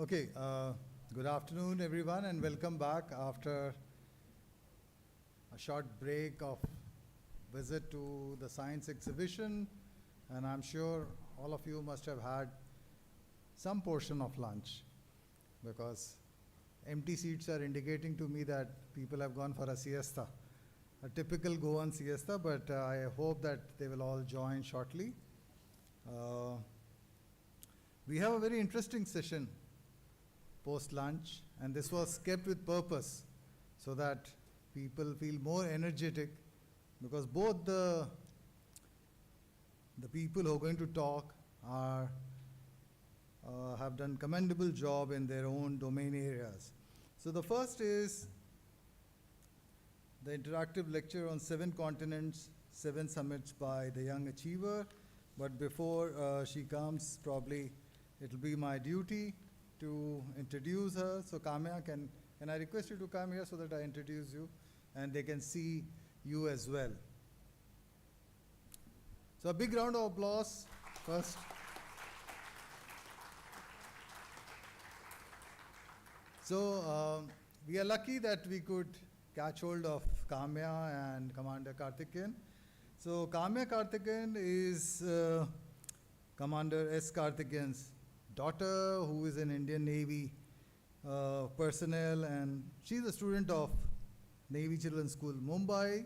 Okay, good afternoon everyone and welcome back after a short break of visit to the science exhibition, and I'm sure all of you must have had some portion of lunch because empty seats are indicating to me that people have gone for a siesta, a typical Goan siesta, but I hope that they will all join shortly. We have a very interesting session post-lunch, and this was kept with purpose so that people feel more energetic, because both the people who are going to talk are have done commendable job in their own domain areas. So the first is the interactive lecture on 7 continents, 7 summits by the young achiever. But before she comes, probably it will be my duty to introduce her. So Kamya, can I request you to come here so that I introduce you and they can see you as well. So a big round of applause first. So we are lucky that we could catch hold of Kamya and Commander Karthikeyan. So Kamya Karthikeyan is Commander S. Karthikeyan's daughter, who is an Indian Navy personnel, and she's a student of Navy Children's School, Mumbai,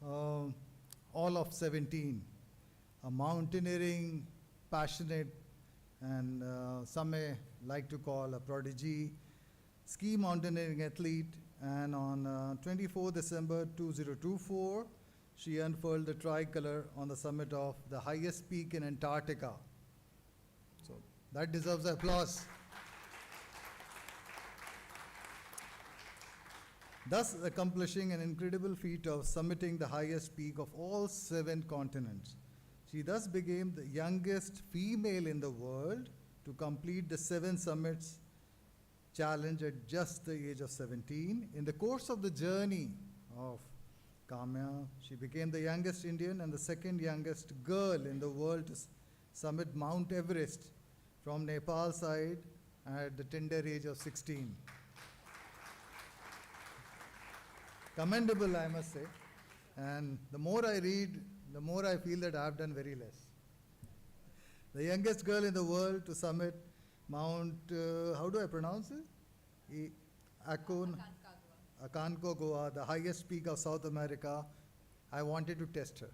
all of 17, a mountaineering, passionate, and some may like to call a prodigy ski mountaineering athlete. And on 24 December 2024, she unfurled the tricolor on the summit of the highest peak in Antarctica. So that deserves applause. Thus accomplishing an incredible feat of summiting the highest peak of all 7 continents. She thus became the youngest female in the world to complete the 7 summits challenge at just the age of 17. In the course of the journey of Kamya, she became the youngest Indian and the second youngest girl in the world to summit Mount Everest from Nepal side at the tender age of 16. Commendable, I must say. And the more I read, the more I feel that I have done very less. The youngest girl in the world to summit Mount, how do I pronounce it? Aconcagua, the highest peak of South America. I wanted to test her.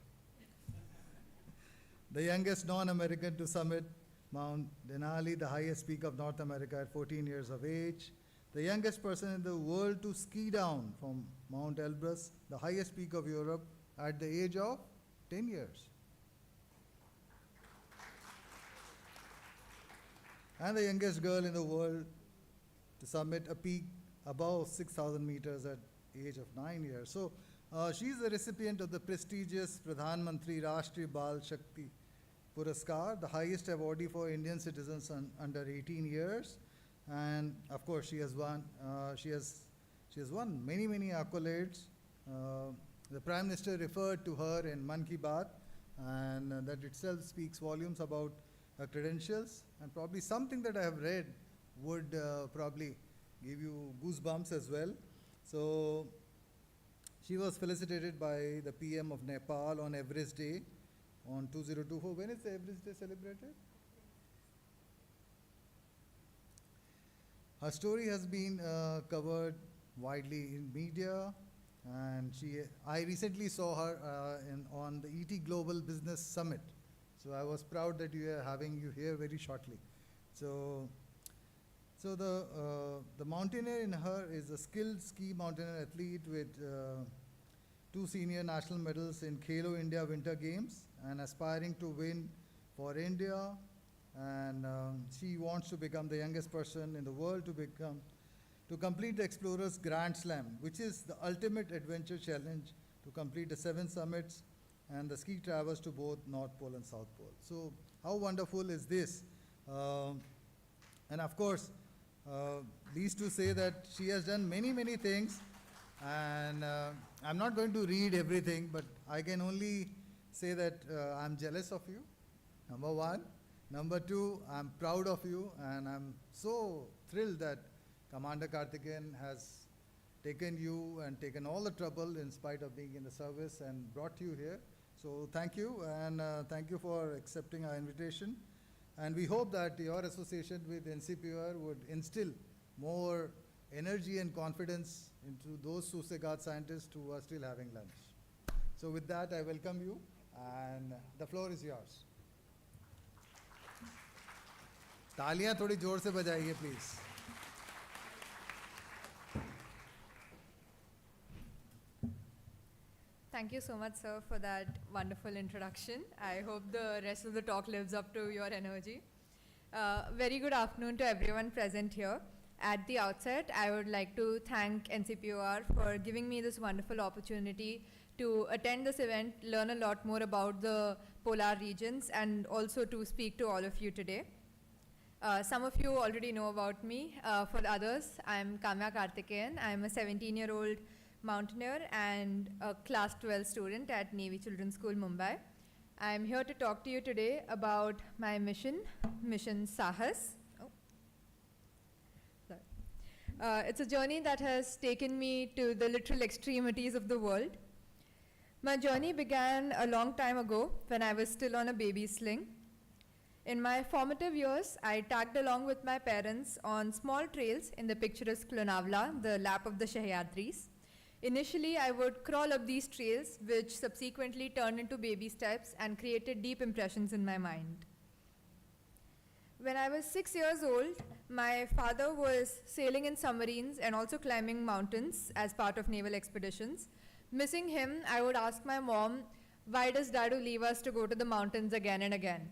The youngest non-American to summit Mount Denali, the highest peak of North America, at 14 years of age. The youngest person in the world to ski down from Mount Elbrus, the highest peak of Europe, at the age of 10 years. And the youngest girl in the world to summit a peak above 6,000 meters at the age of 9 years. So she is the recipient of the prestigious Pradhan Mantri Rashtriya Bal Shakti Puraskar, the highest awardee for Indian citizens under 18 years. And of course, she has won many accolades. The Prime Minister referred to her in Man Ki Baat, and that itself speaks volumes about her credentials. And probably something that I have read would probably give you goosebumps as well. So she was felicitated by the PM of Nepal on Everest Day on 2024. When is the Everest Day celebrated? Her story has been covered widely in media, and I recently saw her on the ET Global Business Summit. So I was proud that we are having you here very shortly. So the mountaineer in her is a skilled ski mountaineer athlete with 2 senior national medals in Khelo India Winter Games, and aspiring to win for India. And she wants to become the youngest person in the world to complete the Explorer's Grand Slam, which is the ultimate adventure challenge to complete the 7 summits and the ski travels to both North Pole and South Pole. So how wonderful is this? And of course, pleased to say that she has done many things, and I'm not going to read everything, but I can only say that I'm jealous of you. Number one, Number two, I'm proud of you, and I'm so thrilled that Commander Karthikeyan has taken you and taken all the trouble in spite of being in the service and brought you here. So thank you, and thank you for accepting our invitation. And we hope that your association with NCPOR would instill more energy and confidence into those SUSE Guard scientists who are still having lunch. So with that, I welcome you, and the floor is yours. तालियां थोड़ी जोर से बजाइए please. Thank you so much, sir, for that wonderful introduction. I hope the rest of the talk lives up to your energy. Very good afternoon to everyone present here. At the outset, I would like to thank NCPOR for giving me this wonderful opportunity to attend this event, learn a lot more about the polar regions, and also to speak to all of you today. Some of you already know about me. For the others, I'm Kamya Karthikeyan. I'm a 17-year-old mountaineer and a class 12 student at Navy Children's School, Mumbai. I'm here to talk to you today about my mission, Mission Sahas. It's a journey that has taken me to the literal extremities of the world. My journey began a long time ago when I was still on a baby sling. In my formative years, I tagged along with my parents on small trails in the picturesque Lonavala, the lap of the Sahyadris. Initially, I would crawl up these trails, which subsequently turned into baby steps and created deep impressions in my mind. When I was 6 years old, my father was sailing in submarines and also climbing mountains as part of naval expeditions. Missing him, I would ask my mom, why does Dadu leave us to go to the mountains again and again?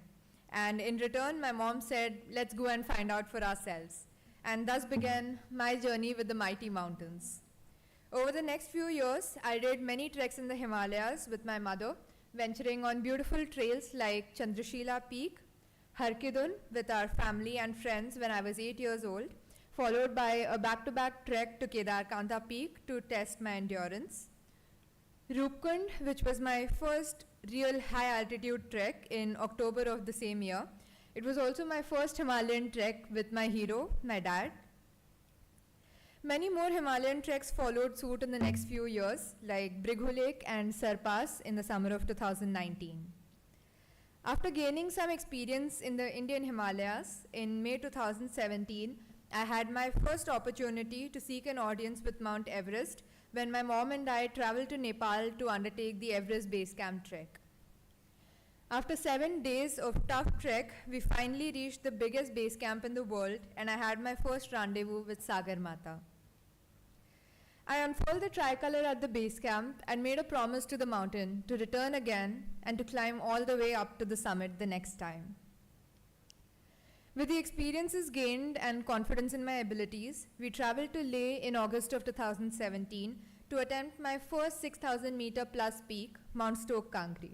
And in return, my mom said, let's go and find out for ourselves. And thus began my journey with the mighty mountains. Over the next few years, I did many treks in the Himalayas with my mother, venturing on beautiful trails like Chandrashila Peak, Harkidun with our family and friends when I was 8 years old, followed by a back-to-back trek to Kedarkantha Peak to test my endurance. Rupkund, which was my first real high-altitude trek in October of the same year. It was also my first Himalayan trek with my hero, my dad. Many more Himalayan treks followed suit in the next few years, like Brighu Lake and Sarpas in the summer of 2019. After gaining some experience in the Indian Himalayas, in May 2017, I had my first opportunity to seek an audience with Mount Everest when my mom and I traveled to Nepal to undertake the Everest Base Camp trek. After 7 days of tough trek, we finally reached the biggest base camp in the world, and I had my first rendezvous with Sagar Mata. I unfurled the tricolor at the base camp and made a promise to the mountain to return again and to climb all the way up to the summit the next time. With the experiences gained and confidence in my abilities, we traveled to Leh in August of 2017 to attempt my first 6,000 meter plus peak, Mount Stoke Kangri.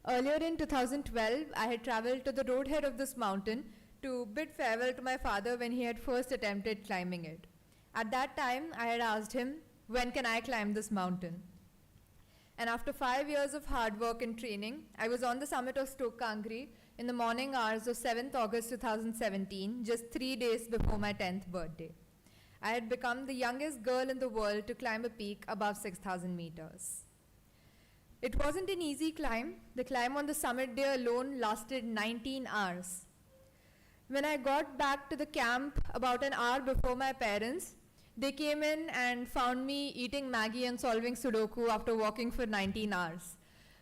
Earlier in 2012, I had traveled to the roadhead of this mountain to bid farewell to my father when he had first attempted climbing it. At that time, I had asked him, when can I climb this mountain? And after 5 years of hard work and training, I was on the summit of Stoke Kangri in the morning hours of 7th August 2017, just 3 days before my 10th birthday. I had become the youngest girl in the world to climb a peak above 6,000 meters. It wasn't an easy climb. The climb on the summit day alone lasted 19 hours. When I got back to the camp about an hour before my parents, they came in and found me eating Maggie and solving Sudoku after walking for 19 hours.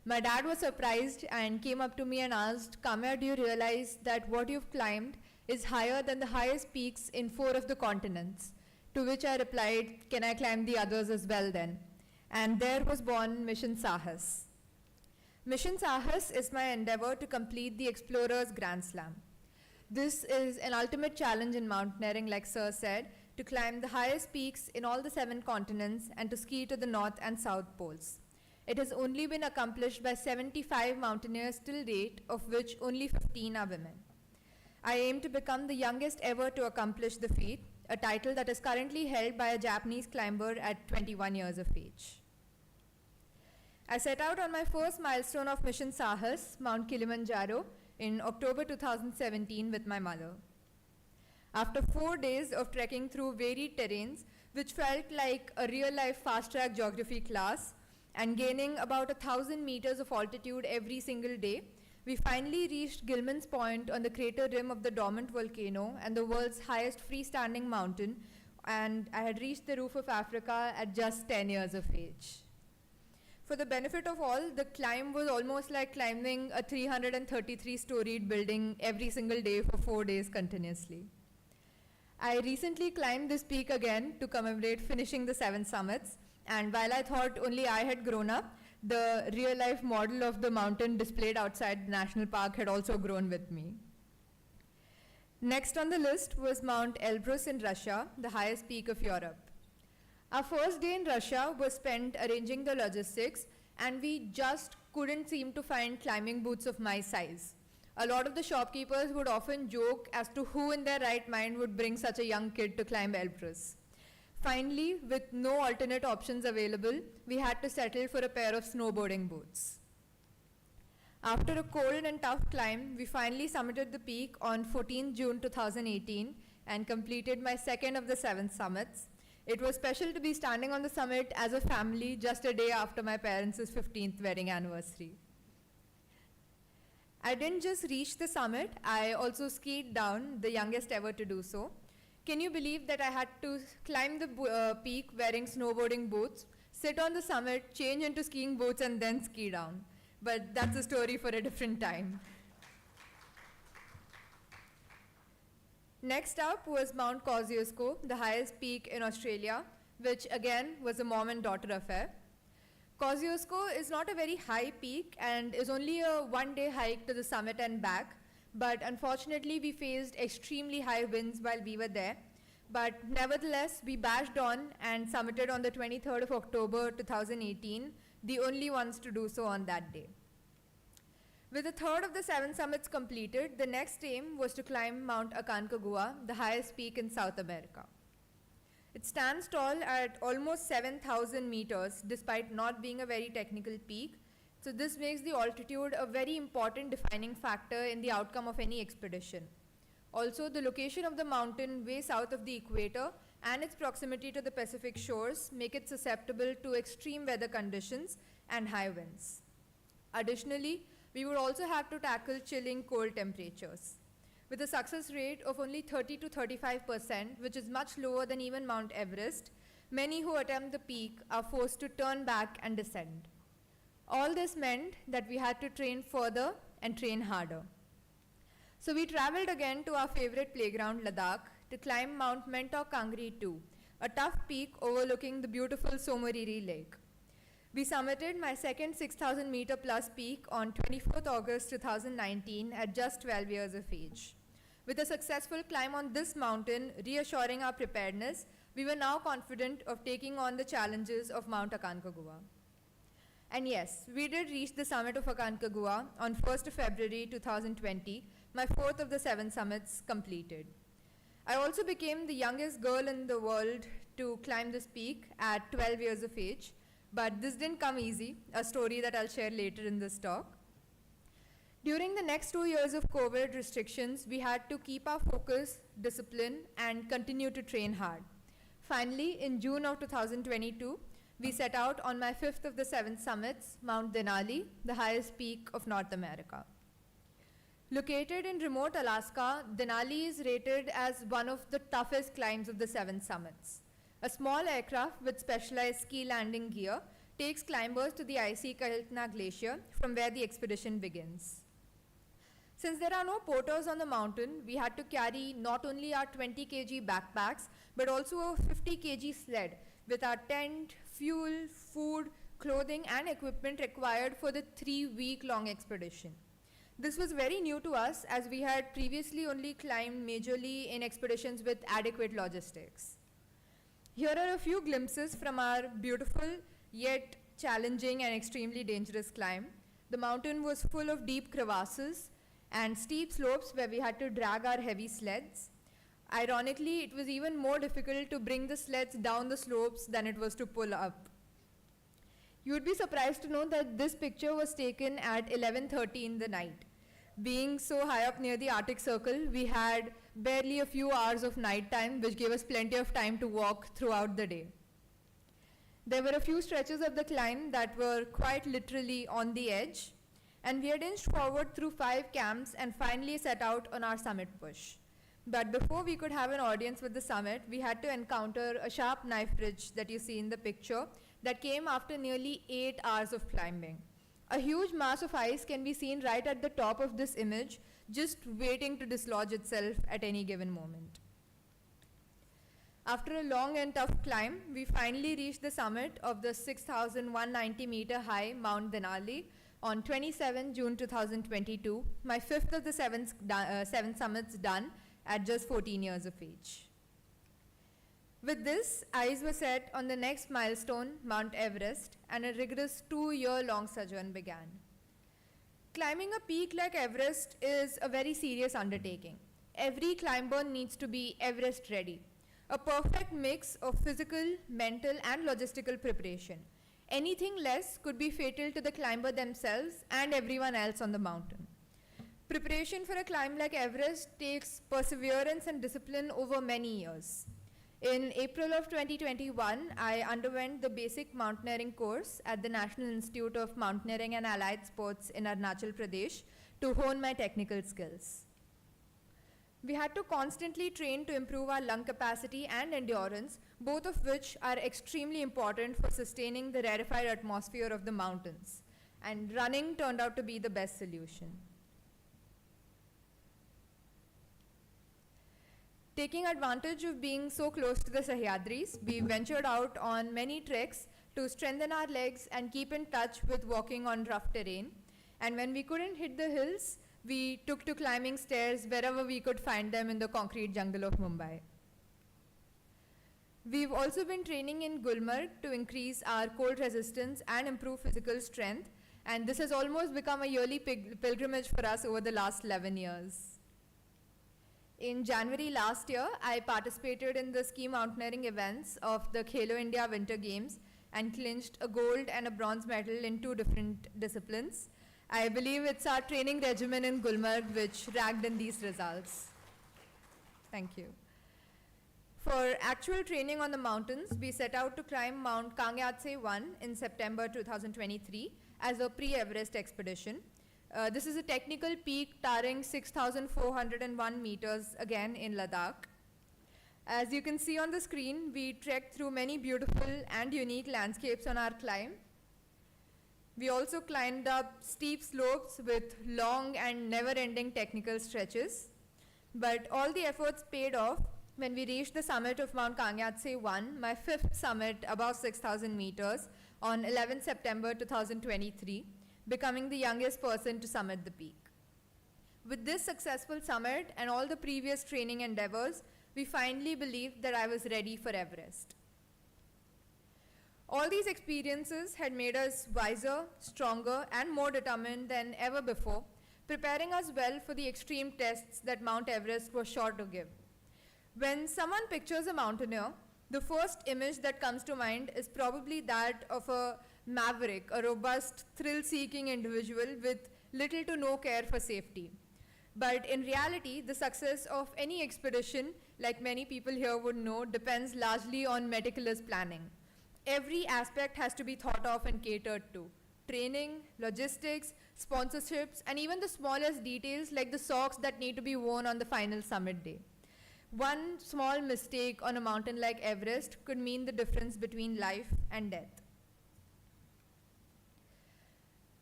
My dad was surprised and came up to me and asked, Kamya, do you realize that what you've climbed is higher than the highest peaks in 4 of the continents? To which I replied, can I climb the others as well then? And there was born Mission Sahas. Mission Sahas is my endeavor to complete the Explorer's Grand Slam. This is an ultimate challenge in mountaineering, like Sir said, to climb the highest peaks in all the 7 continents and to ski to the North and South Poles. It has only been accomplished by 75 mountaineers till date, of which only 15 are women. I aim to become the youngest ever to accomplish the feat, a title that is currently held by a Japanese climber at 21 years of age. I set out on my first milestone of Mission Sahas, Mount Kilimanjaro, in October 2017 with my mother. After 4 days of trekking through varied terrains, which felt like a real-life fast-track geography class, and gaining about 1,000 meters of altitude every single day, we finally reached Gilman's Point on the crater rim of the dormant volcano and the world's highest freestanding mountain, and I had reached the roof of Africa at just 10 years of age. For the benefit of all, the climb was almost like climbing a 333-storied building every single day for 4 days continuously. I recently climbed this peak again to commemorate finishing the 7 summits, and while I thought only I had grown up, the real-life model of the mountain displayed outside the national park had also grown with me. Next on the list was Mount Elbrus in Russia, the highest peak of Europe. Our first day in Russia was spent arranging the logistics, and we just couldn't seem to find climbing boots of my size. A lot of the shopkeepers would often joke as to who in their right mind would bring such a young kid to climb Elbrus. Finally, with no alternate options available, we had to settle for a pair of snowboarding boots. After a cold and tough climb, we finally summited the peak on 14 June 2018 and completed my second of the 7 summits. It was special to be standing on the summit as a family just a day after my parents' 15th wedding anniversary. I didn't just reach the summit, I also skied down, the youngest ever to do so. Can you believe that I had to climb the peak wearing snowboarding boots, sit on the summit, change into skiing boots, and then ski down? But that's a story for a different time. Next up was Mount Kosciuszko, the highest peak in Australia, which again was a mom and daughter affair. Kosciuszko is not a very high peak and is only a one-day hike to the summit and back, but unfortunately we faced extremely high winds while we were there. But nevertheless, we bashed on and summited on the 23rd of October 2018, the only ones to do so on that day. With a third of the 7 summits completed, the next aim was to climb Mount Aconcagua, the highest peak in South America. It stands tall at almost 7,000 meters, despite not being a very technical peak. So this makes the altitude a very important defining factor in the outcome of any expedition. Also, the location of the mountain way south of the equator and its proximity to the Pacific shores make it susceptible to extreme weather conditions and high winds. Additionally, we would also have to tackle chilling cold temperatures. With a success rate of only 30 to 35%, which is much lower than even Mount Everest, many who attempt the peak are forced to turn back and descend. All this meant that we had to train further and train harder. So we traveled again to our favorite playground, Ladakh, to climb Mount Mentor Kangri 2, a tough peak overlooking the beautiful Somoriri Lake. We summited my second 6,000 meter plus peak on 24th August 2019 at just 12 years of age. With a successful climb on this mountain reassuring our preparedness, we were now confident of taking on the challenges of Mount Aconcagua. And yes, we did reach the summit of Aconcagua on 1st of February 2020, my 4th of the 7 summits completed. I also became the youngest girl in the world to climb this peak at 12 years of age, but this didn't come easy, a story that I'll share later in this talk. During the next 2 years of COVID restrictions, we had to keep our focus, discipline, and continue to train hard. Finally, in June of 2022, we set out on my 5th of the 7 summits, Mount Denali, the highest peak of North America. Located in remote Alaska, Denali is rated as one of the toughest climbs of the 7 summits. A small aircraft with specialized ski landing gear takes climbers to the icy Kaltna Glacier, from where the expedition begins. Since there are no porters on the mountain, we had to carry not only our 20 kg backpacks, but also a 50 kg sled with our tent, fuel, food, clothing, and equipment required for the 3-week-long expedition. This was very new to us, as we had previously only climbed majorly in expeditions with adequate logistics. Here are a few glimpses from our beautiful yet challenging and extremely dangerous climb. The mountain was full of deep crevasses and steep slopes where we had to drag our heavy sleds. Ironically, it was even more difficult to bring the sleds down the slopes than it was to pull up. You would be surprised to know that this picture was taken at 11:30 in the night. Being so high up near the Arctic Circle, we had barely a few hours of night time, which gave us plenty of time to walk throughout the day. There were a few stretches of the climb that were quite literally on the edge, and we had inched forward through 5 camps and finally set out on our summit push. But before we could have an audience with the summit, we had to encounter a sharp knife ridge that you see in the picture that came after nearly 8 hours of climbing. A huge mass of ice can be seen right at the top of this image, just waiting to dislodge itself at any given moment. After a long and tough climb, we finally reached the summit of the 6,190 meter high Mount Denali on 27 June 2022, my 5th of the 7 summits done at just 14 years of age. With this, eyes were set on the next milestone, Mount Everest, and a rigorous 2-year-long sojourn began. Climbing a peak like Everest is a very serious undertaking. Every climber needs to be Everest ready, a perfect mix of physical, mental, and logistical preparation. Anything less could be fatal to the climber themselves and everyone else on the mountain. Preparation for a climb like Everest takes perseverance and discipline over many years. In April of 2021, I underwent the basic mountaineering course at the National Institute of Mountaineering and Allied Sports in Arunachal Pradesh to hone my technical skills. We had to constantly train to improve our lung capacity and endurance, both of which are extremely important for sustaining the rarefied atmosphere of the mountains. And running turned out to be the best solution. Taking advantage of being so close to the Sahyadris, we ventured out on many treks to strengthen our legs and keep in touch with walking on rough terrain. And when we couldn't hit the hills, we took to climbing stairs wherever we could find them in the concrete jungle of Mumbai. We've also been training in Gulmarg to increase our cold resistance and improve physical strength, and this has almost become a yearly pilgrimage for us over the last 11 years. In January last year, I participated in the ski mountaineering events of the Khelo India Winter Games and clinched a gold and a bronze medal in 2 different disciplines. I believe it's our training regimen in Gulmarg which ranked in these results. Thank you. For actual training on the mountains, we set out to climb Mount Kangyatse 1 in September 2023 as a pre-Everest expedition. This is a technical peak towering 6,401 meters, again in Ladakh. As you can see on the screen, we trekked through many beautiful and unique landscapes on our climb. We also climbed up steep slopes with long and never-ending technical stretches. But all the efforts paid off when we reached the summit of Mount Kangyatse 1, my 5th summit above 6,000 meters, on 11 September 2023. Becoming the youngest person to summit the peak. With this successful summit and all the previous training endeavors, we finally believed that I was ready for Everest. All these experiences had made us wiser, stronger, and more determined than ever before, preparing us well for the extreme tests that Mount Everest was sure to give. When someone pictures a mountaineer, the first image that comes to mind is probably that of a maverick, a robust, thrill-seeking individual with little to no care for safety. But in reality, the success of any expedition, like many people here would know, depends largely on meticulous planning. Every aspect has to be thought of and catered to. Training, logistics, sponsorships, and even the smallest details like the socks that need to be worn on the final summit day. One small mistake on a mountain like Everest could mean the difference between life and death.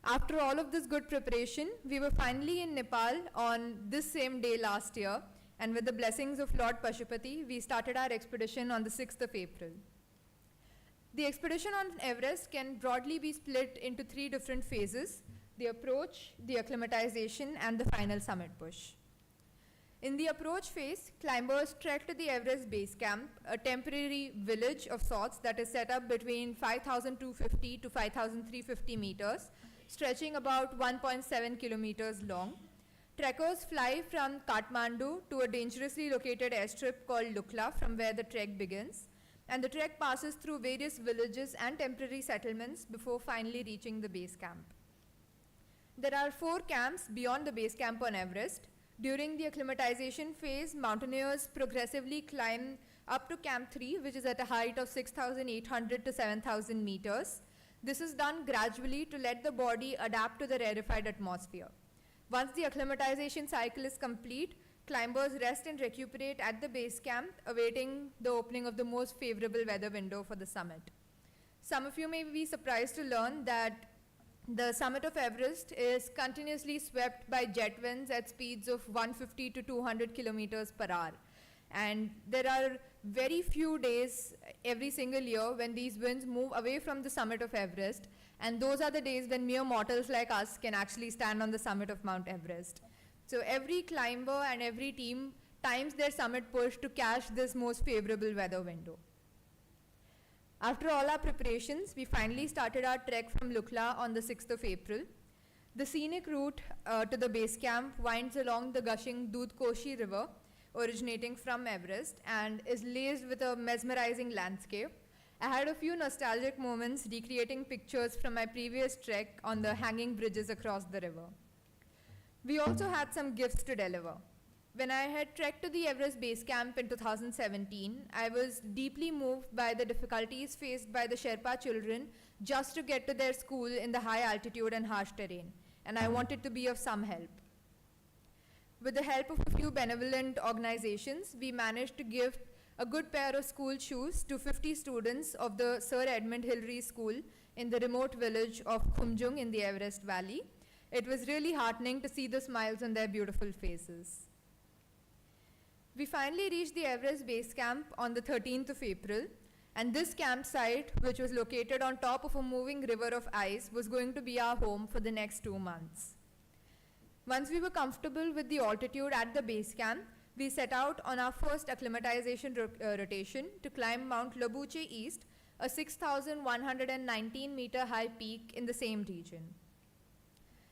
After all of this good preparation, we were finally in Nepal on this same day last year, and with the blessings of Lord Pashupati, we started our expedition on the 6th of April. The expedition on Everest can broadly be split into 3 different phases: the approach, the acclimatization, and the final summit push. In the approach phase, climbers trek to the Everest base camp, a temporary village of sorts that is set up between 5,250 to 5,350 meters, stretching about 1.7 kilometers long. Trekkers fly from Kathmandu to a dangerously located airstrip called Lukla, from where the trek begins, and the trek passes through various villages and temporary settlements before finally reaching the base camp. There are 4 camps beyond the base camp on Everest. During the acclimatization phase, mountaineers progressively climb up to Camp 3, which is at a height of 6,800 to 7,000 meters. This is done gradually to let the body adapt to the rarefied atmosphere. Once the acclimatization cycle is complete, climbers rest and recuperate at the base camp, awaiting the opening of the most favorable weather window for the summit. Some of you may be surprised to learn that the summit of Everest is continuously swept by jet winds at speeds of 150 to 200 kilometers per hour. And there are very few days every single year when these winds move away from the summit of Everest, and those are the days when mere mortals like us can actually stand on the summit of Mount Everest. So every climber and every team times their summit push to catch this most favorable weather window. After all our preparations, we finally started our trek from Lukla on the 6th of April. The scenic route to the base camp winds along the gushing Dudh-Koshi river, originating from Everest, and is laced with a mesmerizing landscape. I had a few nostalgic moments recreating pictures from my previous trek on the hanging bridges across the river. We also had some gifts to deliver. When I had trekked to the Everest Base Camp in 2017, I was deeply moved by the difficulties faced by the Sherpa children just to get to their school in the high altitude and harsh terrain, and I wanted to be of some help. With the help of a few benevolent organizations, we managed to give a good pair of school shoes to 50 students of the Sir Edmund Hillary School in the remote village of Khumjung in the Everest Valley. It was really heartening to see the smiles on their beautiful faces. We finally reached the Everest Base Camp on the 13th of April, and this campsite, which was located on top of a moving river of ice, was going to be our home for the next 2 months. Once we were comfortable with the altitude at the base camp, we set out on our first acclimatization rotation to climb Mount Labuche East, a 6,119 meter high peak in the same region.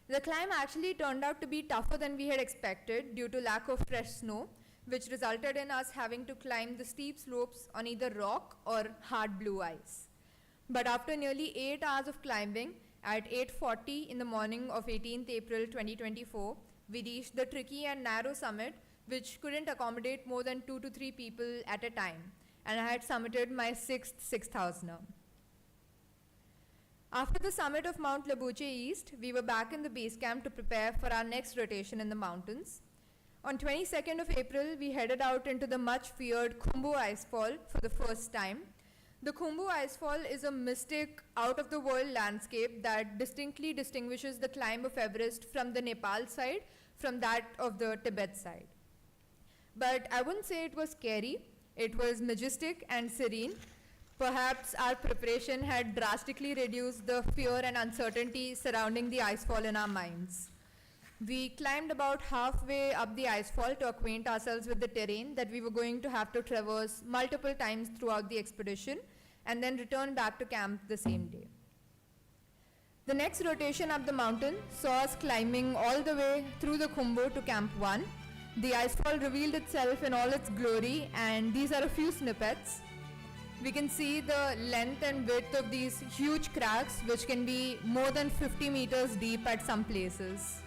The climb actually turned out to be tougher than we had expected due to lack of fresh snow, which resulted in us having to climb the steep slopes on either rock or hard blue ice. But after nearly 8 hours of climbing, at 8:40 in the morning of 18th April 2024, we reached the tricky and narrow summit, which couldn't accommodate more than 2 to 3 people at a time, and I had summited my 6th 6,000er. After the summit of Mount Labuche East, we were back in the base camp to prepare for our next rotation in the mountains. On 22nd of April, we headed out into the much feared Khumbu Icefall for the first time. The Khumbu Icefall is a mystic, out-of-the-world landscape that distinctly distinguishes the climb of Everest from the Nepal side from that of the Tibet side. But I wouldn't say it was scary. It was majestic and serene. Perhaps our preparation had drastically reduced the fear and uncertainty surrounding the icefall in our minds. We climbed about halfway up the icefall to acquaint ourselves with the terrain that we were going to have to traverse multiple times throughout the expedition, and then return back to camp the same day. The next rotation up the mountain saw us climbing all the way through the Khumbu to Camp 1. The icefall revealed itself in all its glory, and these are a few snippets. We can see the length and width of these huge cracks, which can be more than 50 meters deep at some places.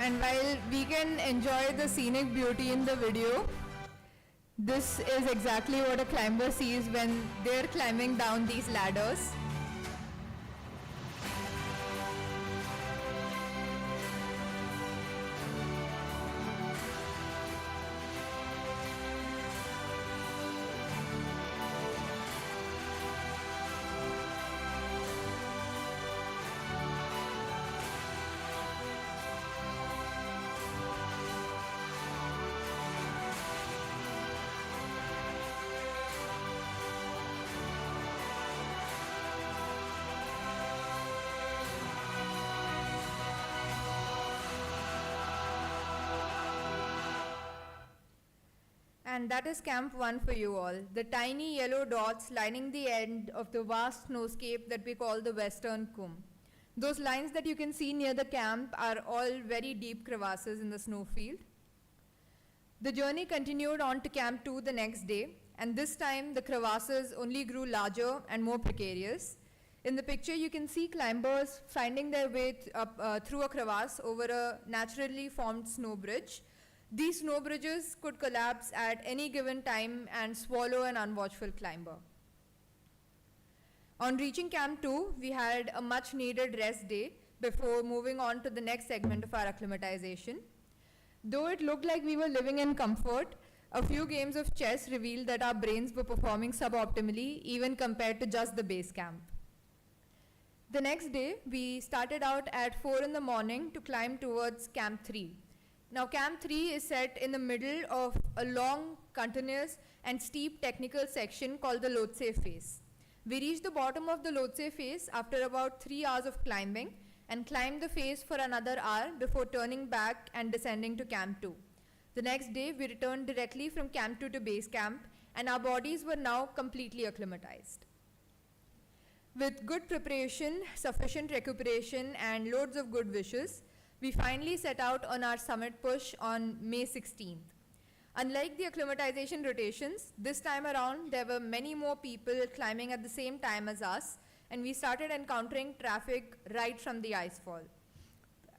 And while we can enjoy the scenic beauty in the video, this is exactly what a climber sees when they're climbing down these ladders. And that is Camp 1 for you all, the tiny yellow dots lining the end of the vast snowscape that we call the Western Kum. Those lines that you can see near the camp are all very deep crevasses in the snowfield. The journey continued on to Camp 2 the next day, and this time the crevasses only grew larger and more precarious. In the picture, you can see climbers finding their way up through a crevasse over a naturally formed snow bridge. These snow bridges could collapse at any given time and swallow an unwatchful climber. On reaching Camp 2, we had a much needed rest day before moving on to the next segment of our acclimatization. Though it looked like we were living in comfort, a few games of chess revealed that our brains were performing suboptimally even compared to just the base camp. The next day, we started out at 4 in the morning to climb towards Camp 3. Now, Camp 3 is set in the middle of a long, continuous, and steep technical section called the Lhotse Face. We reached the bottom of the Lhotse Face after about 3 hours of climbing and climbed the face for another hour before turning back and descending to Camp 2. The next day, we returned directly from Camp 2 to base camp, and our bodies were now completely acclimatized. With good preparation, sufficient recuperation, and loads of good wishes, we finally set out on our summit push on May 16th. Unlike the acclimatization rotations, this time around there were many more people climbing at the same time as us, and we started encountering traffic right from the icefall.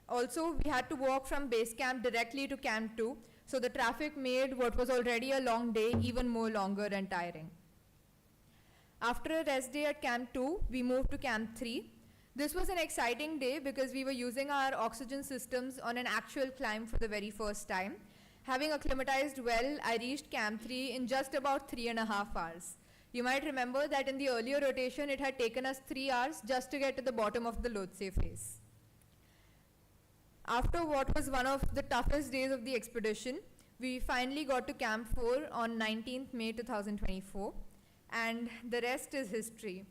Also, we had to walk from base camp directly to Camp 2, so the traffic made what was already a long day even more longer and tiring. After a rest day at Camp 2, we moved to Camp 3. This was an exciting day because we were using our oxygen systems on an actual climb for the very first time. Having acclimatized well, I reached Camp 3 in just about 3.5 hours. You might remember that in the earlier rotation, it had taken us 3 hours just to get to the bottom of the Lhotse Face. After what was one of the toughest days of the expedition, we finally got to Camp 4 on 19th May 2024, and the rest is history.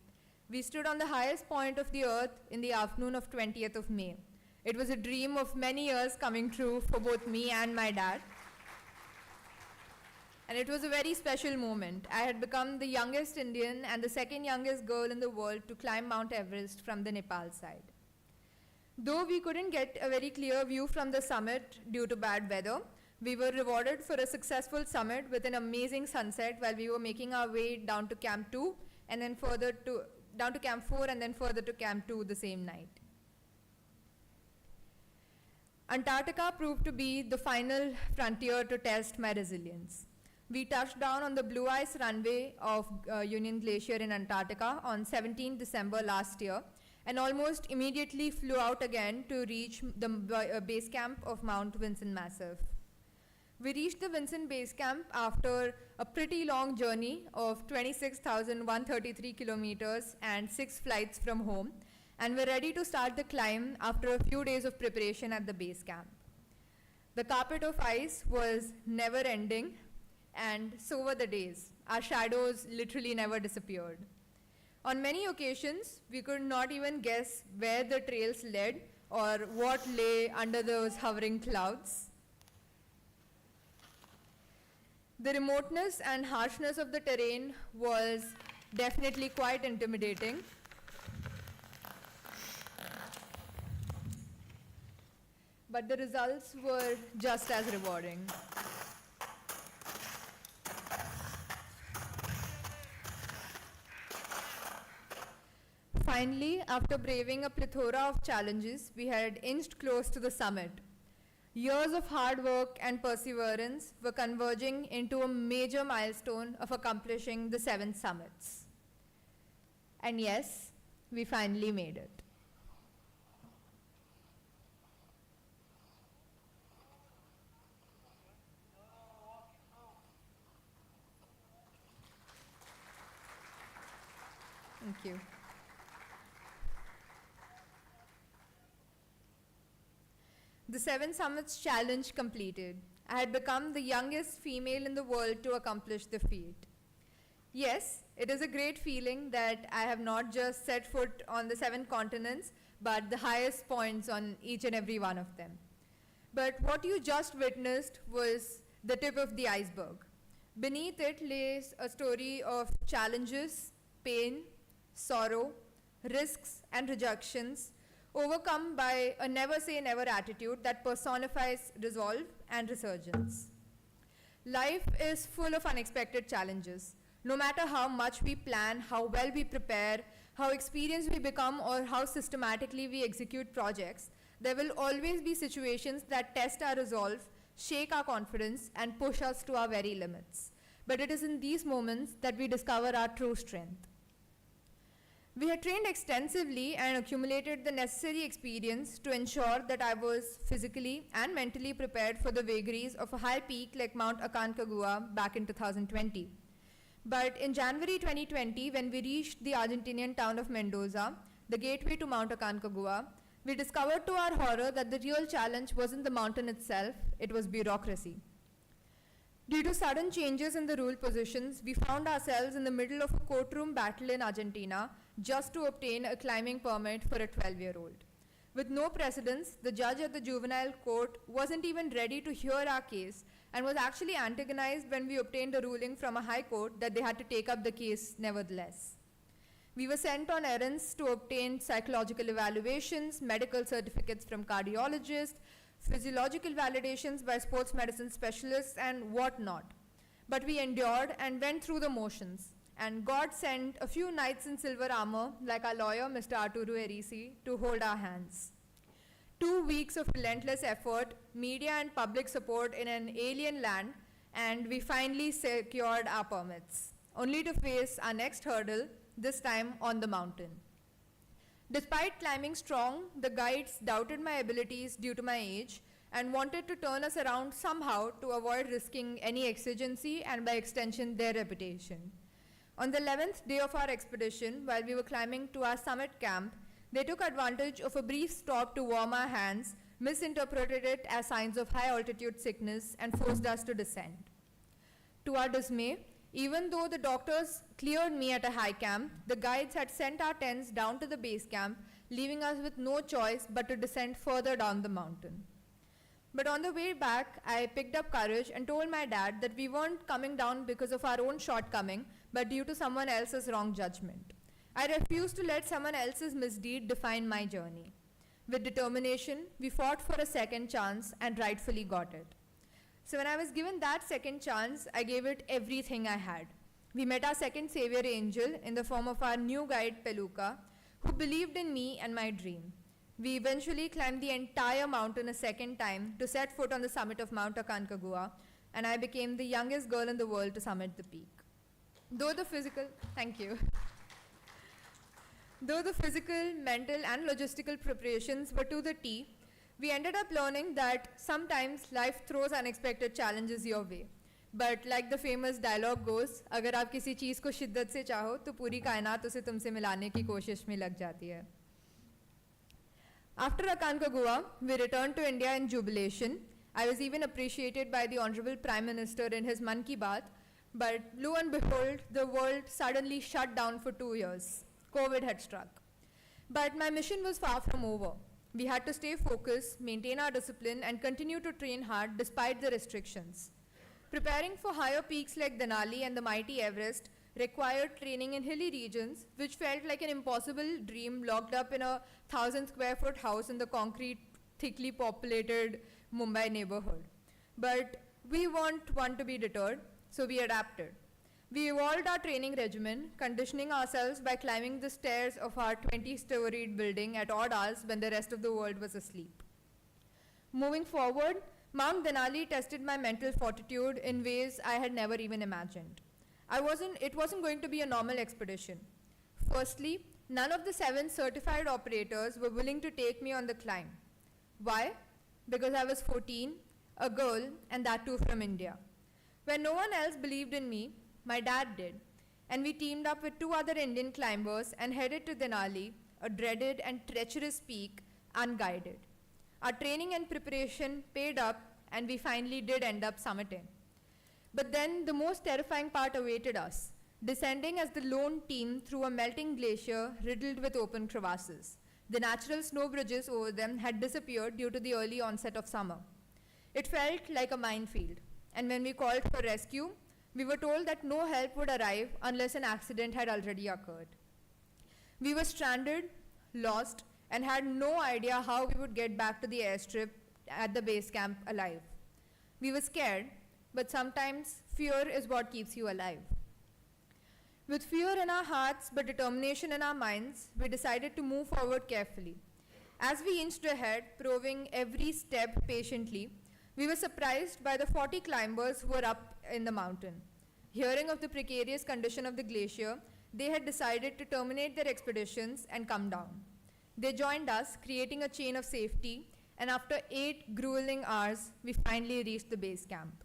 We stood on the highest point of the earth in the afternoon of 20th of May. It was a dream of many years coming true for both me and my dad. And it was a very special moment. I had become the youngest Indian and the second youngest girl in the world to climb Mount Everest from the Nepal side. Though we couldn't get a very clear view from the summit due to bad weather, we were rewarded for a successful summit with an amazing sunset while we were making our way down to Camp 2 and then down to Camp 4 and then further to Camp 2 the same night. Antarctica proved to be the final frontier to test my resilience. We touched down on the blue ice runway of Union Glacier in Antarctica on 17 December last year and almost immediately flew out again to reach the base camp of Mount Vinson Massif. We reached the Vinson base camp after a pretty long journey of 26,133 kilometers and 6 flights from home, and were ready to start the climb after a few days of preparation at the base camp. The carpet of ice was never ending, and so were the days. Our shadows literally never disappeared. On many occasions, we could not even guess where the trails led or what lay under those hovering clouds. The remoteness and harshness of the terrain was definitely quite intimidating. But the results were just as rewarding. Finally, after braving a plethora of challenges, we had inched close to the summit. Years of hard work and perseverance were converging into a major milestone of accomplishing the 7 summits. And yes, we finally made it. Thank you. The 7 Summits Challenge completed. I had become the youngest female in the world to accomplish the feat. Yes, it is a great feeling that I have not just set foot on the 7 continents, but the highest points on each and every one of them. But what you just witnessed was the tip of the iceberg. Beneath it lays a story of challenges, pain, sorrow, risks, and rejections, overcome by a never say never attitude that personifies resolve and resurgence. Life is full of unexpected challenges. No matter how much we plan, how well we prepare, how experienced we become, or how systematically we execute projects, there will always be situations that test our resolve, shake our confidence, and push us to our very limits. But it is in these moments that we discover our true strength. We had trained extensively and accumulated the necessary experience to ensure that I was physically and mentally prepared for the vagaries of a high peak like Mount Aconcagua back in 2020. But in January 2020, when we reached the Argentinian town of Mendoza, the gateway to Mount Aconcagua, we discovered to our horror that the real challenge wasn't the mountain itself, it was bureaucracy. Due to sudden changes in the rule positions, we found ourselves in the middle of a courtroom battle in Argentina just to obtain a climbing permit for a 12-year-old. With no precedence, the judge at the juvenile court wasn't even ready to hear our case and was actually antagonized when we obtained a ruling from a high court that they had to take up the case nevertheless. We were sent on errands to obtain psychological evaluations, medical certificates from cardiologists, physiological validations by sports medicine specialists, and whatnot. But we endured and went through the motions. And God sent a few knights in silver armor, like our lawyer, Mr. Arturo Erisi, to hold our hands. 2 weeks of relentless effort, media and public support in an alien land, and we finally secured our permits, only to face our next hurdle, this time on the mountain. Despite climbing strong, the guides doubted my abilities due to my age and wanted to turn us around somehow to avoid risking any exigency and by extension their reputation. On the 11th day of our expedition, while we were climbing to our summit camp, they took advantage of a brief stop to warm our hands, misinterpreted it as signs of high altitude sickness, and forced us to descend. To our dismay, even though the doctors cleared me at a high camp, the guides had sent our tents down to the base camp, leaving us with no choice but to descend further down the mountain. But on the way back, I picked up courage and told my dad that we weren't coming down because of our own shortcoming, but due to someone else's wrong judgment. I refused to let someone else's misdeed define my journey. With determination, we fought for a second chance and rightfully got it. So when I was given that second chance, I gave it everything I had. We met our second savior angel in the form of our new guide, Peluca, who believed in me and my dream. We eventually climbed the entire mountain a second time to set foot on the summit of Mount Aconcagua, and I became the youngest girl in the world to summit the peak. Though the physical, mental, and logistical preparations were to the T, we ended up learning that sometimes life throws unexpected challenges your way. But like the famous dialogue goes, अगर आप किसी चीज़ को शिद्दत से चाहो तो पूरी कायनात उसे तुमसे मिलाने की कोशिश में लग जाती है. After Aconcagua, we returned to India in jubilation. I was even appreciated by the Honorable Prime Minister in his Mann Ki Baat, but lo and behold, the world suddenly shut down for 2 years. COVID had struck. But my mission was far from over. We had to stay focused, maintain our discipline, and continue to train hard despite the restrictions. Preparing for higher peaks like Denali and the mighty Everest required training in hilly regions, which felt like an impossible dream locked up in a 1,000-square-foot house in the concrete, thickly populated Mumbai neighborhood. But we weren't one to be deterred, so we adapted. We evolved our training regimen, conditioning ourselves by climbing the stairs of our 20-storied building at odd hours when the rest of the world was asleep. Moving forward, Mount Denali tested my mental fortitude in ways I had never even imagined. It wasn't going to be a normal expedition. Firstly, none of the 7 certified operators were willing to take me on the climb. Why? Because I was 14, a girl, and that too from India. When no one else believed in me, my dad did, and we teamed up with 2 other Indian climbers and headed to Denali, a dreaded and treacherous peak, unguided. Our training and preparation paid up, and we finally did end up summiting. But then the most terrifying part awaited us, descending as the lone team through a melting glacier riddled with open crevasses. The natural snow bridges over them had disappeared due to the early onset of summer. It felt like a minefield, and when we called for rescue, We were told that no help would arrive unless an accident had already occurred. We were stranded, lost, and had no idea how we would get back to the airstrip at the base camp alive. We were scared, but sometimes fear is what keeps you alive. With fear in our hearts but determination in our minds, we decided to move forward carefully. As we inched ahead, probing every step patiently, we were surprised by the 40 climbers who were up in the mountain. Hearing of the precarious condition of the glacier, they had decided to terminate their expeditions and come down. They joined us, creating a chain of safety, and after 8 grueling hours, we finally reached the base camp.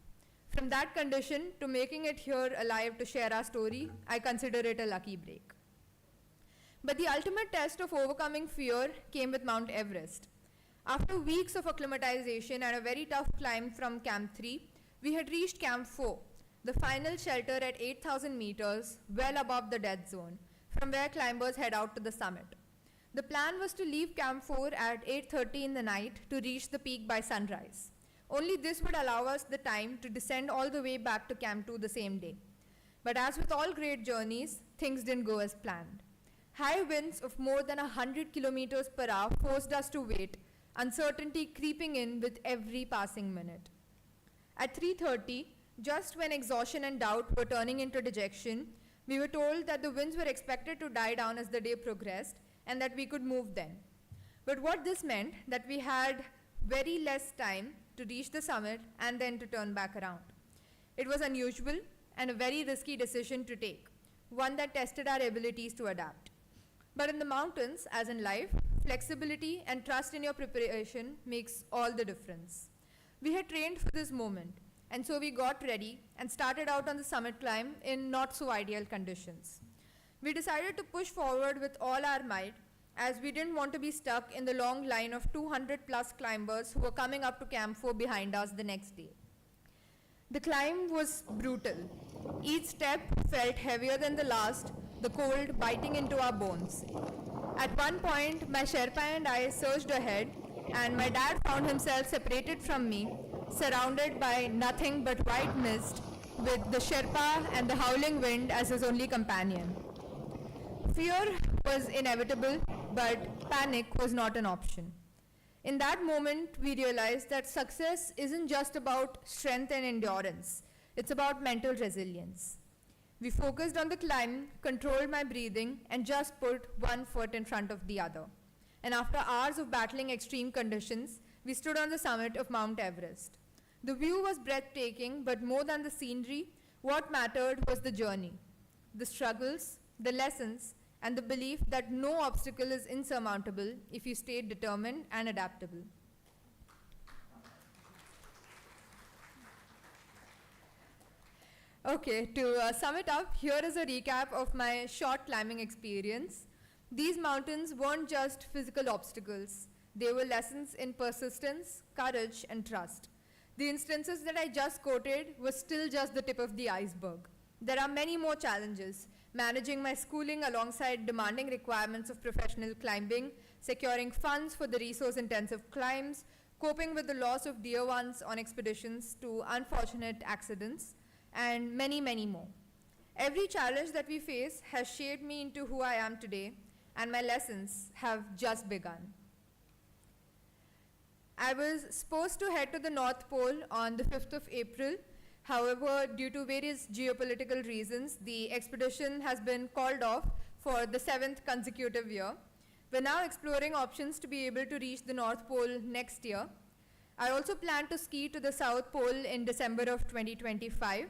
From that condition to making it here alive to share our story, I consider it a lucky break. But the ultimate test of overcoming fear came with Mount Everest. After weeks of acclimatization and a very tough climb from Camp 3, we had reached Camp 4, the final shelter at 8,000 meters, well above the death zone, from where climbers head out to the summit. The plan was to leave Camp 4 at 8:30 in the night to reach the peak by sunrise. Only this would allow us the time to descend all the way back to Camp 2 the same day. But as with all great journeys, things didn't go as planned. High winds of more than 100 kilometers per hour forced us to wait, uncertainty creeping in with every passing minute. At 3:30, just when exhaustion and doubt were turning into dejection, we were told that the winds were expected to die down as the day progressed and that we could move then. But what this meant that we had very less time to reach the summit and then to turn back around. It was unusual and a very risky decision to take, one that tested our abilities to adapt. But in the mountains, as in life, flexibility and trust in your preparation makes all the difference. We had trained for this moment, and so we got ready and started out on the summit climb in not so ideal conditions. We decided to push forward with all our might, as we didn't want to be stuck in the long line of 200 plus climbers who were coming up to Camp 4 behind us the next day. The climb was brutal. Each step felt heavier than the last, the cold biting into our bones. At one point, my Sherpa and I surged ahead, and my dad found himself separated from me, surrounded by nothing but white mist, with the Sherpa and the howling wind as his only companion. Fear was inevitable, but panic was not an option. In that moment, we realized that success isn't just about strength and endurance. It's about mental resilience. We focused on the climb, controlled my breathing, and just put one foot in front of the other. And after hours of battling extreme conditions, we stood on the summit of Mount Everest. The view was breathtaking, but more than the scenery, what mattered was the journey, the struggles, the lessons, and the belief that no obstacle is insurmountable if you stay determined and adaptable. Okay, to sum it up, here is a recap of my short climbing experience. These mountains weren't just physical obstacles. They were lessons in persistence, courage, and trust. The instances that I just quoted were still just the tip of the iceberg. There are many more challenges: managing my schooling alongside demanding requirements of professional climbing, securing funds for the resource-intensive climbs, coping with the loss of dear ones on expeditions to unfortunate accidents, and many, many more. Every challenge that we face has shaped me into who I am today, and my lessons have just begun. I was supposed to head to the North Pole on the 5th of April. However, due to various geopolitical reasons, the expedition has been called off for the 7th consecutive year. We're now exploring options to be able to reach the North Pole next year. I also plan to ski to the South Pole in December of 2025.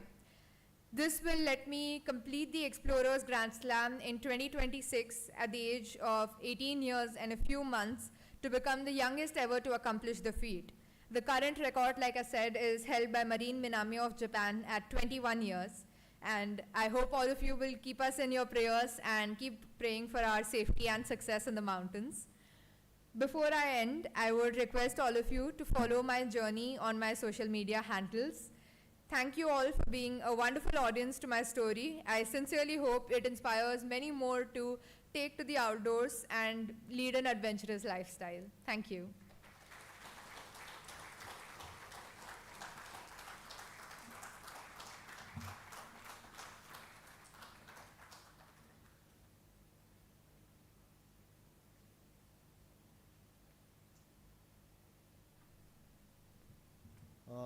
This will let me complete the Explorers Grand Slam in 2026 at the age of 18 years and a few months to become the youngest ever to accomplish the feat. The current record, like I said, is held by Marine Minami of Japan at 21 years. And I hope all of you will keep us in your prayers and keep praying for our safety and success in the mountains. Before I end, I would request all of you to follow my journey on my social media handles. Thank you all for being a wonderful audience to my story. I sincerely hope it inspires many more to take to the outdoors and lead an adventurous lifestyle. Thank you.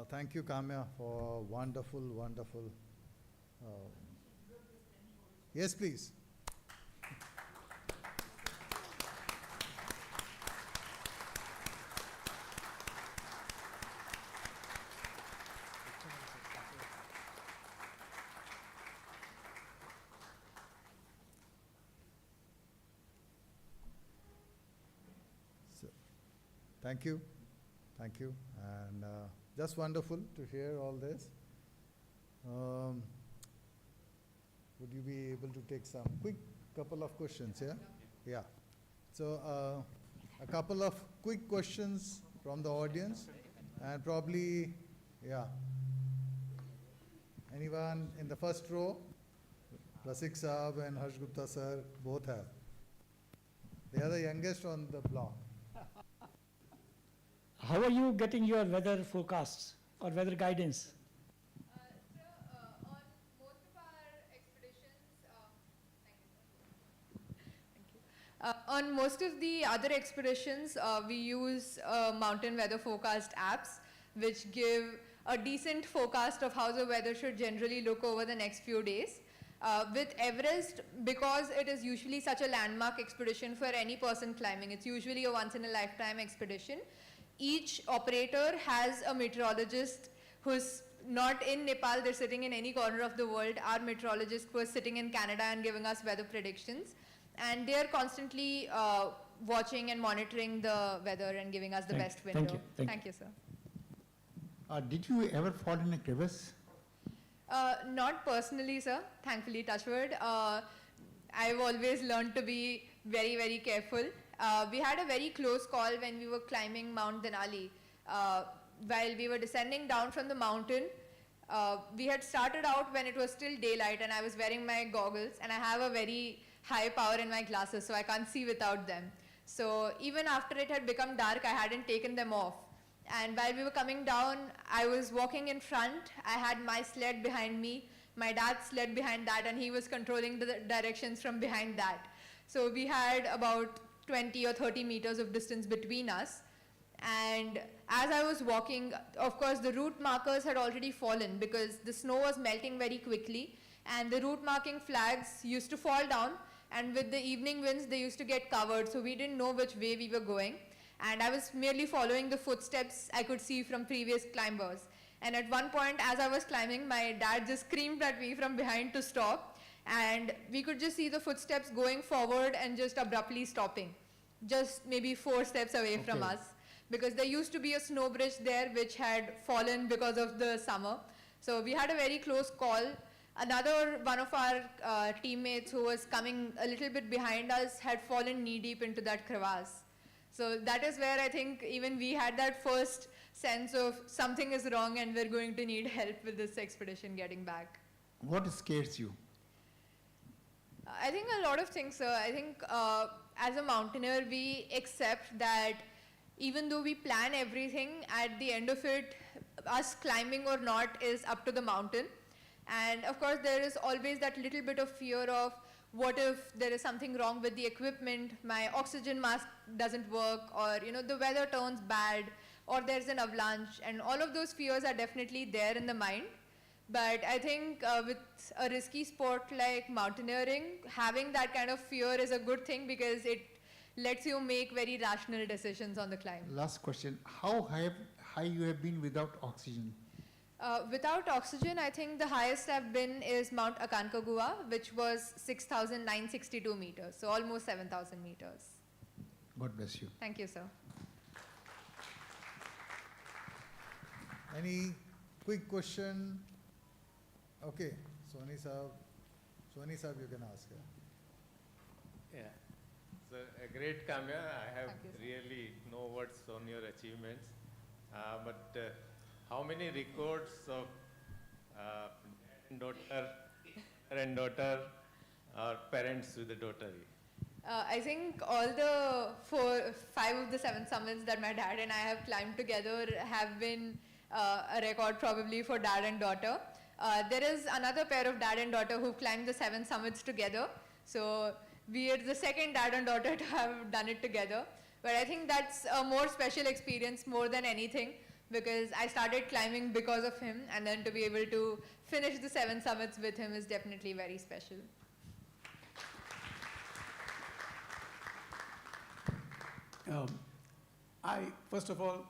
Thank you, Kamya, for wonderful, wonderful. Yes, please. So, thank you. Thank you. And just wonderful to hear all this. Would you be able to take some quick couple of questions, yeah? Yeah. So a couple of quick questions from the audience and probably, yeah. Anyone in the first row? Rasik Saab and Harsh Gupta sir both have. They are the youngest on the block. How are you getting your weather forecasts or weather guidance? On most of our expeditions, on most of the other expeditions, we use mountain weather forecast apps, which give a decent forecast of how the weather should generally look over the next few days. With Everest, because it is usually such a landmark expedition for any person climbing, it's usually a once-in-a-lifetime expedition. Each operator has a meteorologist who's not in Nepal, they're sitting in any corner of the world. Our meteorologist was sitting in Canada and giving us weather predictions. And they're constantly watching and monitoring the weather and giving us the best window. Thank you, sir. Did you ever fall in a crevice? Not personally, sir. Thankfully, touch wood. I've always learned to be very, very careful. We had a very close call when we were climbing Mount Denali. While we were descending down from the mountain, we had started out when it was still daylight and I was wearing my goggles and I have a very high power in my glasses, so I can't see without them. So even after it had become dark, I hadn't taken them off. And while we were coming down, I was walking in front. I had my sled behind me, my dad's sled behind that, and he was controlling the directions from behind that. So we had about 20 or 30 meters of distance between us. And as I was walking, of course, the route markers had already fallen because the snow was melting very quickly. And the route marking flags used to fall down. And with the evening winds, they used to get covered. So we didn't know which way we were going. And I was merely following the footsteps I could see from previous climbers. And at one point, as I was climbing, my dad just screamed at me from behind to stop. And we could just see the footsteps going forward and just abruptly stopping, just maybe 4 steps away from us. Because there used to be a snow bridge there which had fallen because of the summer. So we had a very close call. Another one of our teammates who was coming a little bit behind us had fallen knee-deep into that crevasse. So that is where I think even we had that first sense of something is wrong and we're going to need help with this expedition getting back. What scares you? I think a lot of things, sir. I think as a mountaineer, we accept that even though we plan everything, at the end of it, us climbing or not is up to the mountain. And of course, there is always that little bit of fear of what if there is something wrong with the equipment, my oxygen mask doesn't work, or the weather turns bad, or there's an avalanche, and all of those fears are definitely there in the mind. But I think with a risky sport like mountaineering, having that kind of fear is a good thing because it lets you make very rational decisions on the climb. Last question. How high you have been without oxygen? Without oxygen, I think the highest I've been is Mount Aconcagua, which was 6,962 meters, so almost 7,000 meters. God bless you. Thank you, sir. Any quick question? Okay, Soni Saab, you can ask. Yeah. So a great Kamya. I have Thank you, sir. really no words on your achievements. But how many records of daughter or parents with the daughter? I think all the 5 of the 7 summits that my dad and I have climbed together have been a record probably for dad and daughter. There is another pair of dad and daughter who climbed the 7 summits together. So we are the second dad and daughter to have done it together. But I think that's a more special experience more than anything because I started climbing because of him, and then to be able to finish the 7 summits with him is definitely very special. First of all,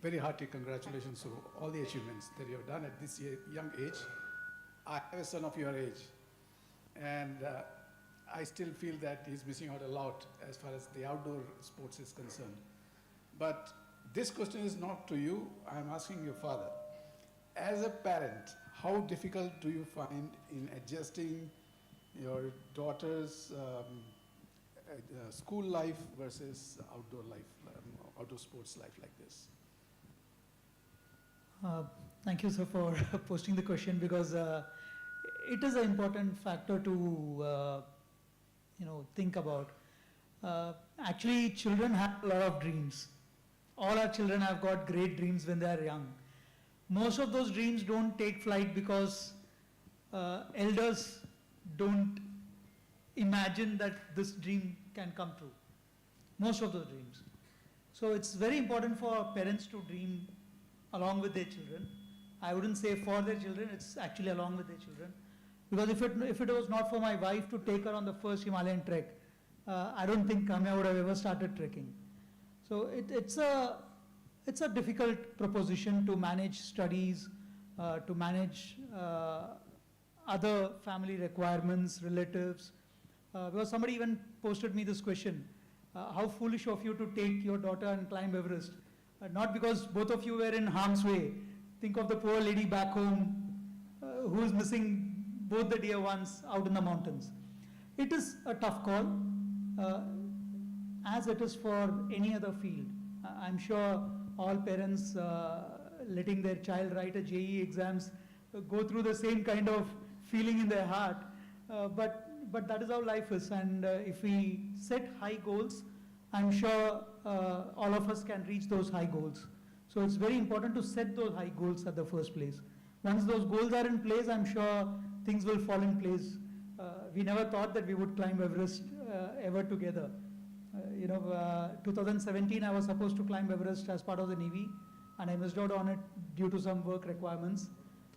very hearty congratulations to all the achievements that you have done at this young age. I have a son of your age, and I still feel that he's missing out a lot as far as the outdoor sports is concerned. But this question is not to you, I'm asking your father. As a parent, how difficult do you find in adjusting your daughter's school life versus outdoor life, outdoor sports life like this? Thank you, sir, for posting the question, because it is an important factor to think about. Actually, children have a lot of dreams. All our children have got great dreams when they are young. Most of those dreams don't take flight because elders don't imagine that this dream can come true. Most of those dreams. So it's very important for parents to dream along with their children. I wouldn't say for their children, it's actually along with their children. Because if it was not for my wife to take her on the first Himalayan trek, I don't think Kamya would have ever started trekking. So it's a difficult proposition to manage studies, to manage other family requirements, relatives. Because somebody even posted me this question, how foolish of you to take your daughter and climb Everest. Not because both of you were in harm's way. Think of the poor lady back home who is missing both the dear ones out in the mountains. It is a tough call, as it is for any other field. I'm sure all parents letting their child write a JEE exams go through the same kind of feeling in their heart. But that is how life is, and if we set high goals, I'm sure all of us can reach those high goals. So it's very important to set those high goals at the first place. Once those goals are in place, I'm sure things will fall in place. We never thought that we would climb Everest ever together. 2017, I was supposed to climb Everest as part of the Navy, and I missed out on it due to some work requirements.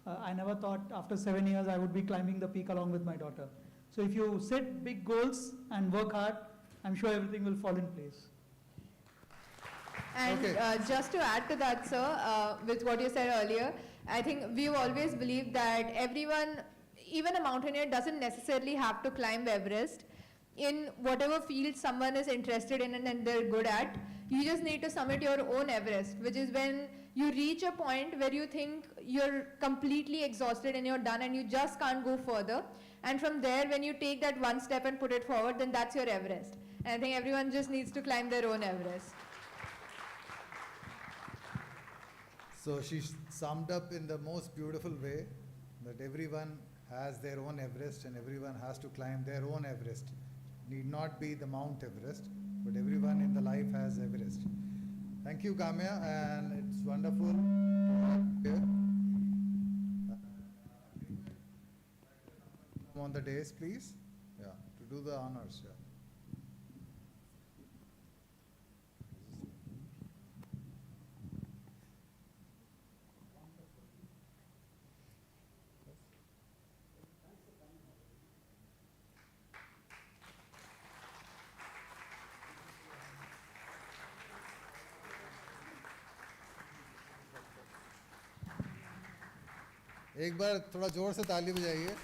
I never thought after 7 years I would be climbing the peak along with my daughter. So if you set big goals and work hard, I'm sure everything will fall in place. And Okay. Just to add to that, sir, with what you said earlier, I think we've always believed that everyone, even a mountaineer, doesn't necessarily have to climb Everest. In whatever field someone is interested in and they're good at, you just need to summit your own Everest, which is when you reach a point where you think you're completely exhausted and you're done and you just can't go further. And from there, when you take that one step and put it forward, then that's your Everest. And I think everyone just needs to climb their own Everest. So she summed up in the most beautiful way that everyone has their own Everest and everyone has to climb their own Everest. Need not be the Mount Everest, but everyone in the life has Everest. Thank you, Kamya, and it's wonderful to have you here. Come on the days, please. Yeah, to do the honors. Yeah. एक बार थोड़ा जोर से ताली बजाइए.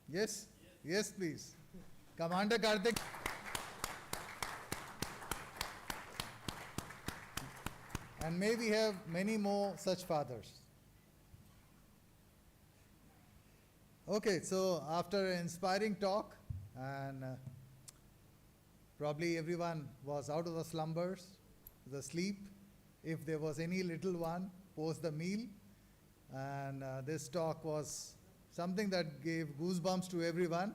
Yes, yes, please. Commander Karthik. And may we have many more such fathers. Okay, so after an inspiring talk, and probably everyone was out of the slumbers, the sleep, if there was any little one post the meal, and this talk was something that gave goosebumps to everyone,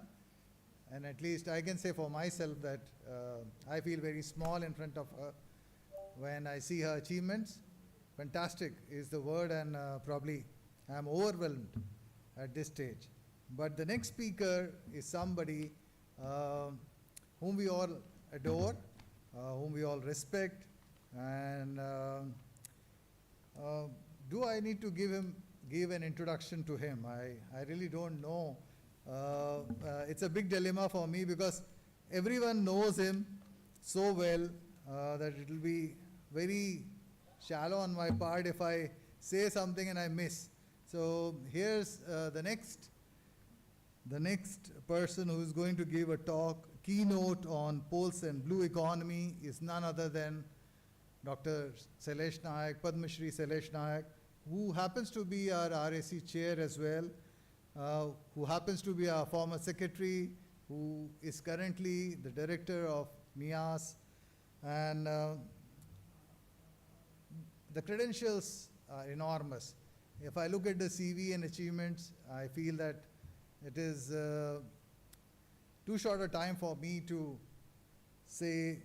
and at least I can say for myself that I feel very small in front of her when I see her achievements. Fantastic is the word, and probably I'm overwhelmed at this stage. But the next speaker is somebody whom we all adore, whom we all respect, and do I need to give an introduction to him? I really don't know. It's a big dilemma for me because everyone knows him so well that it will be very shallow on my part if I say something and I miss. So here's the next person who is going to give a keynote on Pulse and Blue Economy is none other than Dr. Sailesh Nayak, Padma Shri Sailesh Nayak, who happens to be our RAC chair as well, who happens to be our former secretary, who is currently the director of NIAS, and the credentials are enormous. If I look at the CV and achievements, I feel that it is too short a time for me to say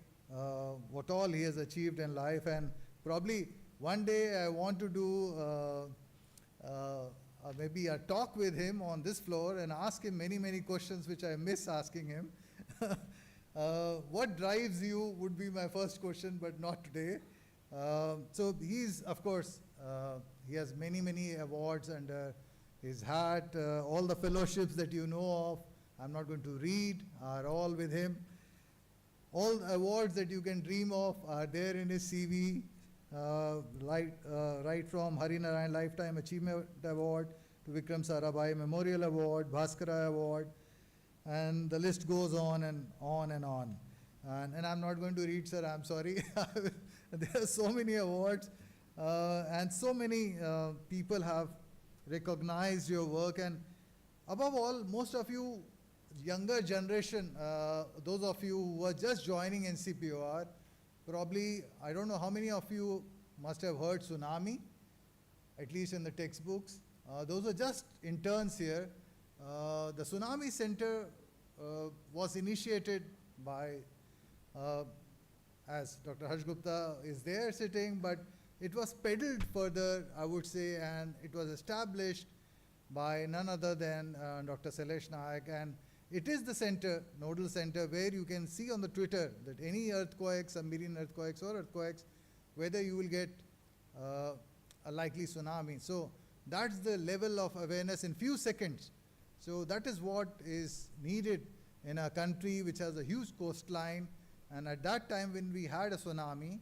what all he has achieved in life, and probably one day I want to do maybe a talk with him on this floor and ask him many, many questions which I miss asking him. What drives you would be my first question, but not today. So he's, of course, he has many, many awards under his hat. All the fellowships that you know of, I'm not going to read, are all with him. All the awards that you can dream of are there in his CV, right from Hari Narayan Lifetime Achievement Award to Vikram Sarabhai Memorial Award, Bhaskara Award, and the list goes on and on and on. And I'm not going to read, sir, I'm sorry. There are so many awards, and so many people have recognized your work, and above all, most of you younger generation, those of you who are just joining NCPOR, probably, I don't know how many of you must have heard tsunami, at least in the textbooks. Those are just interns here. The Tsunami Center was initiated by, as Dr. Harsh Gupta is there sitting, but it was peddled further, I would say, and it was established by none other than Dr. Sailesh Nayak, and it is the center, nodal center, where you can see on the Twitter that any earthquakes, submarine earthquakes or earthquakes, whether you will get a likely tsunami. So that's the level of awareness in few seconds. So that is what is needed in a country which has a huge coastline. And at that time when we had a tsunami,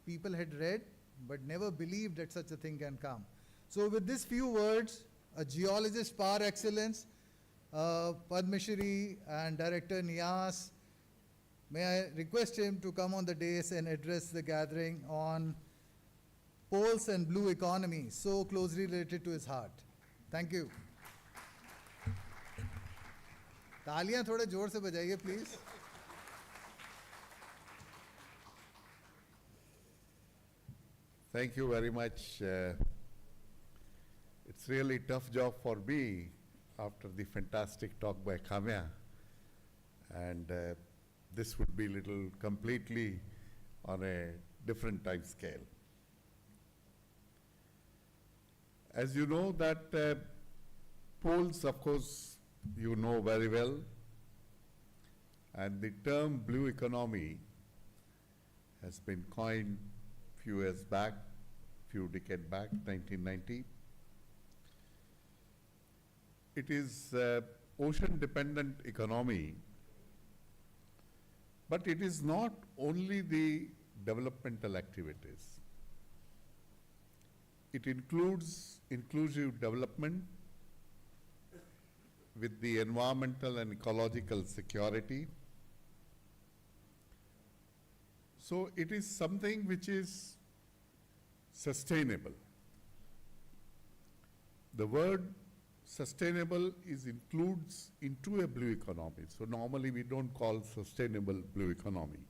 people had read but never believed that such a thing can come. So with these few words, a geologist par excellence, Padma Shri and Director NIAS, may I request him to come on the dais and address the gathering on Pulse and Blue Economy, so closely related to his heart. Thank you. तालियां थोड़े जोर से बजाइए, please. Thank you very much. It's really a tough job for me after the fantastic talk by Kamya. And this would be little completely on a different time scale. As you know that polls, of course, you know very well. And the term blue economy has been coined few years back, few decades back, 1990. It is ocean-dependent economy, but it is not only the developmental activities. It includes inclusive development with the environmental and ecological security. So it is something which is sustainable. The word sustainable includes into a blue economy. So normally we don't call sustainable blue economy.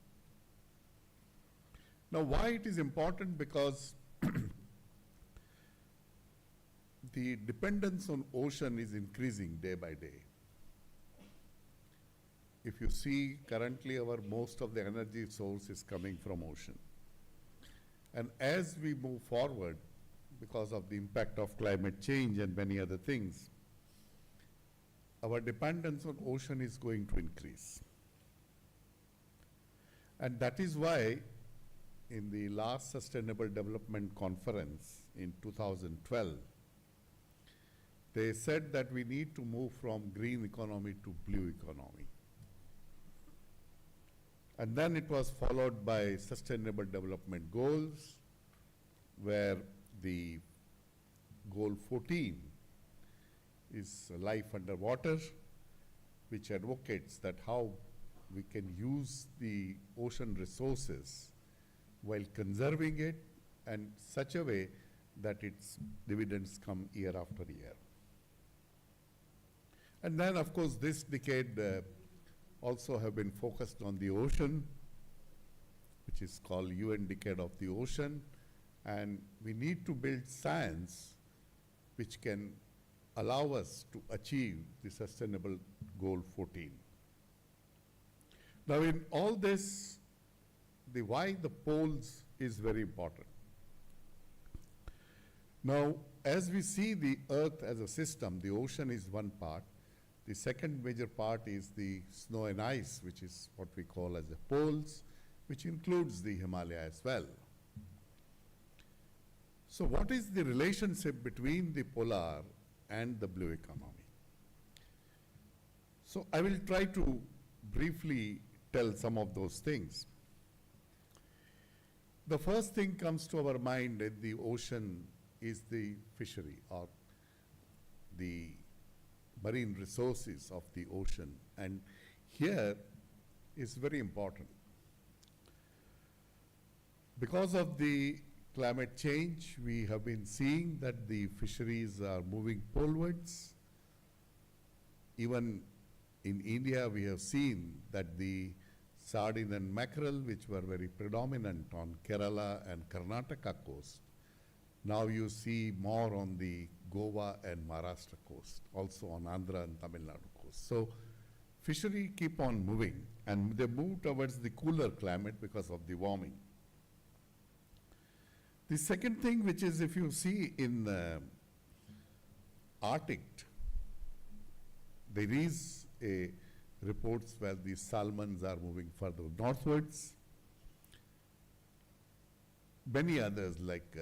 Now why it is important? Because the dependence on ocean is increasing day by day. If you see currently most of the energy source is coming from ocean. And as we move forward, because of the impact of climate change and many other things, our dependence on ocean is going to increase. And that is why in the last Sustainable Development Conference in 2012, they said that we need to move from green economy to blue economy. And then it was followed by Sustainable Development Goals, where the goal 14 is life underwater, which advocates that how we can use the ocean resources while conserving it and such a way that its dividends come year after year. And then, of course, this decade also have been focused on the ocean, which is called UN Decade of the Ocean. And we need to build science which can allow us to achieve the Sustainable Goal 14. Now, in all this, the why the poles is very important. Now, as we see the Earth as a system, the ocean is one part. The second major part is the snow and ice, which is what we call as the poles, which includes the Himalaya as well. So what is the relationship between the polar and the blue economy? So I will try to briefly tell some of those things. The first thing comes to our mind in the ocean is the fishery or the marine resources of the ocean, and here is very important. Because of the climate change, we have been seeing that the fisheries are moving polewards. Even in India, we have seen that the sardine and mackerel, which were very predominant on Kerala and Karnataka coast, now you see more on the Goa and Maharashtra coast, also on Andhra and Tamil Nadu coast. So fishery keep on moving, and they move towards the cooler climate because of the warming. The second thing, which is if you see in Arctic, there is a reports where the salmons are moving further northwards. Many others like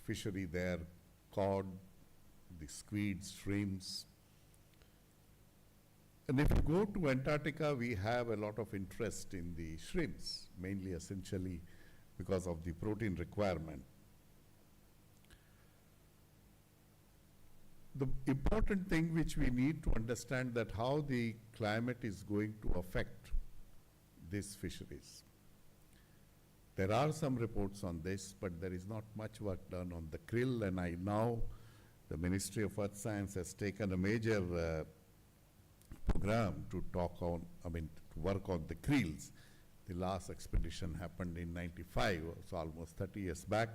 fishery there, cod, the squids, shrimps. And if you go to Antarctica, we have a lot of interest in the shrimps, mainly essentially because of the protein requirement. The important thing which we need to understand that how the climate is going to affect these fisheries. There are some reports on this, but there is not much work done on the krill, and I know the Ministry of Earth Science has taken a major program to to work on the krills. The last expedition happened in '95, so almost 30 years back.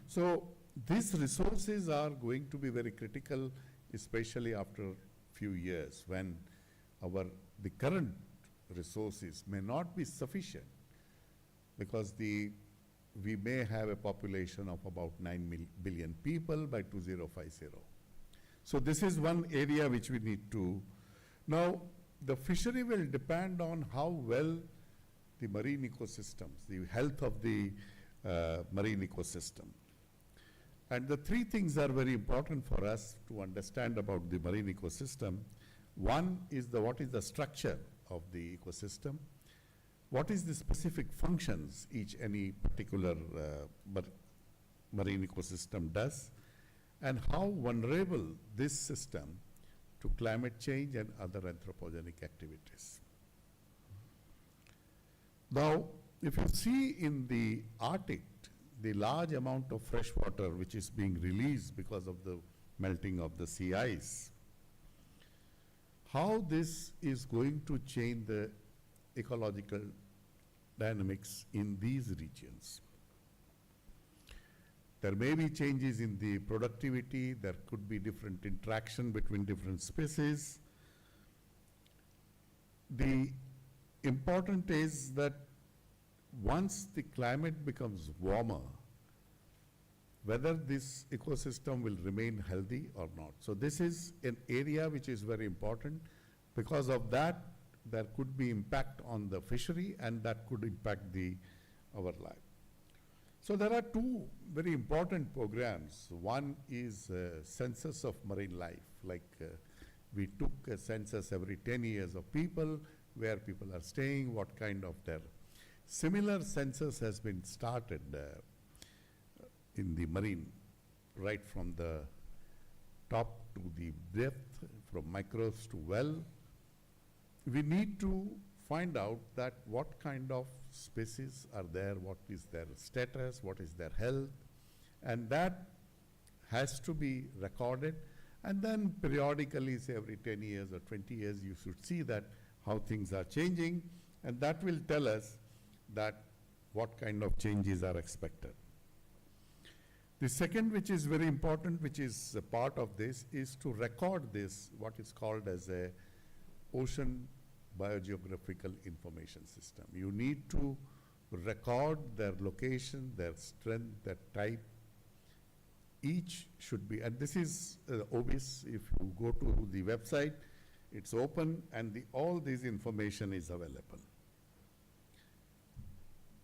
So these resources are going to be very critical, especially after a few years when the current resources may not be sufficient, because we may have a population of about 9 billion people by 2050. So this is one area which we need to. Now, the fishery will depend on how well the marine ecosystems, the health of the marine ecosystem. And the three things are very important for us to understand about the marine ecosystem. One is what is the structure of the ecosystem, what is the specific functions any particular marine ecosystem does, and how vulnerable this system to climate change and other anthropogenic activities. Now, if you see in the Arctic, the large amount of fresh water which is being released because of the melting of the sea ice, how this is going to change the ecological dynamics in these regions. There may be changes in the productivity, there could be different interaction between different species. The important is that once the climate becomes warmer, whether this ecosystem will remain healthy or not. So this is an area which is very important. Because of that, there could be impact on the fishery, and that could impact our life. So there are two very important programs. One is census of marine life. We took a census every 10 years of people, where people are staying, what kind of their. Similar census has been started in the marine, right from the top to the depth, from microbes to well. We need to find out that what kind of species are there, what is their status, what is their health, and that has to be recorded. And then periodically, say every 10 years or 20 years, you should see that how things are changing, and that will tell us that what kind of changes are expected. The second, which is very important, which is a part of this, is to record this, what is called as a ocean biogeographical information system. You need to record their location, their strength, their type. Each should be, and this is obvious. If you go to the website, it's open, and all this information is available.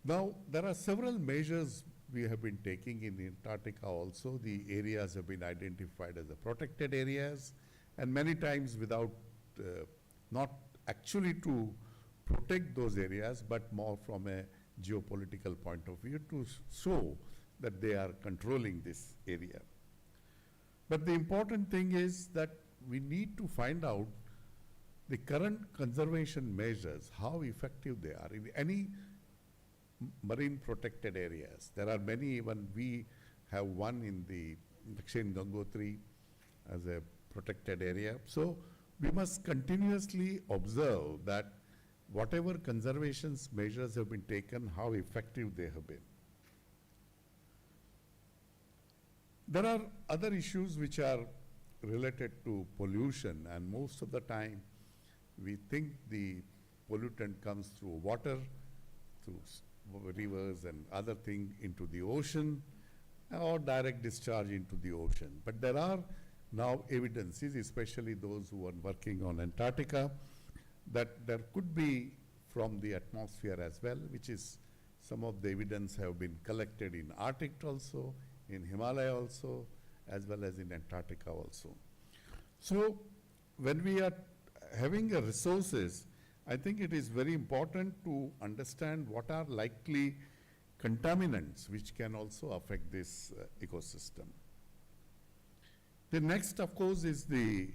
Now, there are several measures we have been taking in Antarctica also. The areas have been identified as the protected areas, and many times without, not actually to protect those areas, but more from a geopolitical point of view to show that they are controlling this area. But the important thing is that we need to find out the current conservation measures, how effective they are in any marine protected areas. There are many, even we have one in the Dakshin Gangotri as a protected area. So we must continuously observe that whatever conservation measures have been taken, how effective they have been. There are other issues which are related to pollution, and most of the time we think the pollutant comes through water, through rivers and other things into the ocean, or direct discharge into the ocean. But there are now evidences, especially those who are working on Antarctica, that there could be from the atmosphere as well, which is some of the evidence have been collected in Arctic also, in Himalaya also, as well as in Antarctica also. So when we are having a resources, I think it is very important to understand what are likely contaminants which can also affect this ecosystem. The next, of course, is the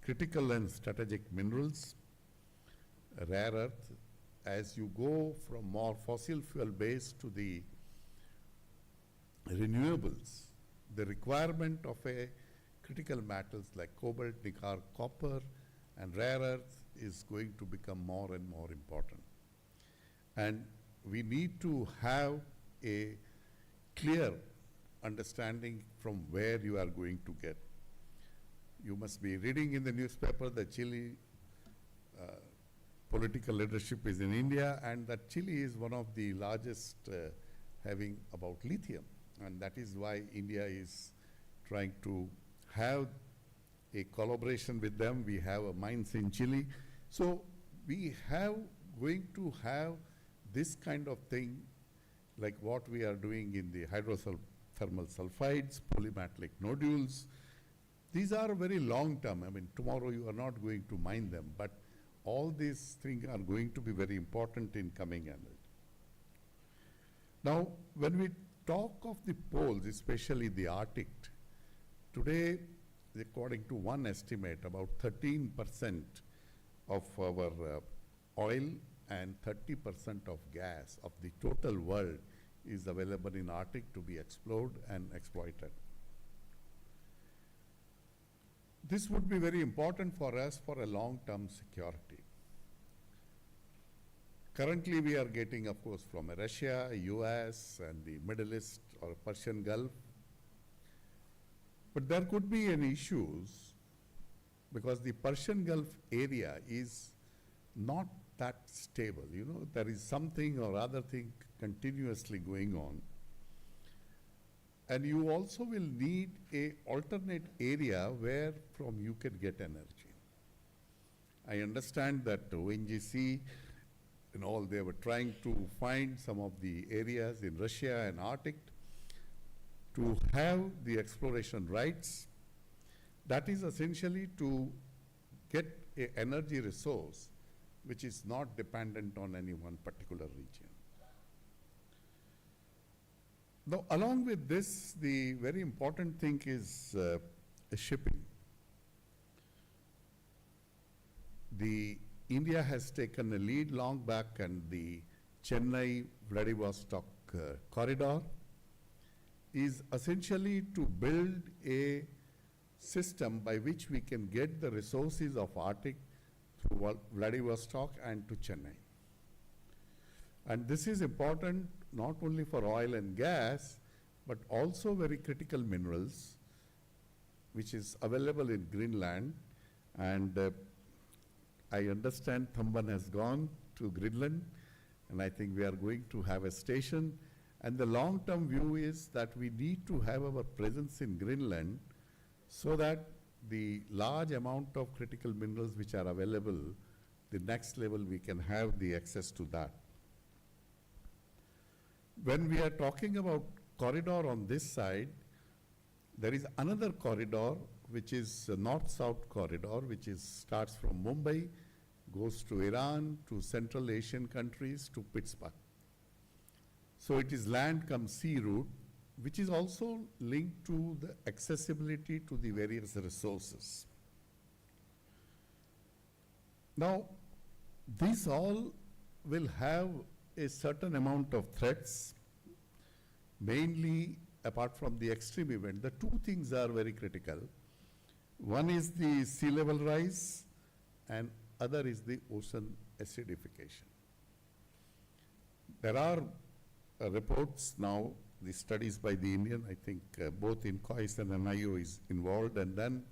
critical and strategic minerals, rare earth. As you go from more fossil fuel based to the renewables, the requirement of a critical metals like cobalt, nickel, copper, and rare earth is going to become more and more important. And we need to have a clear understanding from where you are going to get. You must be reading in the newspaper that Chile political leadership is in India, and that Chile is one of the largest having about lithium. And that is why India is trying to have a collaboration with them. We have a mines in Chile. So we have going to have this kind of thing like what we are doing in the hydrothermal sulfides, polymetallic nodules. These are very long term. I mean, tomorrow you are not going to mine them, but all these things are going to be very important in coming energy. Now, when we talk of the poles, especially the Arctic, today, according to one estimate, about 13% of our oil and 30% of gas of the total world is available in Arctic to be explored and exploited. This would be very important for us for a long-term security. Currently, we are getting, of course, from Russia, US, and the Middle East or Persian Gulf. But there could be any issues because the Persian Gulf area is not that stable. You know, there is something or other thing continuously going on. And you also will need a alternate area where from you can get energy. I understand that ONGC and all, they were trying to find some of the areas in Russia and Arctic to have the exploration rights. That is essentially to get an energy resource which is not dependent on any one particular region. Now, along with this, the very important thing is shipping. India has taken a lead long back, and the Chennai-Vladivostok corridor is essentially to build a system by which we can get the resources of Arctic through Vladivostok and to Chennai. And this is important not only for oil and gas, but also very critical minerals, which is available in Greenland. And I understand Thamban has gone to Greenland, and I think we are going to have a station. And the long-term view is that we need to have our presence in Greenland so that the large amount of critical minerals which are available, the next level we can have the access to that. When we are talking about corridor on this side, there is another corridor which is a north-south corridor, which starts from Mumbai, goes to Iran, to Central Asian countries, to Pittsburgh. So it is land come sea route, which is also linked to the accessibility to the various resources. Now, these all will have a certain amount of threats, mainly apart from the extreme event. The two things are very critical. One is the sea level rise, and other is the ocean acidification. There are reports now, the studies by the Indian, I think both INCOIS and NIO is involved, and then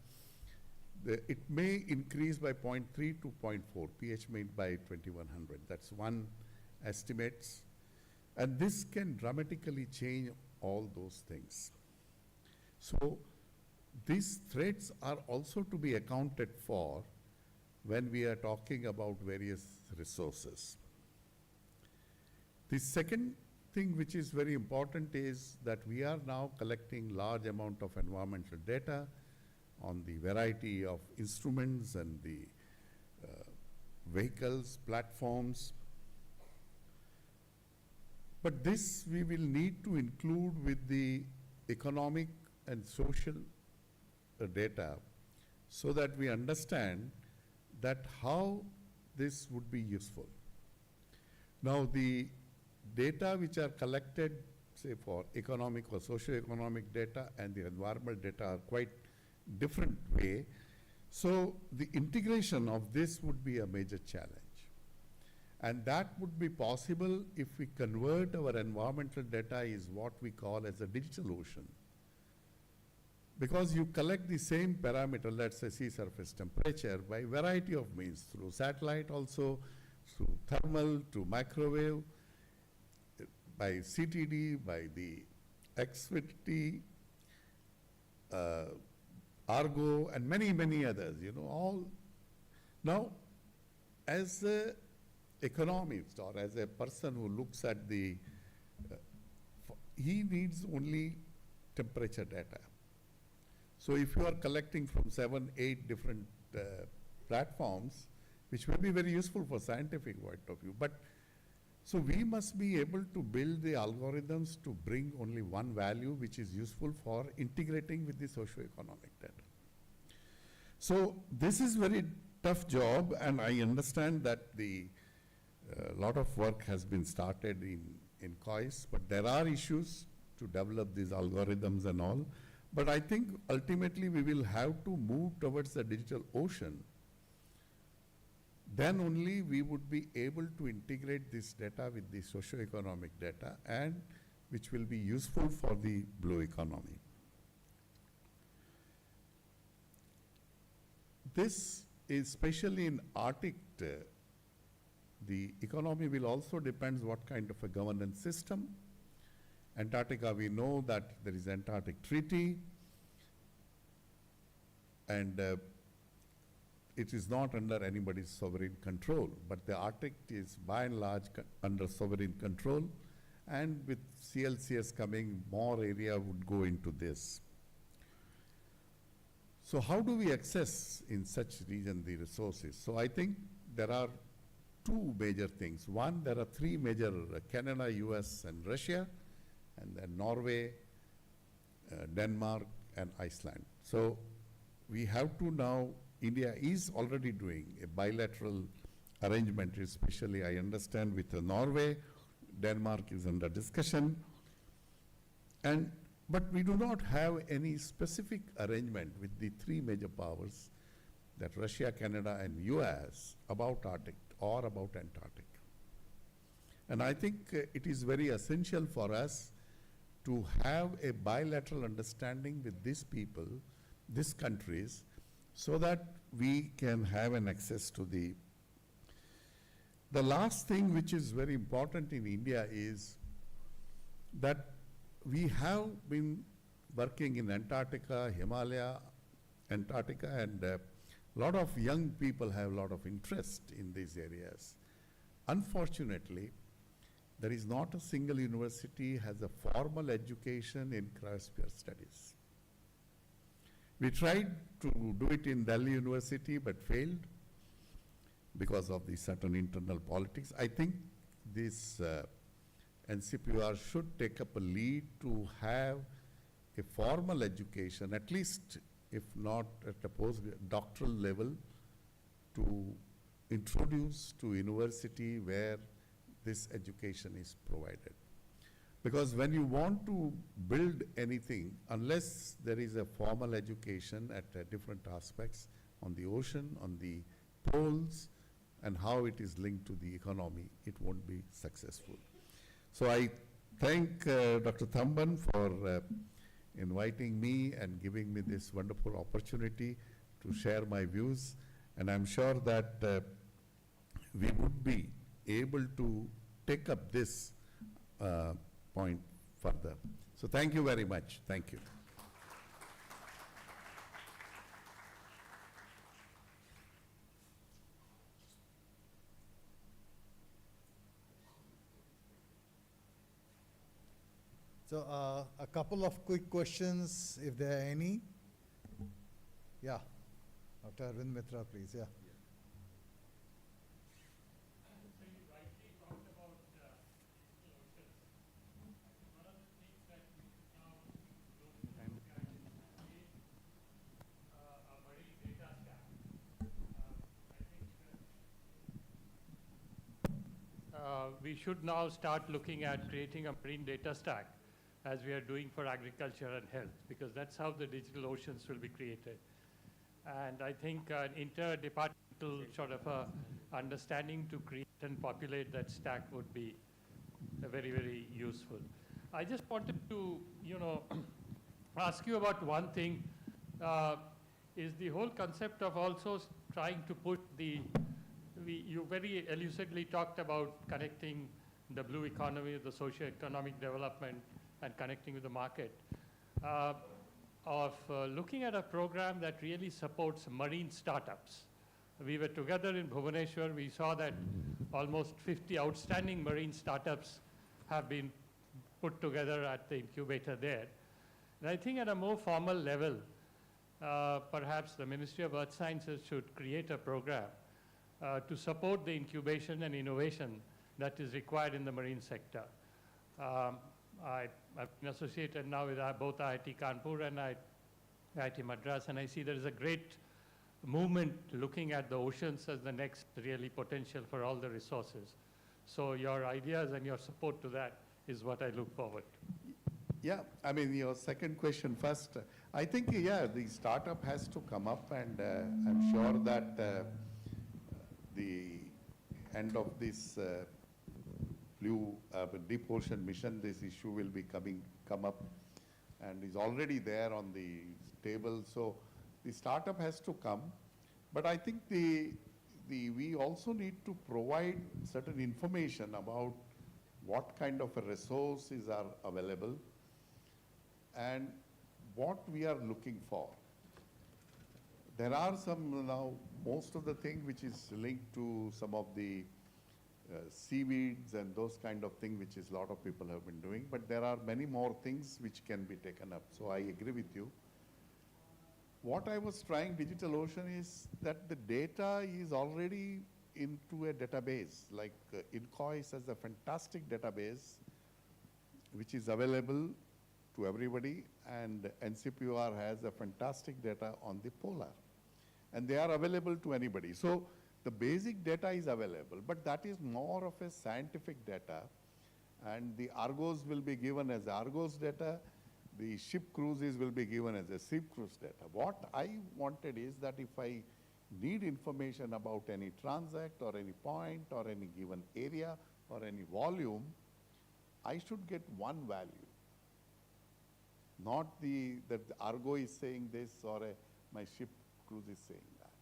it may increase by 0.3 to 0.4, pH made by 2100. That's one estimates. And this can dramatically change all those things. So these threats are also to be accounted for when we are talking about various resources. The second thing which is very important is that we are now collecting large amount of environmental data on the variety of instruments and the vehicles, platforms. But this we will need to include with the economic and social data so that we understand that how this would be useful. Now, the data which are collected, say for economic or socio-economic data and the environmental data are quite different way. So the integration of this would be a major challenge. And that would be possible if we convert our environmental data is what we call as a digital ocean. Because you collect the same parameter, let's say sea surface temperature, by variety of means, through satellite also, through thermal, to microwave, by CTD, by the XVT, Argo, and many, many others, you know, all. Now, as an economist or as a person who looks at the, he needs only temperature data. So if you are collecting from 7, 8 different platforms, which may be very useful for scientific point of view, but so we must be able to build the algorithms to bring only one value which is useful for integrating with the socio-economic data. So this is very tough job, and I understand that the lot of work has been started in COIS, but there are issues to develop these algorithms and all. But I think ultimately we will have to move towards the digital ocean. Then only we would be able to integrate this data with the socio-economic data, and which will be useful for the blue economy. This is especially in Arctic, the economy will also depend what kind of a governance system. Antarctica, we know that there is Antarctic Treaty, and it is not under anybody's sovereign control, but the Arctic is by and large under sovereign control, and with CLCS coming, more area would go into this. So how do we access in such region the resources? So I think there are two major things. One, there are three major, Canada, US, and Russia, and then Norway, Denmark, and Iceland. So we have to now, India is already doing a bilateral arrangement, especially I understand with Norway. Denmark is under discussion. But we do not have any specific arrangement with the three major powers, that Russia, Canada, and US, about Arctic or about Antarctic. And I think it is very essential for us to have a bilateral understanding with these people, these countries, so that we can have an access to the last thing which is very important in India is that we have been working in Antarctica, Himalaya, Antarctica, and a lot of young people have a lot of interest in these areas. Unfortunately, there is not a single university has a formal education in cryosphere studies. We tried to do it in Delhi University but failed because of the certain internal politics. I think this NCPOR should take up a lead to have a formal education, at least if not at a postdoctoral level, to introduce to university where this education is provided. Because when you want to build anything, unless there is a formal education at different aspects on the ocean, on the poles, and how it is linked to the economy, it won't be successful. So I thank Dr. Thamban for inviting me and giving me this wonderful opportunity to share my views. And I'm sure that we would be able to take up this point further. So thank you very much. Thank you. So a couple of quick questions, if there are any. Yeah, Dr. Arvind Mitra, please. Yeah. We should now start looking at creating a marine data stack as we are doing for agriculture and health, because that's how the digital oceans will be created. And I think an interdepartmental sort of understanding to create and populate that stack would be very, very useful. I just wanted to, ask you about one thing, is the whole concept of also trying to put you very elusively talked about connecting the blue economy, the socio-economic development, and connecting with the market, of looking at a program that really supports marine startups. We were together in Bhubaneswar. We saw that almost 50 outstanding marine startups have been put together at the incubator there. And I think at a more formal level, perhaps the Ministry of Earth Sciences should create a program to support the incubation and innovation that is required in the marine sector. I've been associated now with both IIT Kanpur and IIT Madras, and I see there is a great movement looking at the oceans as the next really potential for all the resources. So your ideas and your support to that is what I look forward to. Yeah, I mean, your second question first. I think, yeah, the startup has to come up, and I'm sure that the end of this blue deep ocean mission, this issue will be come up, and is already there on the table. So the startup has to come, but I think we also need to provide certain information about what kind of a resources are available, and what we are looking for. There are some now, most of the thing which is linked to some of the seaweeds and those kind of thing, which is a lot of people have been doing, but there are many more things which can be taken up. So I agree with you. What I was trying DigitalOcean is that the data is already into a database, like INCOIS has a fantastic database which is available to everybody, and NCPOR has a fantastic data on the polar, and they are available to anybody. So the basic data is available, but that is more of a scientific data, and the Argos will be given as Argos data, the ship cruises will be given as a ship cruise data. What I wanted is that if I need information about any transact or any point or any given area or any volume, I should get one value. Not that the Argo is saying this or my ship cruise is saying that.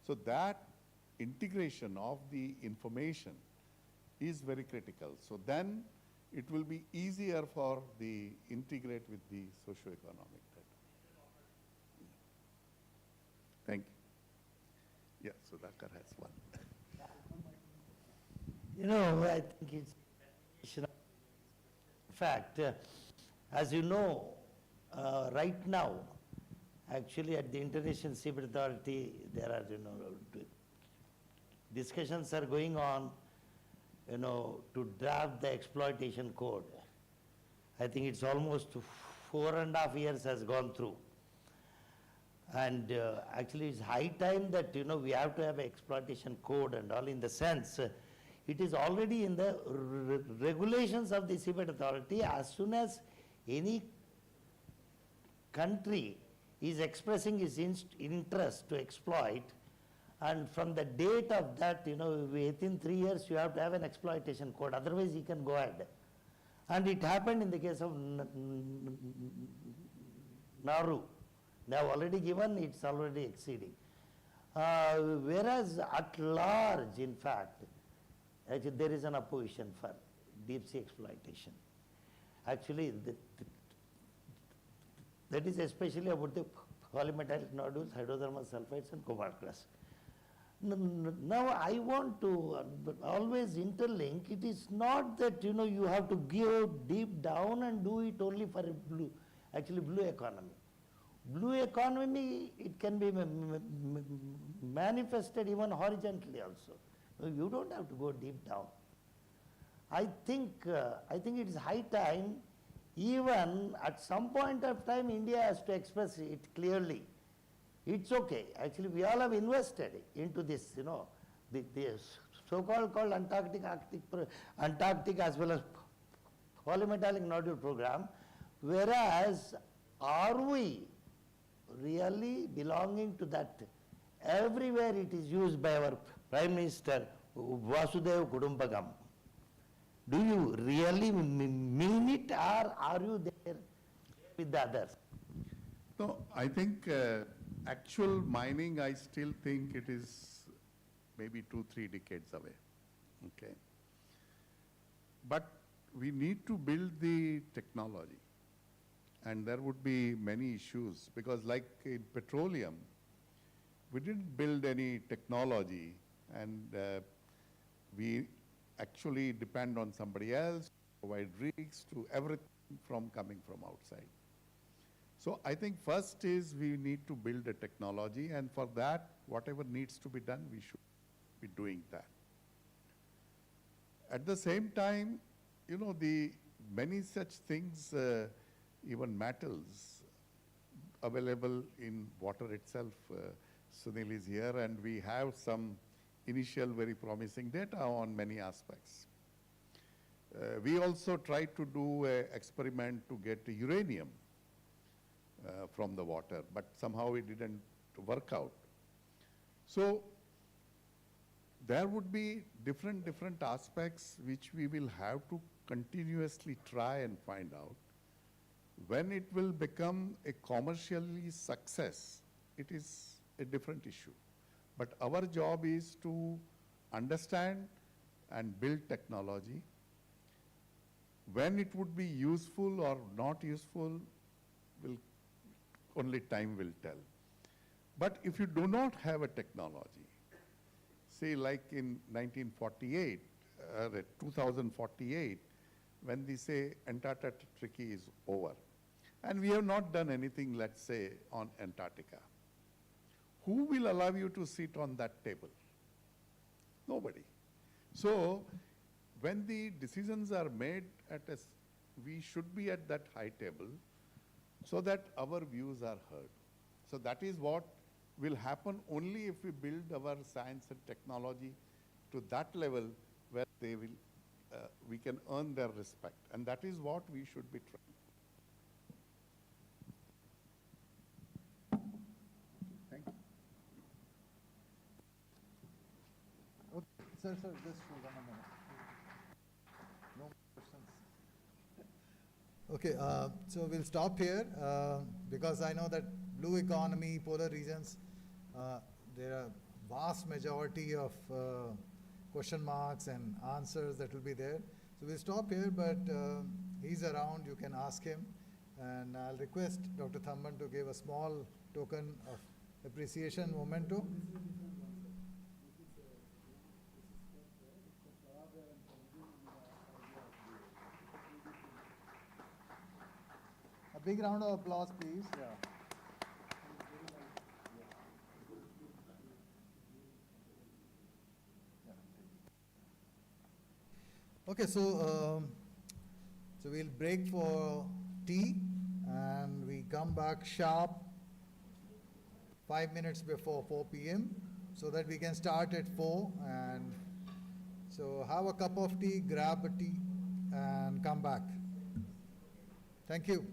So that integration of the information is very critical. So then it will be easier for the integrate with the socio-economic data. Thank you. Yeah, Sudhakar has one. You know, I think it's, in fact, as you know, right now, actually at the International Seabed Authority, there are, discussions are going on, to draft the exploitation code. I think it's almost 4.5 years has gone through. And actually it's high time that, we have to have an exploitation code and all, in the sense, it is already in the regulations of the Seabed Authority. As soon as any country is expressing its interest to exploit, and from the date of that, within 3 years you have to have an exploitation code, otherwise you can go ahead. And it happened in the case of Nauru. They have already given, it's already exceeding. Whereas at large, in fact, actually there is an opposition for deep sea exploitation. Actually, that is especially about the polymetallic nodules, hydrothermal sulfides and cobalt crust. Now I want to always interlink. It is not that you have to go deep down and do it only for blue economy. Blue economy, it can be manifested even horizontally also. You don't have to go deep down. I think it is high time, even at some point of time India has to express it clearly. It's okay. Actually, we all have invested into this, the so-called Antarctic as well as polymetallic nodule program, whereas are we really belonging to that? Everywhere it is used by our Prime Minister, Vasco-Da-Gama. Do you really mean it, or are you there with the others? No, I think actual mining, I still think it is maybe 2-3 decades away, okay? But we need to build the technology, and there would be many issues, because like in petroleum, we didn't build any technology, and we actually depend on somebody else to provide rigs to everything coming from outside. So I think first is we need to build a technology, and for that, whatever needs to be done, we should be doing that. At the same time, the many such things, even metals, available in water itself. Sunil is here, and we have some initial very promising data on many aspects. We also tried to do an experiment to get uranium from the water, but somehow it didn't work out. So there would be different aspects which we will have to continuously try and find out. When it will become a commercially success, it is a different issue. But our job is to understand and build technology When it would be useful or not useful, will only time will tell. But if you do not have a technology, say like in 1948, 2048, when they say Antarctica Treaty is over, and we have not done anything, let's say, on Antarctica, who will allow you to sit on that table? Nobody. So when the decisions are made we should be at that high table so that our views are heard. So that is what will happen only if we build our science and technology to that level where they will, we can earn their respect. And that is what we should be trying. Thank you. Okay, sir, just hold on a minute. No questions. Okay, so we'll stop here because I know that blue economy, polar regions, there are vast majority of question marks and answers that will be there. So we'll stop here, but he's around, you can ask him. And I'll request Dr. Thamban to give a small token of appreciation memento. A big round of applause, please. Yeah. Okay, so we'll break for tea and we come back sharp 5 minutes before 4 p.m. so that we can start at 4. And so have a cup of tea, grab a tea and come back. Thank you.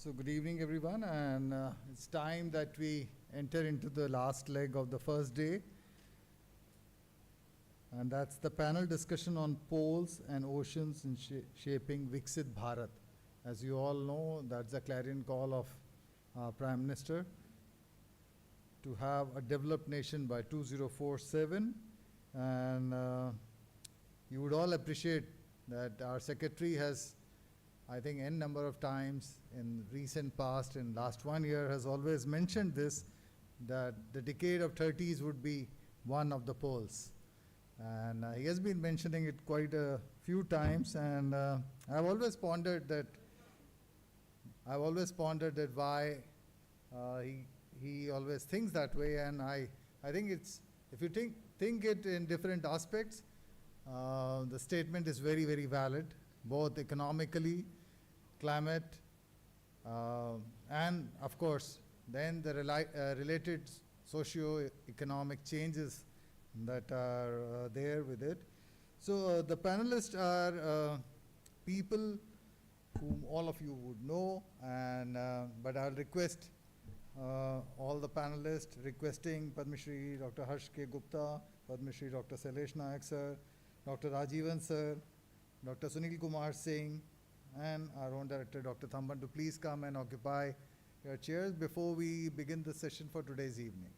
So good evening, everyone, and it's time that we enter into the last leg of the first day, and that's the panel discussion on poles and oceans in shaping Viksit Bharat. As you all know, that's the clarion call of our Prime Minister to have a developed nation by 2047, and you would all appreciate that our Secretary has, I think, n number of times in recent past, in last 1 year, has always mentioned this, that the decade of 30s would be one of the poles. And he has been mentioning it quite a few times, and I've always pondered that why he always thinks that way, and I think it's, if you think it in different aspects, the statement is very, very valid, both economically, climate, and of course, then the related socio-economic changes that are there with it. So the panelists are people whom all of you would know, and but I'll request all the panelists, requesting Padma Shri Dr. Harsh K. Gupta, Padma Shri Dr. Sailesh Nayak sir, Dr. Rajivan sir, Dr. Sunil Kumar Singh, and our own director, Dr. Thamban, to please come and occupy your chairs before we begin the session for today's evening.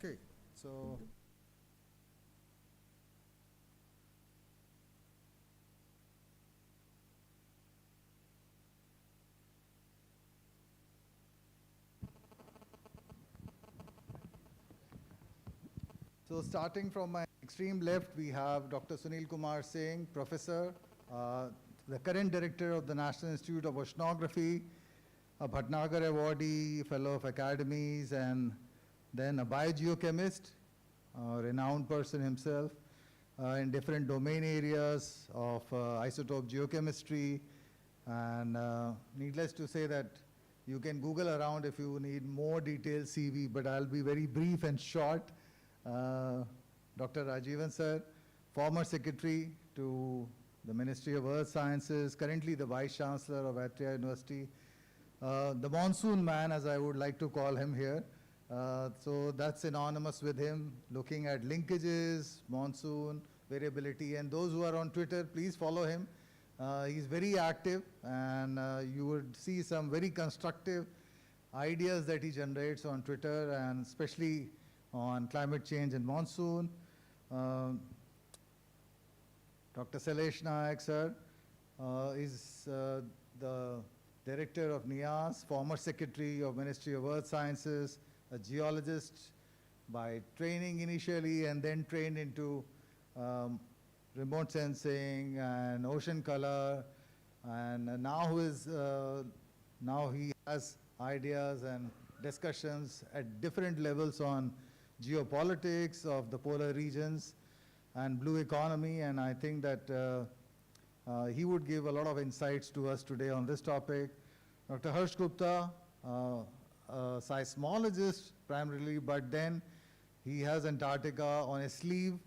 Okay, so starting from my extreme left, we have Dr. Sunil Kumar Singh, Professor, the current Director of the National Institute of Oceanography, a Bhatnagar Awardee, Fellow of Academies, and then a biogeochemist, a renowned person himself, in different domain areas of isotope geochemistry. And needless to say that you can Google around if you need more detailed CV, but I'll be very brief and short. Dr. Rajivan sir, former Secretary to the Ministry of Earth Sciences, currently the Vice Chancellor of Atria University, the monsoon man, as I would like to call him here. So that's synonymous with him, looking at linkages, monsoon, variability, and those who are on Twitter, please follow him. He's very active, and you would see some very constructive ideas that he generates on Twitter, and especially on climate change and monsoon. Dr. Sailesh Nayak sir is the Director of NIAS, former Secretary of Ministry of Earth Sciences, a geologist by training initially, and then trained into remote sensing and ocean color, and now he has ideas and discussions at different levels on geopolitics of the polar regions and blue economy, and I think that he would give a lot of insights to us today on this topic. Dr. Harsh Gupta, a seismologist primarily, but then he has Antarctica on his sleeve.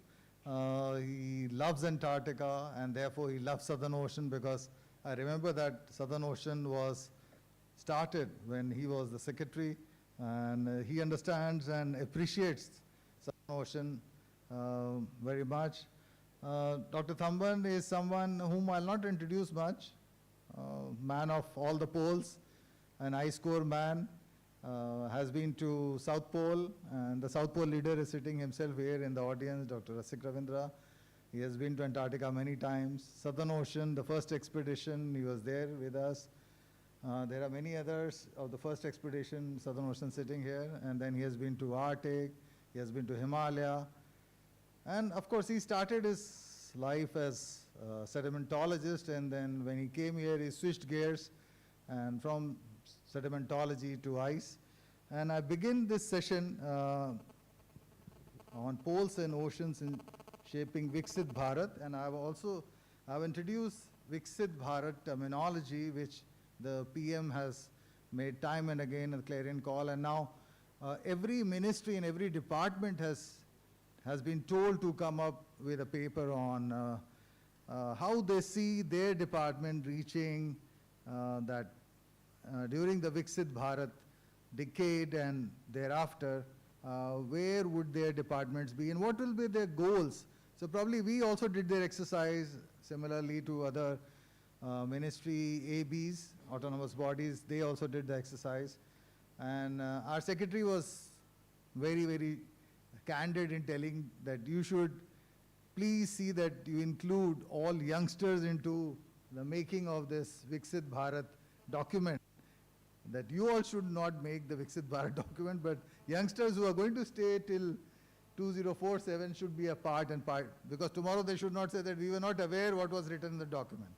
He loves Antarctica, and therefore he loves Southern Ocean, because I remember that Southern Ocean was started when he was the Secretary, and he understands and appreciates Southern Ocean very much. Dr. Thamban is someone whom I'll not introduce much, man of all the poles, an ice core man, has been to South Pole, and the South Pole leader is sitting himself here in the audience, Dr. Rasik Ravindra. He has been to Antarctica many times. Southern Ocean, the first expedition, he was there with us. There are many others of the first expedition, Southern Ocean, sitting here, and then he has been to Arctic, he has been to Himalaya, And of course, he started his life as a sedimentologist, and then when he came here, he switched gears and from sedimentology to ice. And I begin this session on poles and oceans in shaping Viksit Bharat, and I've introduced Viksit Bharat terminology, which the PM has made time and again a clarion call, and now every ministry and every department has been told to come up with a paper on how they see their department reaching that during the Viksit Bharat decade and thereafter, where would their departments be and what will be their goals. So probably we also did their exercise similarly to other ministry ABs, autonomous bodies, they also did the exercise. And our secretary was very, very candid in telling that you should please see that you include all youngsters into the making of this Viksit Bharat document. That you all should not make the Viksit Bharat document, but youngsters who are going to stay till 2047 should be a part, because tomorrow they should not say that we were not aware what was written in the document.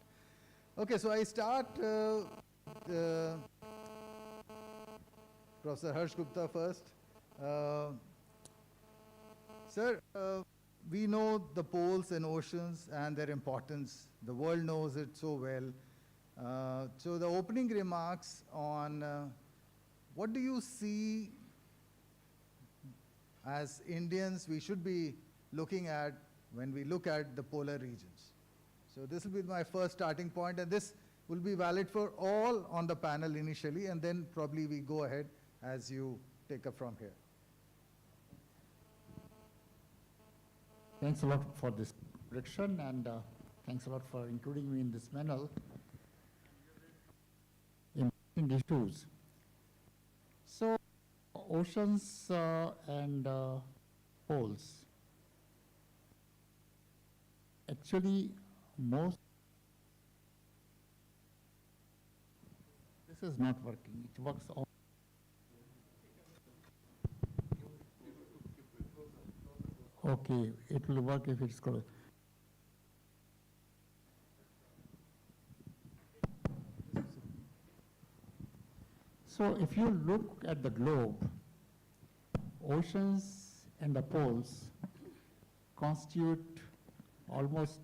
Okay, so I start Professor Harsh Gupta first. Sir, we know the poles and oceans and their importance. The world knows it so well. So the opening remarks on what do you see as Indians we should be looking at when we look at the polar regions. So this will be my first starting point, and this will be valid for all on the panel initially, and then probably we go ahead as you take up from here. Thanks a lot for this introduction, and thanks a lot for including me in this panel. Important issues. So, oceans and poles. Actually, this is not working. It works all. Okay, it will work if it's closed. So if you look at the globe, oceans and the poles constitute almost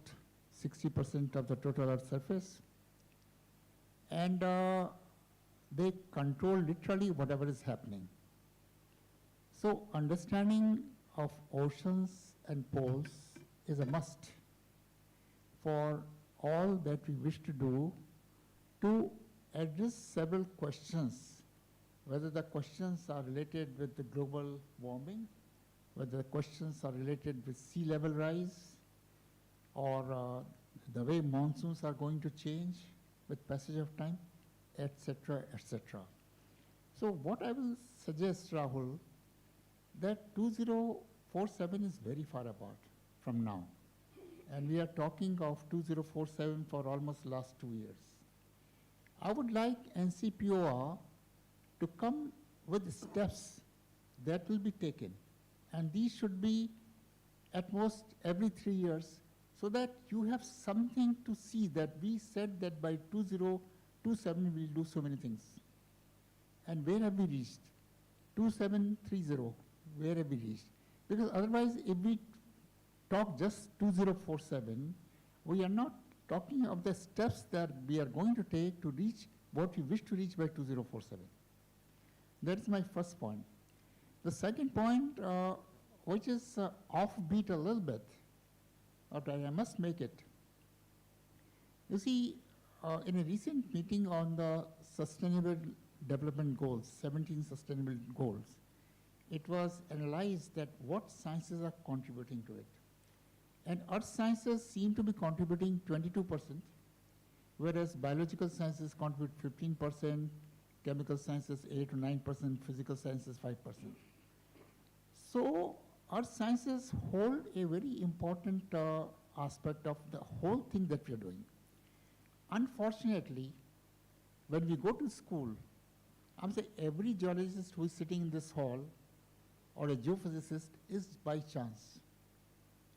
60% of the total Earth's surface, and they control literally whatever is happening. So understanding of oceans and poles is a must for all that we wish to do to address several questions, whether the questions are related with the global warming, whether the questions are related with sea level rise, or the way monsoons are going to change with passage of time, etc., etc. So what I will suggest, Rahul, that 2047 is very far apart from now. And we are talking of 2047 for almost last 2 years. I would like NCPOR to come with steps that will be taken. And these should be at most every 3 years, so that you have something to see that we said that by 2027 we will do so many things. And where have we reached? 2730, where have we reached? Because otherwise, if we talk just 2047, we are not talking of the steps that we are going to take to reach what we wish to reach by 2047. That is my first point. The second point, which is offbeat a little bit, but I must make it. You see, in a recent meeting on the Sustainable Development Goals, 17 Sustainable Goals, it was analyzed that what sciences are contributing to it. And earth sciences seem to be contributing 22%, whereas biological sciences contribute 15%, chemical sciences 8 to 9%, physical sciences 5%. So earth sciences hold a very important aspect of the whole thing that we are doing. Unfortunately, when we go to school, I'm saying every geologist who is sitting in this hall or a geophysicist is by chance.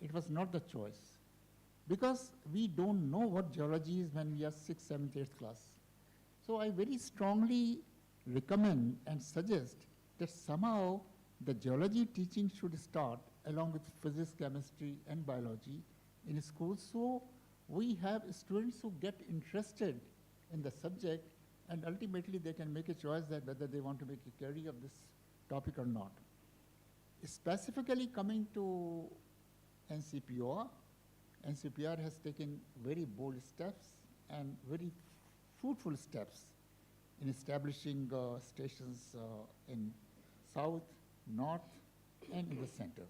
it was not the choice. Because we don't know what geology is when we are 6th, 7th, 8th class. So I very strongly recommend and suggest that somehow the geology teaching should start along with physics, chemistry, and biology in schools, so we have students who get interested in the subject, and ultimately they can make a choice that whether they want to make a career of this topic or not. Specifically coming to NCPOR, NCPOR has taken very bold steps and very fruitful steps in establishing stations in south, north, and in the center.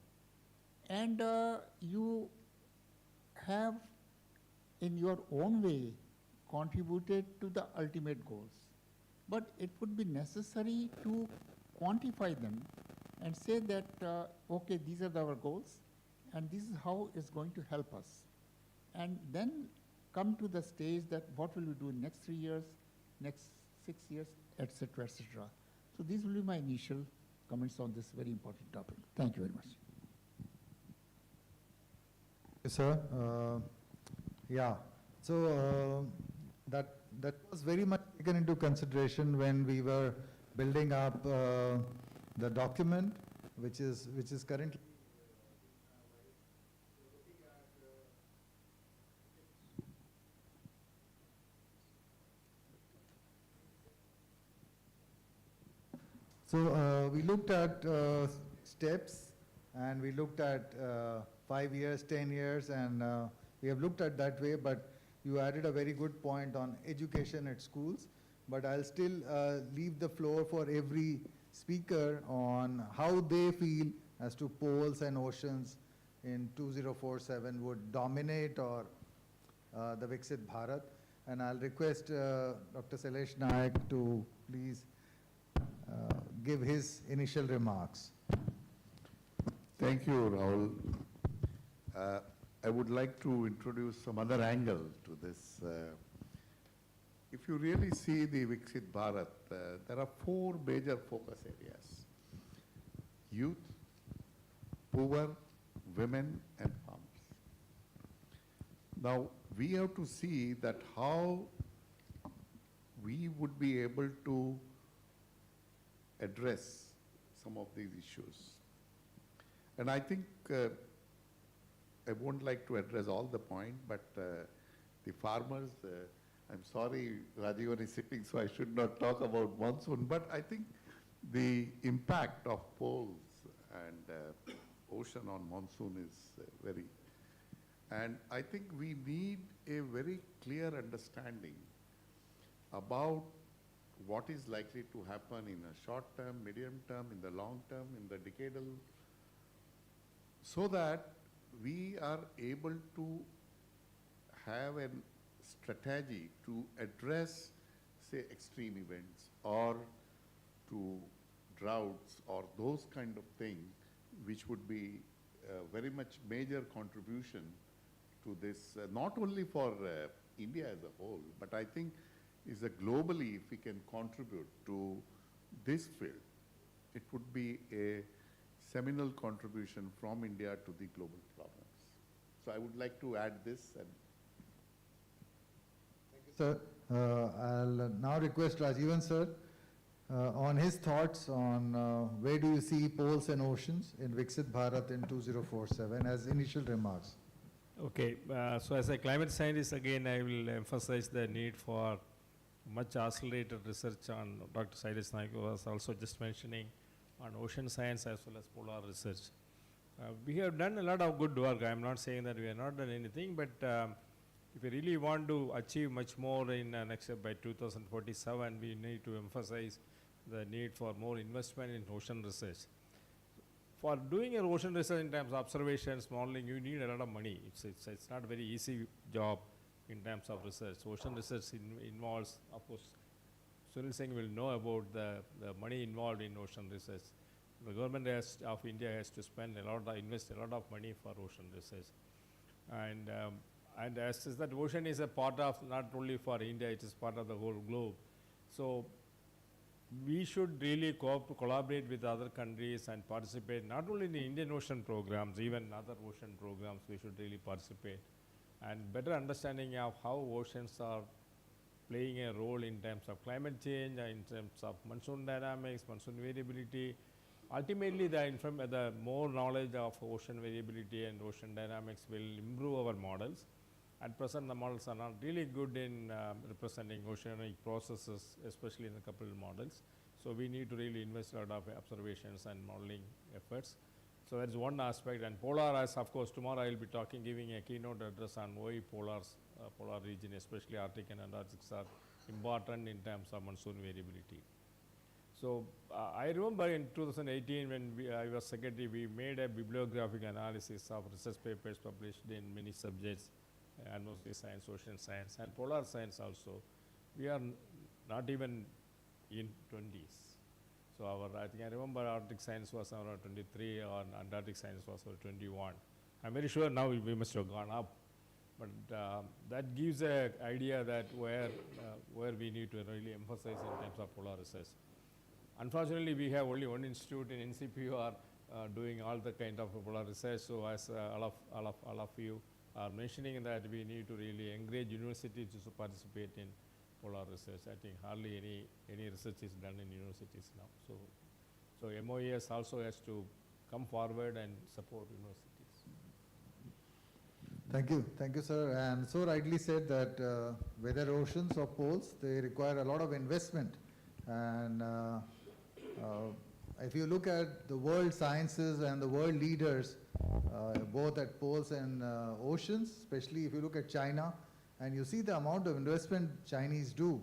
And you have, in your own way, contributed to the ultimate goals. But it would be necessary to quantify them and say that, okay, these are our goals, and this is how it's going to help us. And then come to the stage that what will we do in next 3 years, next 6 years, etc., etc. So these will be my initial comments on this very important topic. Thank you very much. Yes, sir. Yeah. So that was very much taken into consideration when we were building up the document, which is currently. So we looked at steps, and we looked at 5 years, 10 years, and we have looked at that way, but you added a very good point on education at schools. But I'll still leave the floor for every speaker on how they feel as to poles and oceans in 2047 would dominate or the Viksit Bharat. And I'll request Dr. Sailesh Nayak to please give his initial remarks. Thank you, Rahul. I would like to introduce some other angle to this. If you really see the Viksit Bharat, there are 4 major focus areas: youth, poor, women, and farmers. Now, we have to see that how we would be able to address some of these issues. And I think I won't like to address all the point, but the farmers, I'm sorry, Rajivan is sitting, so I should not talk about monsoon, but I think the impact of poles and ocean on monsoon is very, and I think we need a very clear understanding about what is likely to happen in a short term, medium term, in the long term, in the decadal, so that we are able to have a strategy to address, say, extreme events or to droughts or those kind of things, which would be very much major contribution to this, not only for India as a whole, but I think is a globally, if we can contribute to this field, it would be a seminal contribution from India to the global problems. So I would like to add this. And thank you, sir. I'll now request Rajivan, sir, on his thoughts on where do you see poles and oceans in Viksit Bharat in 2047 as initial remarks. Okay, so as a climate scientist, again, I will emphasize the need for much accelerated research on Dr. Sailesh Nayak was also just mentioning on ocean science as well as polar research. We have done a lot of good work. I am not saying that we have not done anything, but if we really want to achieve much more in next year by 2047, we need to emphasize the need for more investment in ocean research. For doing an ocean research in terms of observations, modeling, you need a lot of money. It's not a very easy job in terms of research. Ocean research involves, of course, Sunil Singh will know about the money involved in ocean research. The government of India has to spend invest a lot of money for ocean research. And as is that ocean is a part of, not only for India, it is part of the whole globe. So we should really collaborate with other countries and participate not only in the Indian Ocean programs, even other ocean programs, we should really participate. And better understanding of how oceans are playing a role in terms of climate change, in terms of monsoon dynamics, monsoon variability. Ultimately, the more knowledge of ocean variability and ocean dynamics will improve our models. At present, the models are not really good in representing oceanic processes, especially in the coupled models. So we need to really invest a lot of observations and modeling efforts. So that is one aspect. And polar, as of course, tomorrow I will be giving a keynote address on why polar region, especially Arctic and Antarctic, are important in terms of monsoon variability. So I remember in 2018 when I was secretary, we made a bibliographic analysis of research papers published in many subjects, atmospheric science, ocean science, and polar science also. We are not even in 20s. So I think I remember Arctic science was around 23 or Antarctic science was around 21. I'm very sure now we must have gone up. But that gives an idea that where we need to really emphasize in terms of polar research. Unfortunately, we have only one institute in NCPOR doing all the kind of polar research. So as all of you are mentioning that we need to really encourage universities to participate in polar research. I think hardly any research is done in universities now. So MOES also has to come forward and support universities. Thank you, sir. And so rightly said that whether oceans or poles, they require a lot of investment. And if you look at the world sciences and the world leaders, both at poles and oceans, especially if you look at China, and you see the amount of investment Chinese do,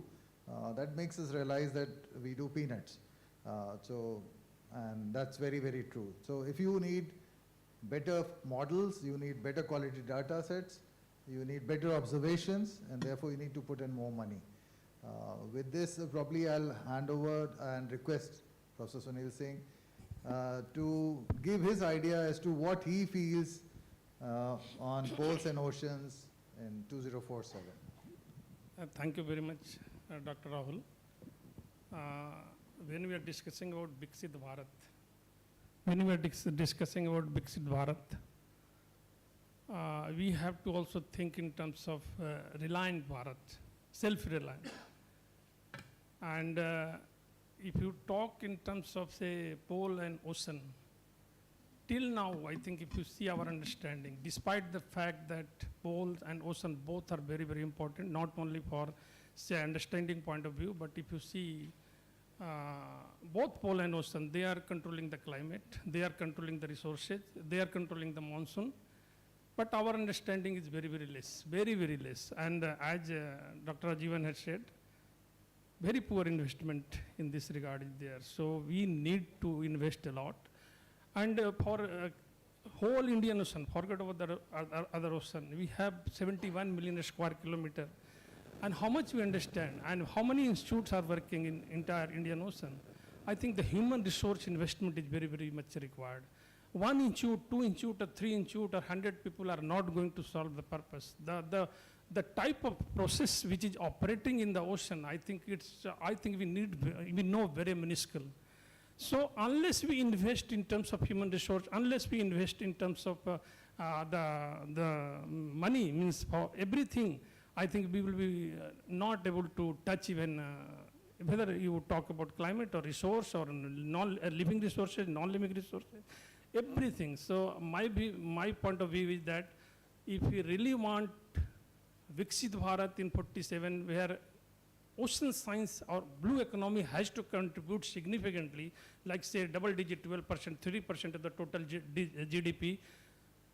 that makes us realize that we do peanuts. And that's very, very true. So if you need better models, you need better quality data sets, you need better observations, and therefore you need to put in more money. With this, probably I'll hand over and request Professor Sunil Singh to give his idea as to what he feels on poles and oceans in 2047. Thank you very much, Dr. Rahul. When we are discussing about Viksit Bharat, we have to also think in terms of reliant Bharat, self-reliant. And if you talk in terms of, say, pole and ocean, till now, I think if you see our understanding, despite the fact that poles and ocean both are very, very important, not only for, say, understanding point of view, but if you see both pole and ocean, they are controlling the climate, they are controlling the resources, they are controlling the monsoon. But our understanding is very, very less, very, very less. And as Dr. Rajivan had said, very poor investment in this regard is there. So we need to invest a lot. And for whole Indian Ocean, forget about the other ocean, we have 71 million square kilometer. And how much we understand, and how many institutes are working in entire Indian Ocean, I think the human resource investment is very, very much required. 1 institute, 2 institute, or 3 institute, or 100 people are not going to solve the purpose. The type of process which is operating in the ocean, I think we know very minuscule. So unless we invest in terms of human resource, unless we invest in terms of the money, means for everything, I think we will be not able to touch even, whether you talk about climate or resource or living resources, non-living resources, everything. So my point of view is that if we really want Viksit Bharat in 47, where ocean science or blue economy has to contribute significantly, like say double-digit 12%, 3% of the total GDP,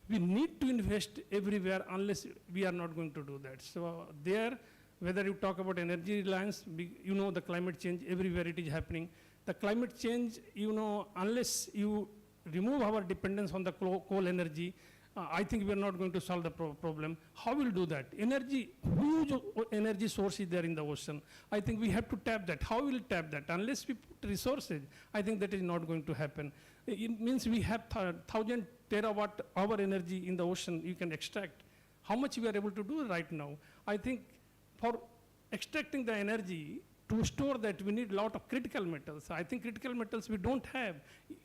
we need to invest everywhere unless we are not going to do that. So there, whether you talk about energy reliance, you know the climate change, everywhere it is happening. The climate change, you know, unless you remove our dependence on the coal energy, I think we are not going to solve the problem. How will we do that? Energy, huge energy source is there in the ocean. I think we have to tap that. How will we tap that? Unless we put resources, I think that is not going to happen. It means we have 1,000 terawatt hour energy in the ocean you can extract. How much we are able to do right now? I think for extracting the energy, to store that, we need a lot of critical metals. I think critical metals we don't have.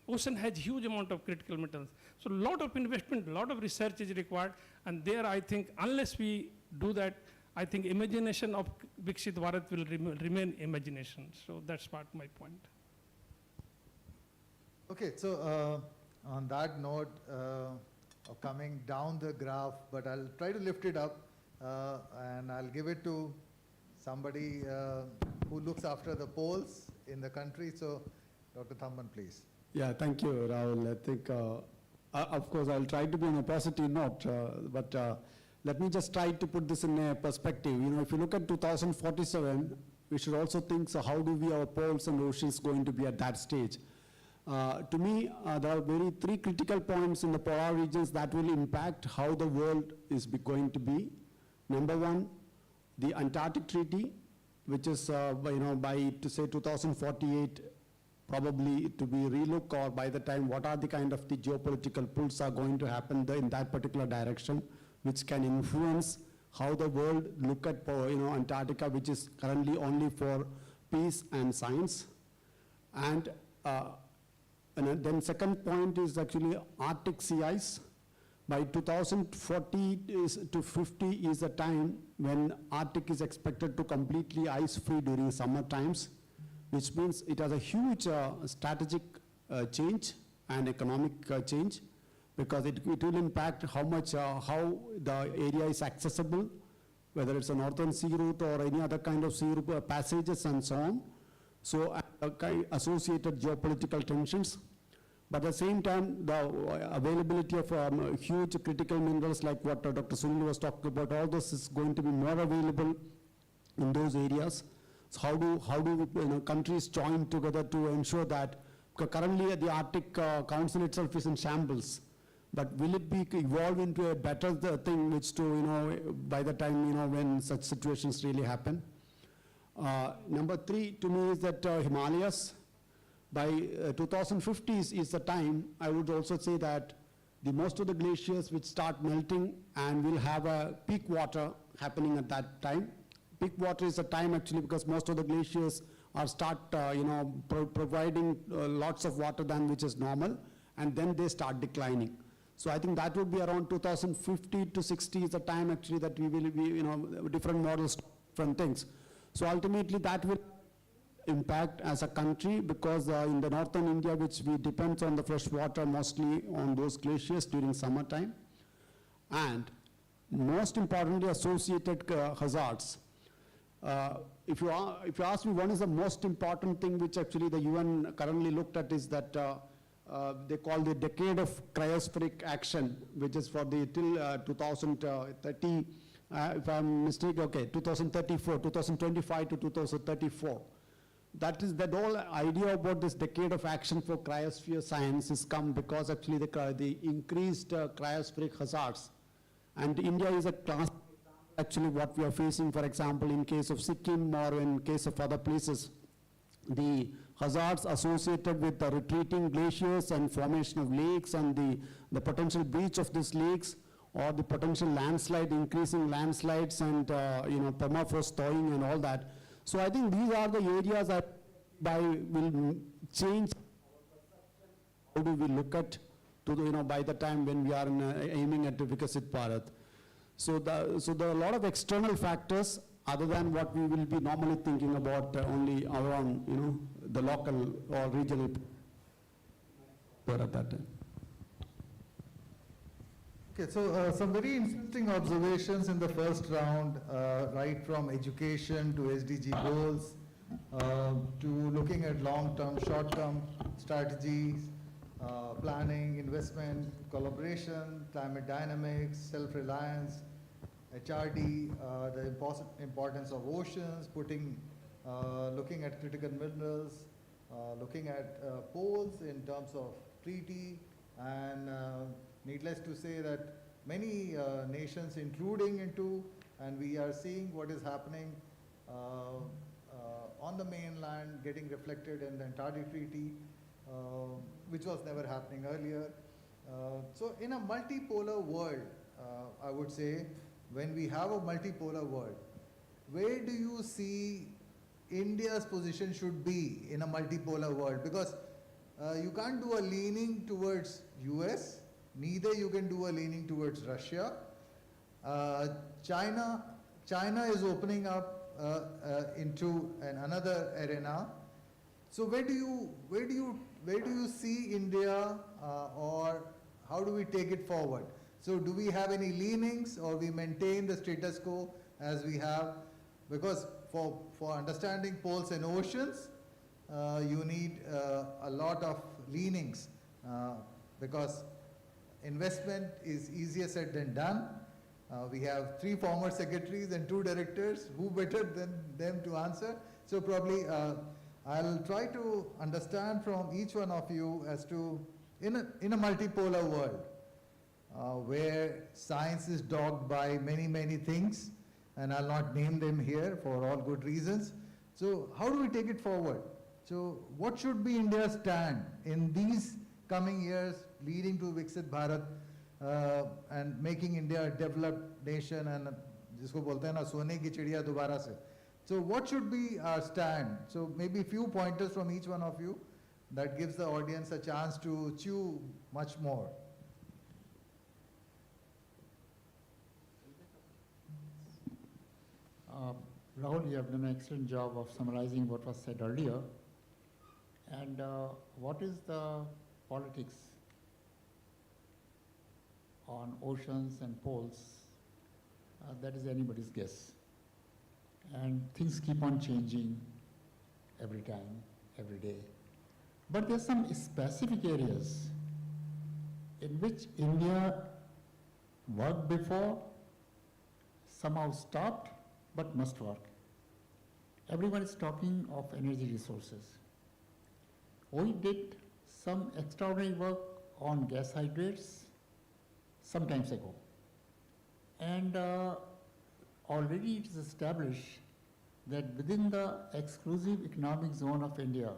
Ocean has huge amount of critical metals. So a lot of investment, a lot of research is required. And there, I think, unless we do that, I think imagination of Viksit Bharat will remain imagination. So that's what my point. Okay, so on that note, of coming down the graph, but I'll try to lift it up and I'll give it to somebody who looks after the polls in the country. So, Dr. Thamman, please. Yeah, thank you, Rahul. I think, of course, I'll try to be on a positive note, but let me just try to put this in a perspective. You know, if you look at 2047, we should also think, so how do we, our poles and oceans going to be at that stage? To me, there are three critical points in the polar regions that will impact how the world is going to be. Number one, the Antarctic Treaty, which is, by, to say 2048, probably to be relooked, or by the time, what are the kind of the geopolitical pulls are going to happen in that particular direction, which can influence how the world look at, Antarctica, which is currently only for peace and science. And then second point is actually Arctic sea ice. By 2040 to 50 is the time when Arctic is expected to completely ice-free during summer times, which means it has a huge strategic change and economic change, because it will impact how much, how the area is accessible, whether it's a northern sea route or any other kind of sea route passages and so on. So associated geopolitical tensions. But at the same time, the availability of huge critical minerals like what Dr. Sunil was talking about, all this is going to be more available in those areas. So how do countries join together to ensure that, because currently the Arctic Council itself is in shambles, but will it be evolve into a better thing which to, by the time, when such situations really happen? Number three to me is that Himalayas, by 2050 is the time. I would also say that most of the glaciers which start melting and will have a peak water happening at that time. Peak water is a time actually because most of the glaciers are providing lots of water than which is normal, and then they start declining. So I think that would be around 2050 to 60 is the time actually that we will be, different models, different things. So ultimately that will impact as a country, because in the northern India, which we depend on the fresh water mostly on those glaciers during summertime, and most importantly associated hazards. If you ask me what is the most important thing which actually the UN currently looked at is that they call the decade of cryospheric action, which is for the till 2030, if I'm mistaken, okay, 2034, 2025 to 2034. That is that whole idea about this decade of action for cryosphere science has come because actually the increased cryospheric hazards. And India is a class actually what we are facing, for example, in case of Sikkim or in case of other places. The hazards associated with the retreating glaciers and formation of lakes and the potential breach of these lakes, or the potential landslide, increasing landslides and permafrost thawing and all that. So I think these are the areas that will change how do we look at by the time when we are aiming at the Viksit Bharat. So there are a lot of external factors other than what we will be normally thinking about only around the local or regional at that time. Okay, so some very interesting observations in the first round, right from education to SDG goals, to looking at long-term, short-term strategies, planning, investment, collaboration, climate dynamics, self-reliance, HRD, the importance of oceans, looking at critical minerals, looking at poles in terms of treaty, and needless to say that many nations including and we are seeing what is happening on the mainland getting reflected in the Antarctic Treaty, which was never happening earlier. So in a multipolar world, I would say, when we have a multipolar world, where do you see India's position should be in a multipolar world, because you can't do a leaning towards US, neither you can do a leaning towards Russia. China is opening up into another arena. So where do you see India, or how do we take it forward? So do we have any leanings, or we maintain the status quo as we have? Because for understanding poles and oceans, you need a lot of leanings, because investment is easier said than done. We have 3 former secretaries and 2 directors. Who better than them to answer? So probably I'll try to understand from each one of you as to, in a multipolar world, where science is dogged by many things, and I'll not name them here for all good reasons. So how do we take it forward? So what should be India's stand in these coming years leading to Viksit Bharat, and making India a developed nation, and jisko bolte hain na sone ki chidiya dobara se. So what should be our stand? So maybe a few pointers from each one of you that gives the audience a chance to chew much more. Rahul, you have done an excellent job of summarizing what was said earlier. And what is the politics on oceans and poles? That is anybody's guess. And things keep on changing every time, every day. But there are some specific areas in which India worked before, somehow stopped, but must work. Everyone is talking of energy resources. We did some extraordinary work on gas hydrates some times ago. And already it is established that within the exclusive economic zone of India,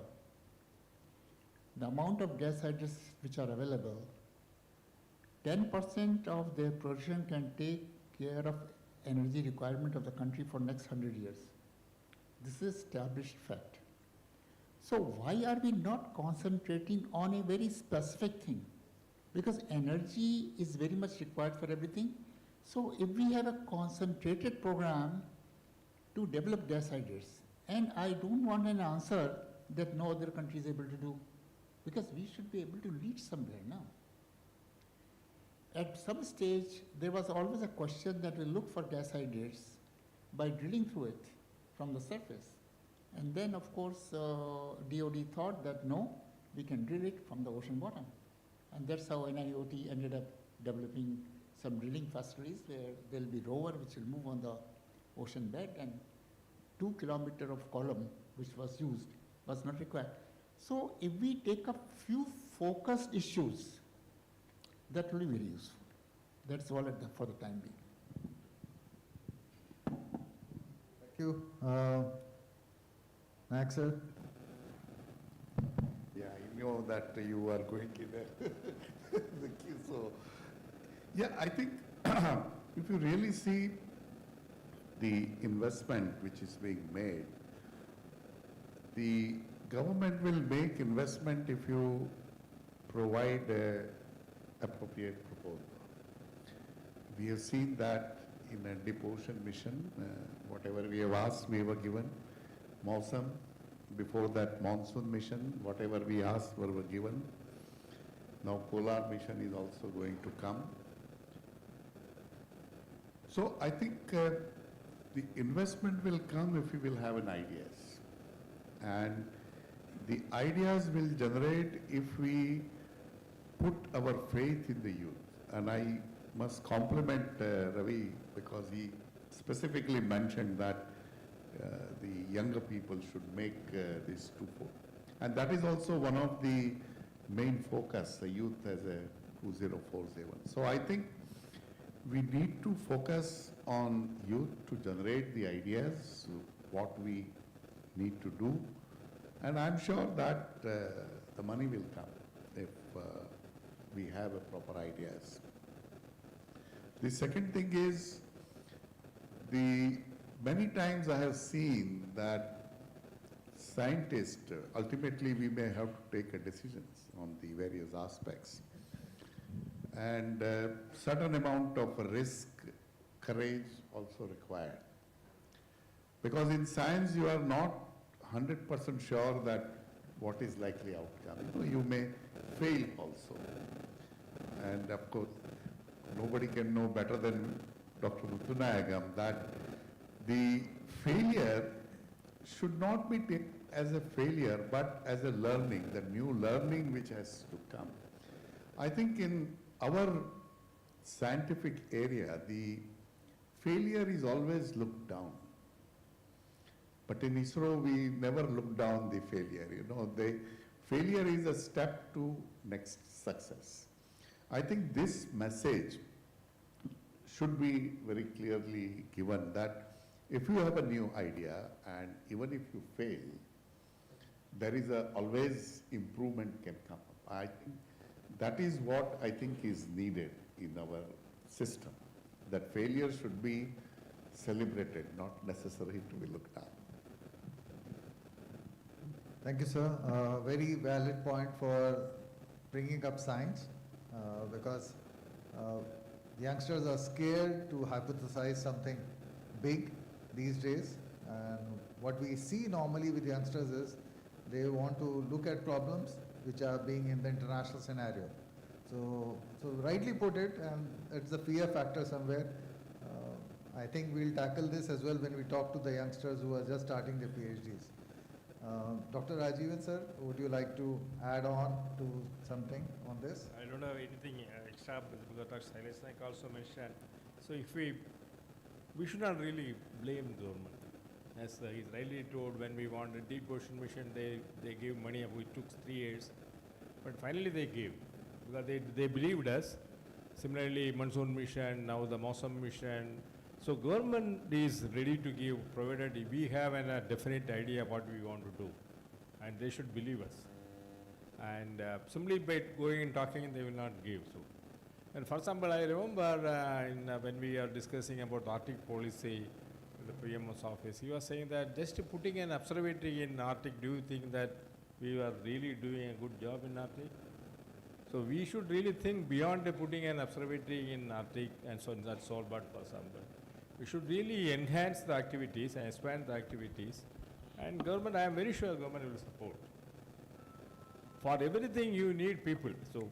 the amount of gas hydrates which are available, 10% of their production can take care of energy requirement of the country for next 100 years. This is established fact. So why are we not concentrating on a very specific thing? Because energy is very much required for everything. So if we have a concentrated program to develop gas hydrates, and I don't want an answer that no other country is able to do, because we should be able to lead somewhere now. At some stage, there was always a question that we look for gas hydrates by drilling through it from the surface. And then, of course, DOD thought that no, we can drill it from the ocean bottom. And that's how NIOT ended up developing some drilling facilities where there'll be rover which will move on the ocean bed, and 2 kilometers of column which was used was not required. So if we take up few focused issues, that will be very useful. That's all for the time being. Thank you. Axel? Yeah, I know that you are going in the queue, so. Yeah, I think if you really see the investment which is being made, the government will make investment if you provide a appropriate proposal. We have seen that in a deep ocean mission, whatever we have asked, we were given. Mausam, before that monsoon mission, whatever we asked were given. Now Polar mission is also going to come. So I think the investment will come if we will have an ideas. And the ideas will generate if we put our faith in the youth. And I must compliment Ravi, because he specifically mentioned that the younger people should make this twofold. And that is also one of the main focus, the youth as a 2047. So I think we need to focus on youth to generate the ideas, what we need to do. And I'm sure that the money will come if we have a proper ideas. The second thing is, many times I have seen that scientist, ultimately we may have to take a decisions on the various aspects. And certain amount of risk, courage also required. Because in science you are not 100% sure that what is likely outcome. You may fail also. And of course, nobody can know better than Dr. Vasco-Da-Gama that the failure should not be taken as a failure, but as a learning, the new learning which has to come. I think in our scientific area, the failure is always looked down. But in ISRO, we never look down the failure. The failure is a step to next success. I think this message should be very clearly given that if you have a new idea and even if you fail, there is always improvement can come up. I think that is what I think is needed in our system, that failure should be celebrated, not necessary to be looked down. Thank you, sir. Very valid point for bringing up science because youngsters are scared to hypothesize something big these days. And what we see normally with youngsters is they want to look at problems which are being in the international scenario. So rightly put it, and it's a fear factor somewhere. I think we'll tackle this as well when we talk to the youngsters who are just starting their PhDs. Dr. Rajivan, sir, would you like to add on to something on this? I don't have anything extra because Dr. Sailesh Naik also mentioned. So if we should not really blame government. As he's rightly told, when we wanted deep ocean mission, they gave money, we took 3 years. But finally they gave, because they believed us. Similarly, monsoon mission, now the Mosam mission. So government is ready to give, provided we have a definite idea what we want to do. And they should believe us. And simply by going and talking, they will not give. So, and for example, I remember when we are discussing about Arctic policy, the PMO's office, he was saying that just putting an observatory in Arctic, do you think that we are really doing a good job in Arctic? So we should really think beyond putting an observatory in Arctic and so that's all but for example. We should really enhance the activities and expand the activities. And government, I am very sure government will support. For everything you need people. So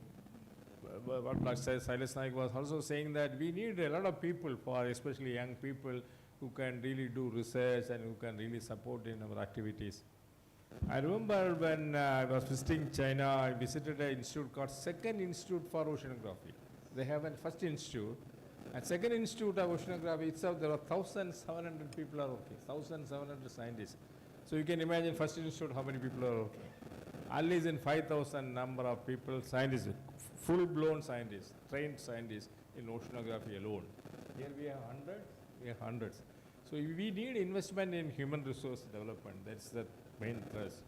what Dr. Sailesh Naik was also saying that we need a lot of people, for especially young people who can really do research and who can really support in our activities. I remember when I was visiting China, I visited an institute called Second Institute for Oceanography. They have a first institute, and Second Institute of Oceanography itself, there are 1,700 people are working, 1,700 scientists. So you can imagine first institute, how many people are working. At least in 5,000 number of people, scientists, full-blown scientists, trained scientists in oceanography alone. Here we have hundreds, we have hundreds. So we need investment in human resource development. That's the main thrust.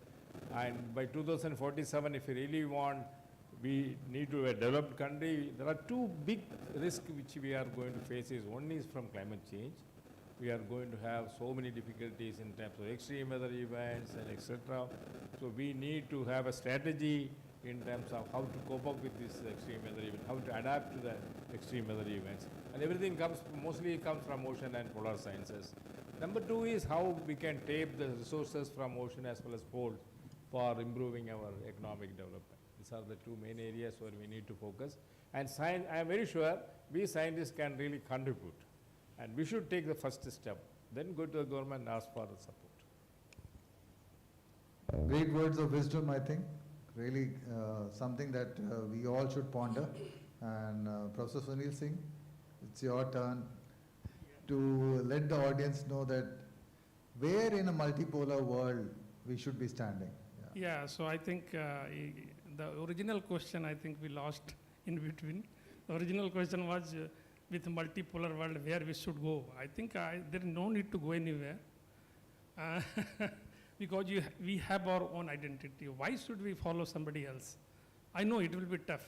And by 2047, if we really want, we need to a developed country. There are two big risks which we are going to face. One is from climate change. We are going to have so many difficulties in terms of extreme weather events and etc. So we need to have a strategy in terms of how to cope up with this extreme weather event, how to adapt to the extreme weather events. And everything mostly comes from ocean and polar sciences. Number two is how we can tap the resources from ocean as well as pole for improving our economic development. These are the two main areas where we need to focus. And science, I am very sure we scientists can really contribute. And we should take the first step, then go to the government and ask for the support. Great words of wisdom, I think. Really something that we all should ponder. And Professor Sunil Singh, it's your turn to let the audience know that where in a multipolar world we should be standing. Yeah, so I think the original question, I think we lost in between. The original question was with multipolar world where we should go. I think there is no need to go anywhere because we have our own identity. Why should we follow somebody else? I know it will be tough.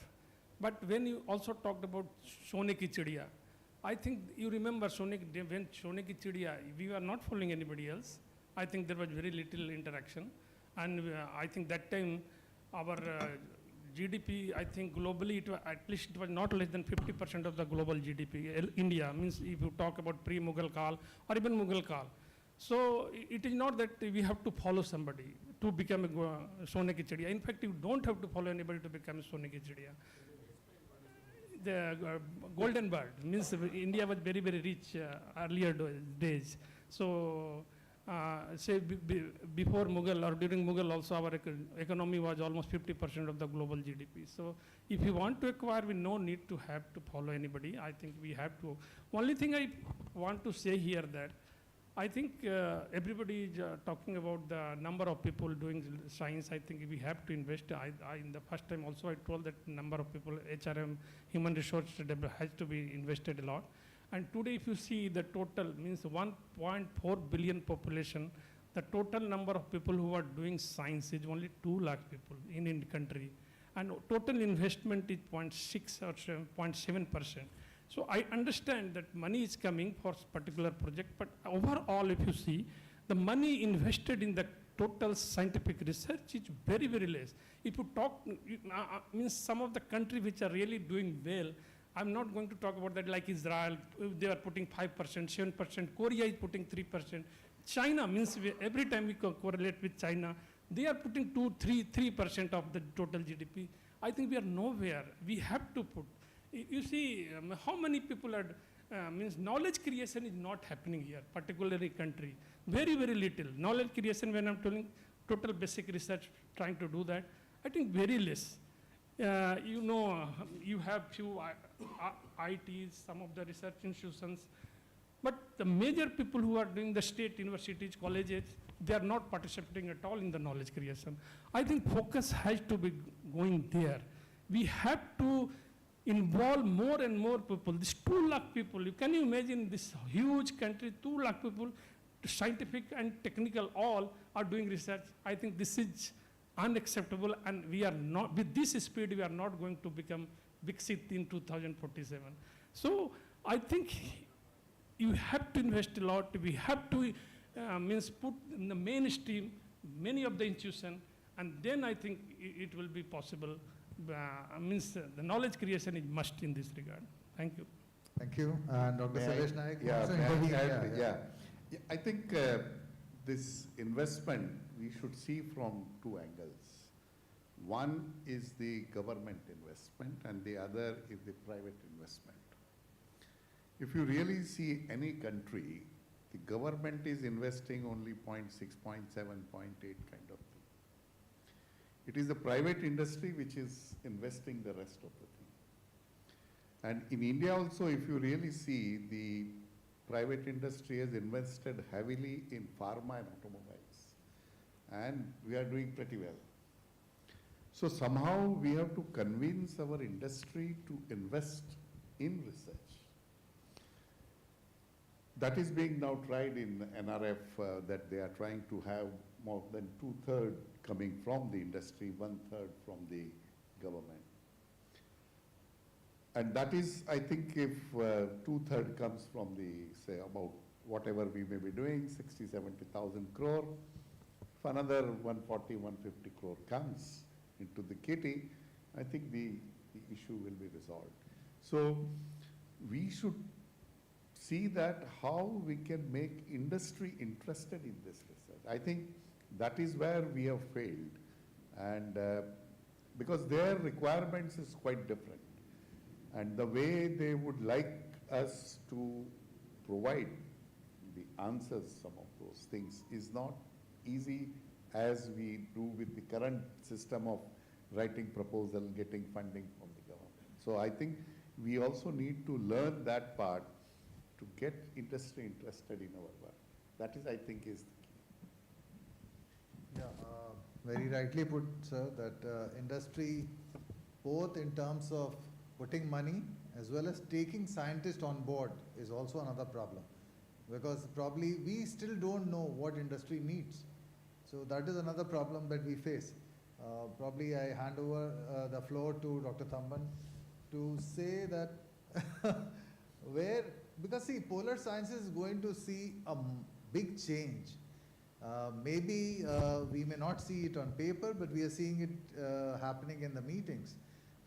But when you also talked about Sone Ki Chidiya, I think you remember when Sone Ki Chidiya, we were not following anybody else. I think there was very little interaction. And I think that time our GDP, I think globally, at least it was not less than 50% of the global GDP. India means if you talk about pre-Mughal Kal or even Mughal Kal. So it is not that we have to follow somebody to become a Sone Ki Chidiya. In fact, you don't have to follow anybody to become a Sone Ki Chidiya. The golden bird means India was very, very rich earlier days. So say before Mughal or during Mughal also our economy was almost 50% of the global GDP. So if you want to acquire, we no need to have to follow anybody. I think we have to. Only thing I want to say here that I think everybody is talking about the number of people doing science. I think we have to invest. In the first time also I told that number of people, HRM, human resource has to be invested a lot. And today if you see the total means 1.4 billion population, the total number of people who are doing science is only 2 lakh people in the country. And total investment is 0.6 or 0.7%. So I understand that money is coming for particular project, but overall if you see, the money invested in the total scientific research is very, very less. If you talk, means some of the countries which are really doing well, I'm not going to talk about that like Israel, they are putting 5%, 7%, Korea is putting 3%. China means every time we correlate with China, they are putting 3% of the total GDP. I think we are nowhere. We have to put. You see how many people are, means knowledge creation is not happening here, particularly country. Very, very little. Knowledge creation, when I'm telling total basic research, trying to do that, I think very less. You know, you have few ITs, some of the research institutions, but the major people who are doing the state universities, colleges, they are not participating at all in the knowledge creation. I think focus has to be going there. We have to involve more and more people. This 2 lakh people, can you imagine this huge country, 2 lakh people, scientific and technical, all are doing research. I think this is unacceptable, and we are not, with this speed, we are not going to become Viksit in 2047. So I think you have to invest a lot. We have to means put in the mainstream many of the institutions, and then I think it will be possible. Means the knowledge creation is must in this regard. Thank you. Thank you. And Dr. May Suresh Naik. Yeah, also may I intervened. add? Yeah. Yeah. I think this investment we should see from 2 angles. One is the government investment and the other is the private investment. If you really see any country, the government is investing only 0.6, 0.7, 0.8 kind of thing. It is the private industry which is investing the rest of the thing. And in India also, if you really see, the private industry has invested heavily in pharma and automobiles. And we are doing pretty well. So somehow we have to convince our industry to invest in research. That is being now tried in NRF, that they are trying to have more than 2/3 coming from the industry, 1/3 from the government. And that is, I think, if 2/3 comes from the, say, about whatever we may be doing, 60, 70,000 crore, if another 140, 150 crore comes into the kitty, I think the issue will be resolved. So we should see that how we can make industry interested in this research. I think that is where we have failed, and because their requirements is quite different, and the way they would like us to provide the answers, some of those things, is not easy as we do with the current system of writing proposal, getting funding from the government. So I think we also need to learn that part to get industry interested in our work. That is, I think, is the key. Yeah, very rightly put, sir, that industry, both in terms of putting money as well as taking scientists on board, is also another problem. Because probably we still don't know what industry needs. So that is another problem that we face. Probably I hand over the floor to Dr. Thamban to say that where, because see, polar science is going to see a big change. Maybe we may not see it on paper, but we are seeing it happening in the meetings.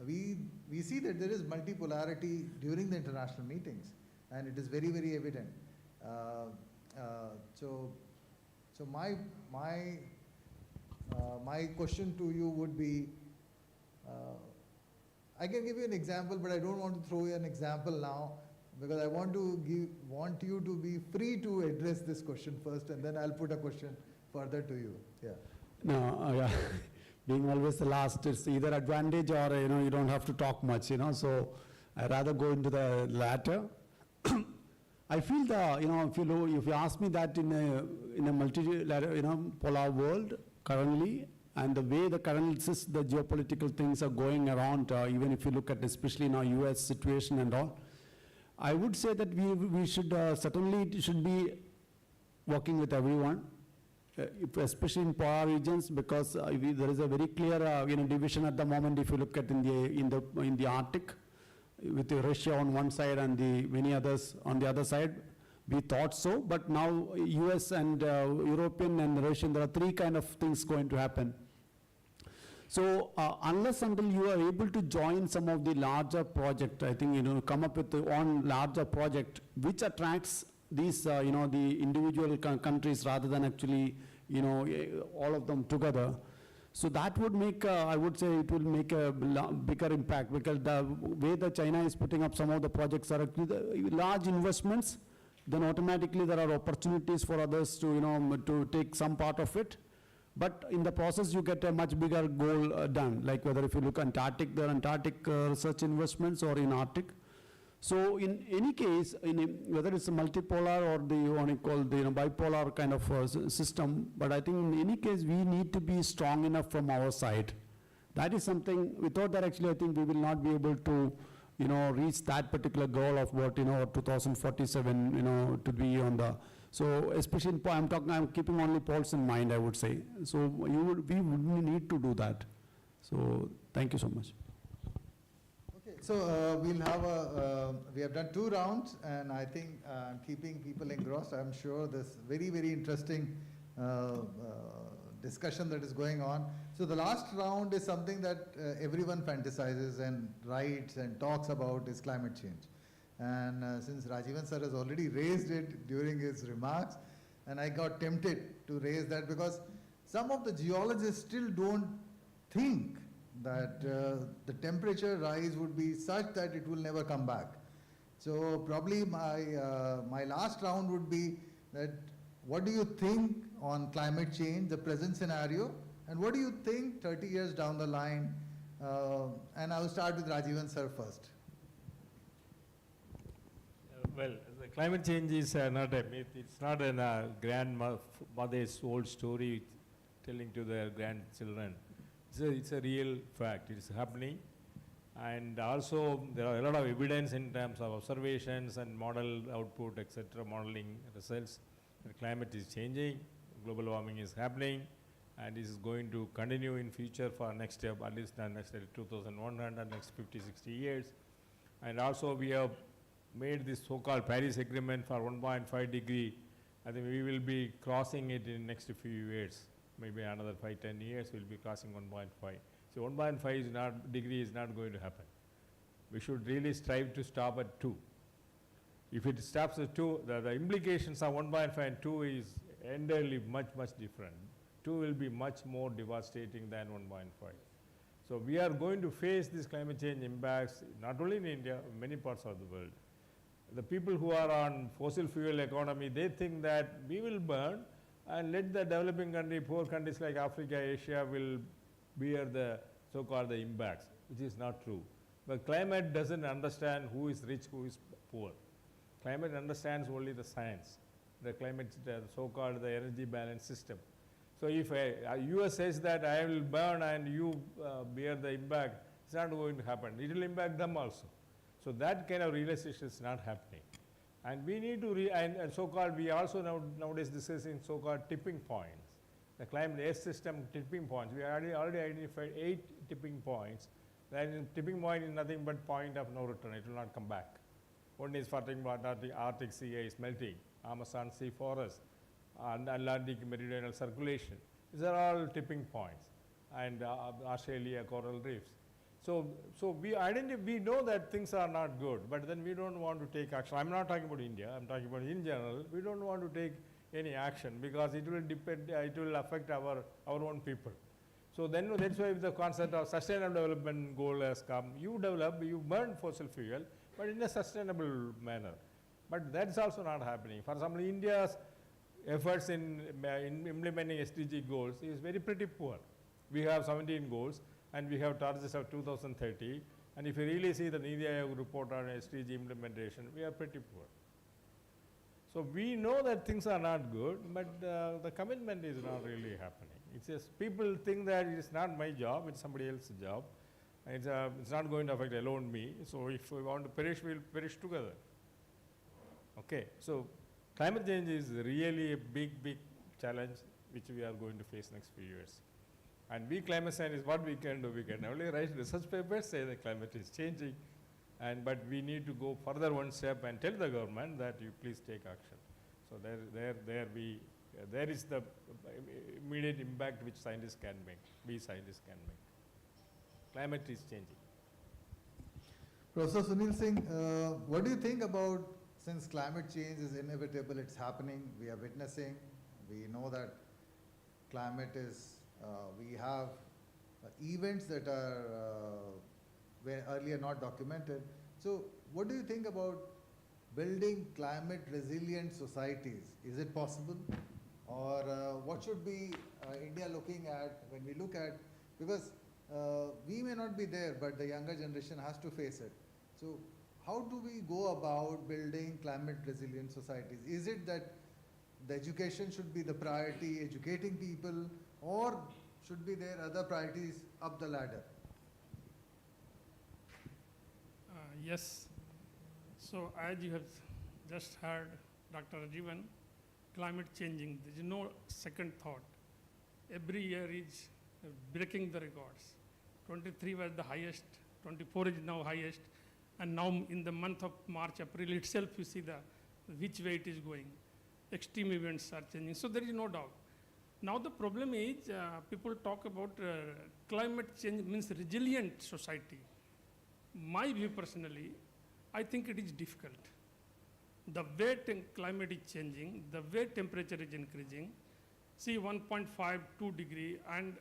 We see that there is multipolarity during the international meetings, and it is very, very evident. So my question to you would be, I can give you an example, but I don't want to throw you an example now, because I want you to be free to address this question first, and then I'll put a question further to you. Yeah. No, yeah. Being always the last is either advantage or, you don't have to talk much, so I rather go into the latter. I feel if you ask me that in a polar world currently, and the way the geopolitical things are going around, even if you look at especially now US situation and all, I would say that we should certainly should be working with everyone, especially in polar regions, because there is a very clear division at the moment. If you look at in the Arctic, with Russia on one side and the many others on the other side, we thought so, but now US and European and Russian, there are three kind of things going to happen. So unless until you are able to join some of the larger project, I think, come up with one larger project which attracts these, the individual countries rather than actually, all of them together. So that would make, I would say it will make a bigger impact, because the way that China is putting up some of the projects are actually large investments, then automatically there are opportunities for others to, to take some part of it. But in the process, you get a much bigger goal done, like whether if you look Antarctic, there are Antarctic research investments, or in Arctic. So in any case, whether it's a multipolar or the what you call the bipolar kind of system, but I think in any case, we need to be strong enough from our side. That is something, without that actually I think we will not be able to reach that particular goal of what, 2047, to be on the, so especially I'm keeping only polls in mind, I would say. So we would need to do that. So thank you so much. Okay, so we have done 2 rounds, and I think I'm keeping people engrossed. I'm sure this very, very interesting discussion that is going on. So the last round is something that everyone fantasizes and writes and talks about, is climate change. And since Rajivan sir has already raised it during his remarks, and I got tempted to raise that, because some of the geologists still don't think that the temperature rise would be such that it will never come back. So probably my last round would be that, what do you think on climate change, the present scenario, and what do you think 30 years down the line? And I will start with Rajivan sir first. Well, the climate change is not a myth. It's not a grandmother's old story telling to their grandchildren. It's a real fact. It's happening. And also, there are a lot of evidence in terms of observations and model output, etc., modeling results. The climate is changing, global warming is happening, and this is going to continue in future for next year, at least next 2100, next 50, 60 years. And also, we have made this so-called Paris Agreement for 1.5 degree. I think we will be crossing it in next few years. Maybe another 5, 10 years, we'll be crossing 1.5. So 1.5 degree is not going to happen. We should really strive to stop at 2. If it stops at 2, the implications of 1.5 and 2 is entirely much, much different. 2 will be much more devastating than 1.5. So we are going to face these climate change impacts, not only in India, many parts of the world. The people who are on fossil fuel economy, they think that we will burn and let the developing country, poor countries like Africa, Asia will bear the so-called the impacts, which is not true. But climate doesn't understand who is rich, who is poor. Climate understands only the science, the climate, the so-called the energy balance system. So if US says that I will burn and you bear the impact, it's not going to happen. It will impact them also. So that kind of realization is not happening. And we need to, and so-called, we also nowadays discussing so-called tipping points. The climate S system tipping points. We already identified 8 tipping points. Then tipping point is nothing but point of no return. It will not come back. One is for the Arctic sea is melting, Amazon sea forest, and Atlantic meridional circulation. These are all tipping points, and Australia coral reefs. So we know that things are not good, but then we don't want to take action. I'm not talking about India, I'm talking about in general. We don't want to take any action because it will depend, it will affect our own people. So then that's why the concept of sustainable development goal has come. You develop, you burn fossil fuel, but in a sustainable manner. But that's also not happening. For example, India's efforts in implementing SDG goals is very pretty poor. We have 17 goals, and we have targets of 2030. And if you really see the Niti Aayog report on SDG implementation, we are pretty poor. So we know that things are not good, but the commitment is not really happening. It's just people think that it's not my job, it's somebody else's job. It's not going to affect alone me. So if we want to perish, we'll perish together. Okay, so climate change is really a big challenge which we are going to face next few years. And we climate scientists, what we can do, we can only write research papers, say the climate is changing, but we need to go further one step and tell the government that you please take action. So there is the immediate impact which scientists can make, we scientists can make. Climate is changing. Professor Sunil Singh, what do you think about, since climate change is inevitable, it's happening, we are witnessing, we know that climate is, we have events that were earlier not documented. So what do you think about building climate resilient societies? Is it possible? Or what should be India looking at when we look at, because we may not be there, but the younger generation has to face it. So how do we go about building climate resilient societies? Is it that the education should be the priority, educating people, or should be there other priorities up the ladder? Yes. So as you have just heard Dr. Rajivan, climate changing, there is no second thought. Every year is breaking the records. 23 was the highest, 24 is now highest, and now in the month of March, April itself, you see which way it is going. Extreme events are changing, so there is no doubt. Now the problem is, people talk about climate change means resilient society. My view personally, I think it is difficult. The way climate is changing, the way temperature is increasing, see 1.5, 2 degree, and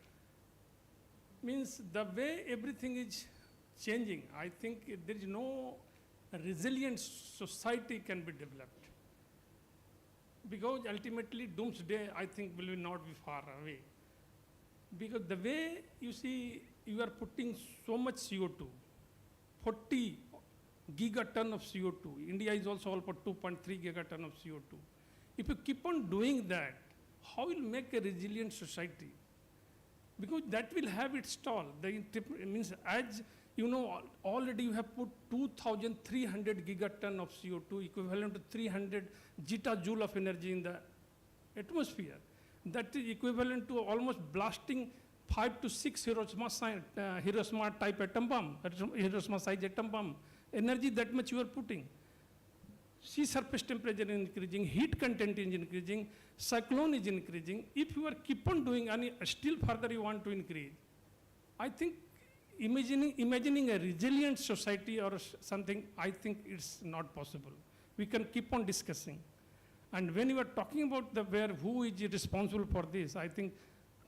means the way everything is changing, I think there is no resilient society can be developed. Because ultimately doomsday, I think, will not be far away. Because the way you see, you are putting so much CO2, 40 gigaton of CO2. India is also all about 2.3 gigaton of CO2. If you keep on doing that, how will you make a resilient society? Because that will have its toll. It means, as you know, already you have put 2,300 gigaton of CO2, equivalent to 300 gigajoule of energy in the atmosphere. That is equivalent to almost blasting 5 to 6 Hiroshima type atom bomb, Hiroshima size atom bomb. Energy that much you are putting. Sea surface temperature is increasing, heat content is increasing, cyclone is increasing. If you are keep on doing and still further you want to increase, I think imagining a resilient society or something, I think it's not possible. We can keep on discussing. And when you are talking about who is responsible for this, I think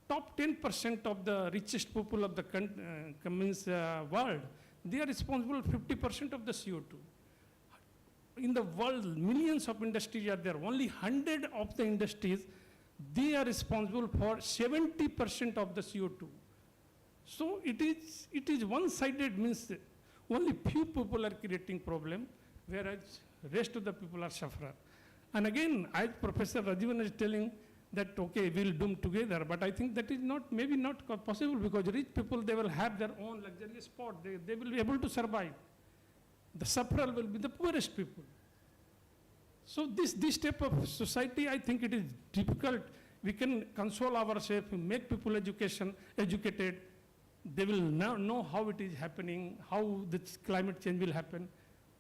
top 10% of the richest people of the world, they are responsible for 50% of the CO2. In the world, millions of industries are there. Only 100 of the industries, they are responsible for 70% of the CO2. So it is one-sided, means only few people are creating problem, whereas rest of the people are sufferer. And again, as Professor Rajivan is telling that, okay, we'll doom together, but I think that is maybe not possible, because rich people, they will have their own luxurious spot. They will be able to survive. The sufferer will be the poorest people. So this type of society, I think it is difficult. We can console ourselves, make people educated. They will now know how it is happening, how this climate change will happen.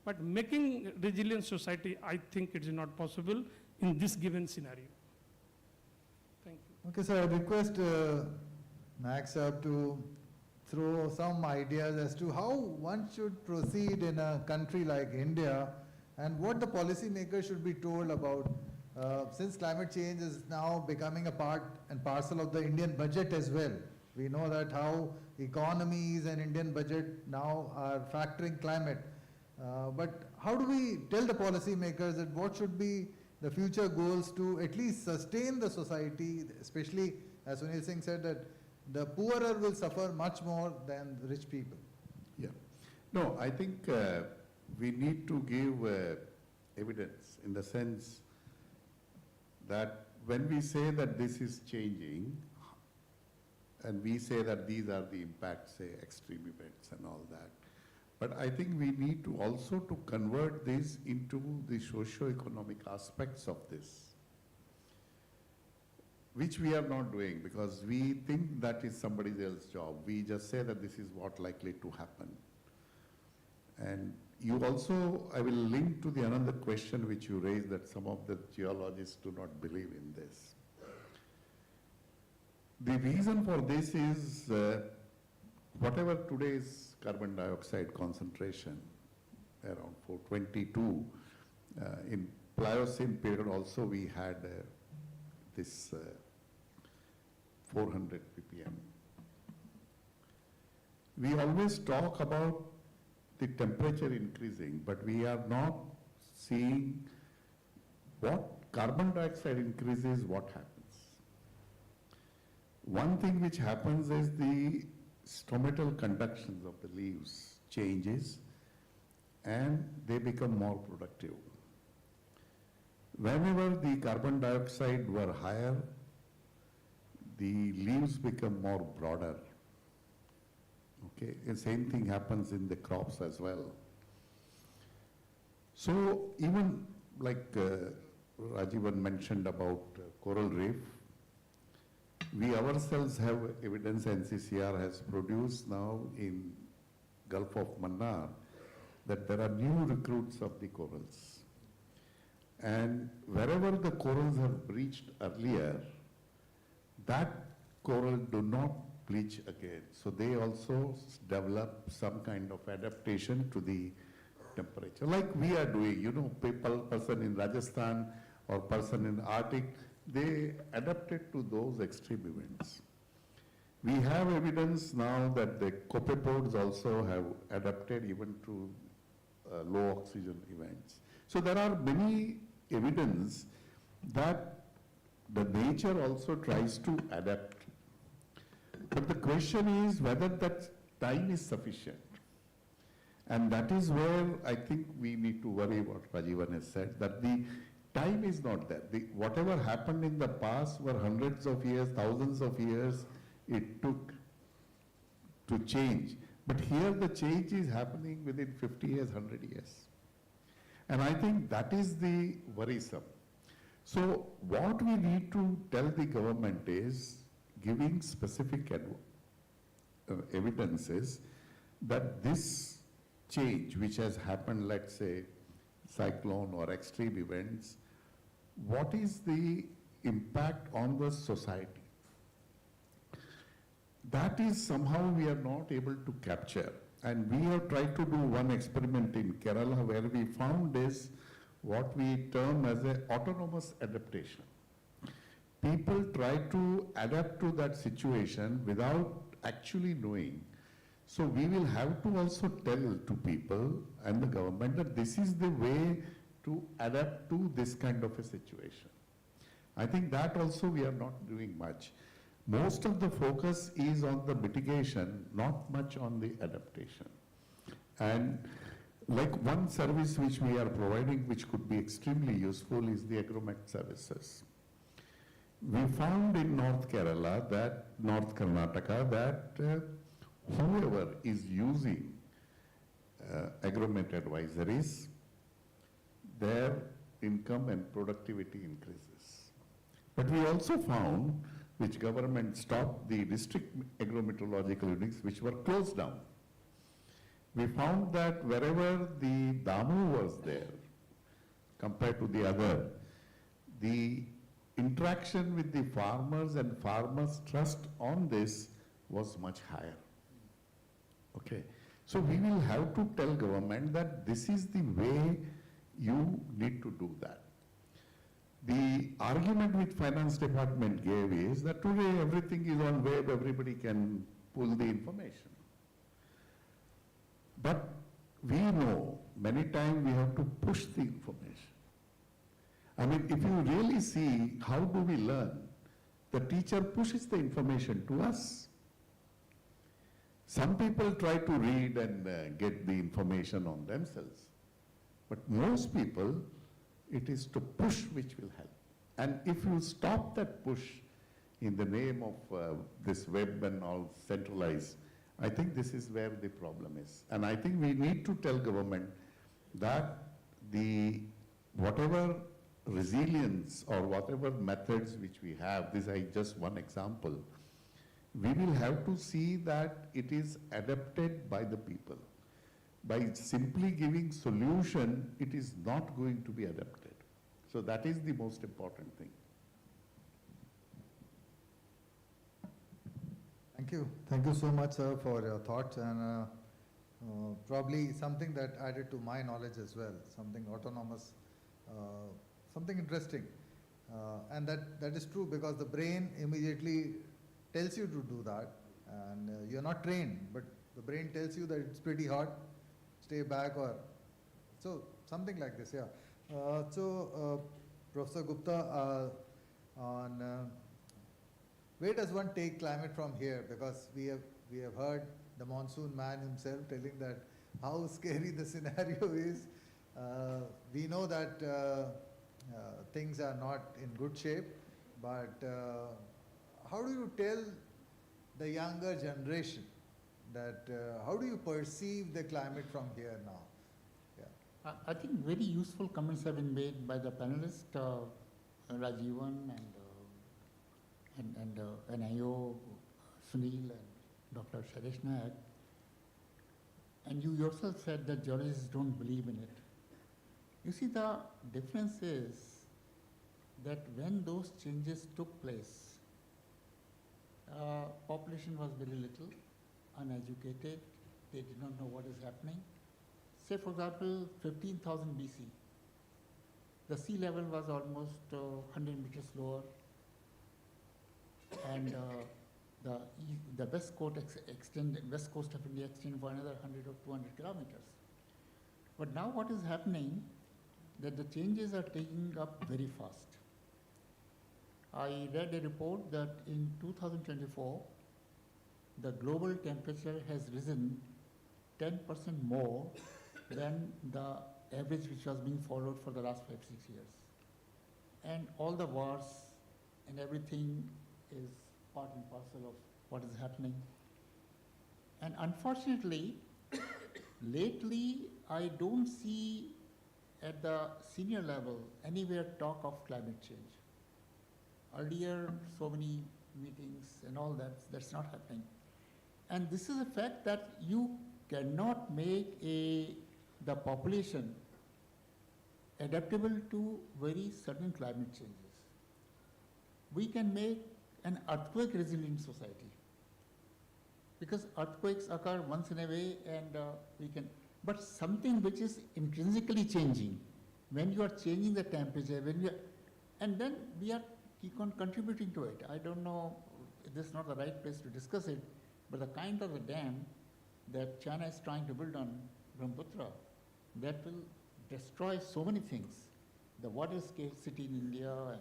But making resilient society, I think it is not possible in this given scenario. Okay, so I request Max Up to throw some ideas as to how one should proceed in a country like India and what the policymakers should be told about, since climate change is now becoming a part and parcel of the Indian budget as well. We know that how economies and Indian budget now are factoring climate. But how do we tell the policymakers that what should be the future goals to at least sustain the society, especially as Sunil Singh said that the poorer will suffer much more than the rich people? Yeah. No, I think we need to give evidence in the sense that when we say that this is changing, and we say that these are the impacts, say extreme events and all that, but I think we need to also to convert this into the socio-economic aspects of this, which we are not doing because we think that is somebody else's job. We just say that this is what likely to happen. And you also, I will link to the another question which you raised that some of the geologists do not believe in this. The reason for this is whatever today's carbon dioxide concentration, around 422, in Pliocene period also we had this 400 ppm. We always talk about the temperature increasing, but we are not seeing what carbon dioxide increases, what happens. One thing which happens is the stomatal conductions of the leaves changes and they become more productive. Whenever the carbon dioxide were higher, the leaves become more broader. Okay, the same thing happens in the crops as well. So even like Rajivan mentioned about coral reef, we ourselves have evidence NCCR has produced now in Gulf of Mannar that there are new recruits of the corals. And wherever the corals have breached earlier, that coral do not bleach again. So they also develop some kind of adaptation to the temperature. Like we are doing, you know, person in Rajasthan or person in Arctic, they adapted to those extreme events. We have evidence now that the copepods also have adapted even to low oxygen events. So there are many evidence that the nature also tries to adapt. But the question is whether that time is sufficient. And that is where I think we need to worry what Rajivan has said, that the time is not there. Whatever happened in the past were hundreds of years, thousands of years it took to change. But here the change is happening within 50 years, 100 years. And I think that is the worrisome. So what we need to tell the government is giving specific evidences that this change which has happened, let's say, cyclone or extreme events, what is the impact on the society? That is somehow we are not able to capture. And we have tried to do one experiment in Kerala where we found is what we term as an autonomous adaptation. People try to adapt to that situation without actually knowing. So we will have to also tell to people and the government that this is the way to adapt to this kind of a situation. I think that also we are not doing much. Most of the focus is on the mitigation, not much on the adaptation. And like one service which we are providing which could be extremely useful is the agromet services. We found in North Kerala that, North Karnataka, that whoever is using agromet advisories, their income and productivity increases. But we also found, which government stopped, the district agrometeorological units which were closed down. We found that wherever the Damu was there, compared to the other, the interaction with the farmers and farmers' trust on this was much higher. Okay. So we will have to tell government that this is the way you need to do that. The argument which finance department gave is that today everything is on web, everybody can pull the information. But we know many times we have to push the information. I mean, if you really see how do we learn, the teacher pushes the information to us. Some people try to read and get the information on themselves. But most people, it is to push which will help. And if you stop that push in the name of this web and all centralized, I think this is where the problem is. And I think we need to tell government that the whatever resilience or whatever methods which we have, this is just one example, we will have to see that it is adapted by the people. By simply giving solution, it is not going to be adapted. So that is the most important thing. Thank you. Thank you so much, sir, for your thoughts, and probably something that added to my knowledge as well, something autonomous, something interesting. And that is true because the brain immediately tells you to do that, and you're not trained, but the brain tells you that it's pretty hard, stay back, or so something like this, yeah. Professor Gupta, on where does one take climate from here? Because we have heard the monsoon man himself telling that how scary the scenario is. We know that things are not in good shape, but how do you tell the younger generation that how do you perceive the climate from here now? Yeah. I think very useful comments have been made by the panelists, Rajivan and NIO, Sunil and Dr. Shailesh Nayak. And you yourself said that journalists don't believe in it. You see, the difference is that when those changes took place, population was very little, uneducated, they did not know what is happening. Say, for example, 15,000 BC, the sea level was almost 100 meters lower, and the west coast of India extended for another 100 or 200 kilometers. But now what is happening, that the changes are taking up very fast. I read a report that in 2024, the global temperature has risen 10% more than the average which was being followed for the last 5-6 years. And all the wars and everything is part and parcel of what is happening. And unfortunately, lately, I don't see at the senior level anywhere talk of climate change. Earlier, so many meetings and all that, that's not happening. And this is a fact that you cannot make the population adaptable to very certain climate changes. We can make an earthquake resilient society, because earthquakes occur once in a way, and we can, but something which is intrinsically changing, when you are changing the temperature, and then we are keep on contributing to it. I don't know, this is not the right place to discuss it, but the kind of a dam that China is trying to build on Brahmaputra, that will destroy so many things, the water scarcity in India and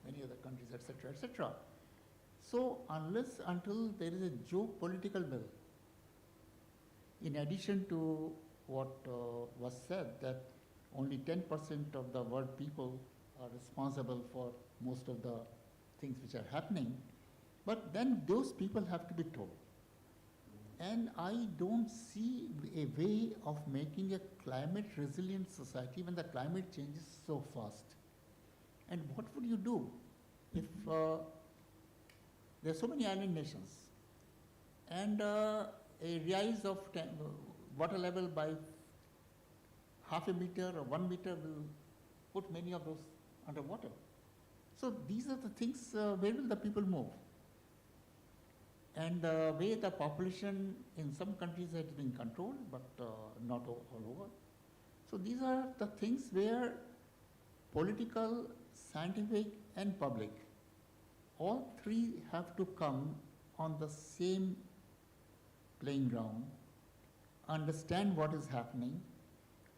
many other countries, etc., etc. So until there is a geopolitical will, in addition to what was said, that only 10% of the world people are responsible for most of the things which are happening, but then those people have to be told. And I don't see a way of making a climate resilient society when the climate changes so fast. And what would you do if there are so many island nations, and a rise of water level by half a meter or 1 meter will put many of those underwater. So these are the things, where will the people move? And the way the population in some countries has been controlled, but not all over. So these are the things where political, scientific and public, all three have to come on the same playing ground, understand what is happening,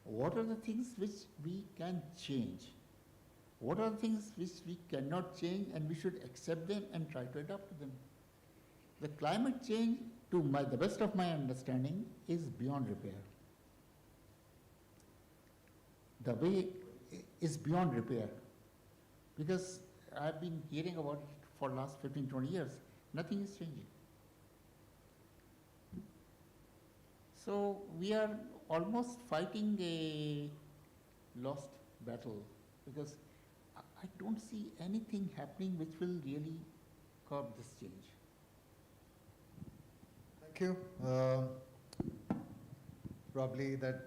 what are the things which we can change, what are the things which we cannot change and we should accept them and try to adapt to them. The climate change, to the best of my understanding, is beyond repair. The way is beyond repair, because I've been hearing about it for the last 15, 20 years. Nothing is changing. So we are almost fighting a lost battle, because I don't see anything happening which will really curb this change. Thank you. Probably that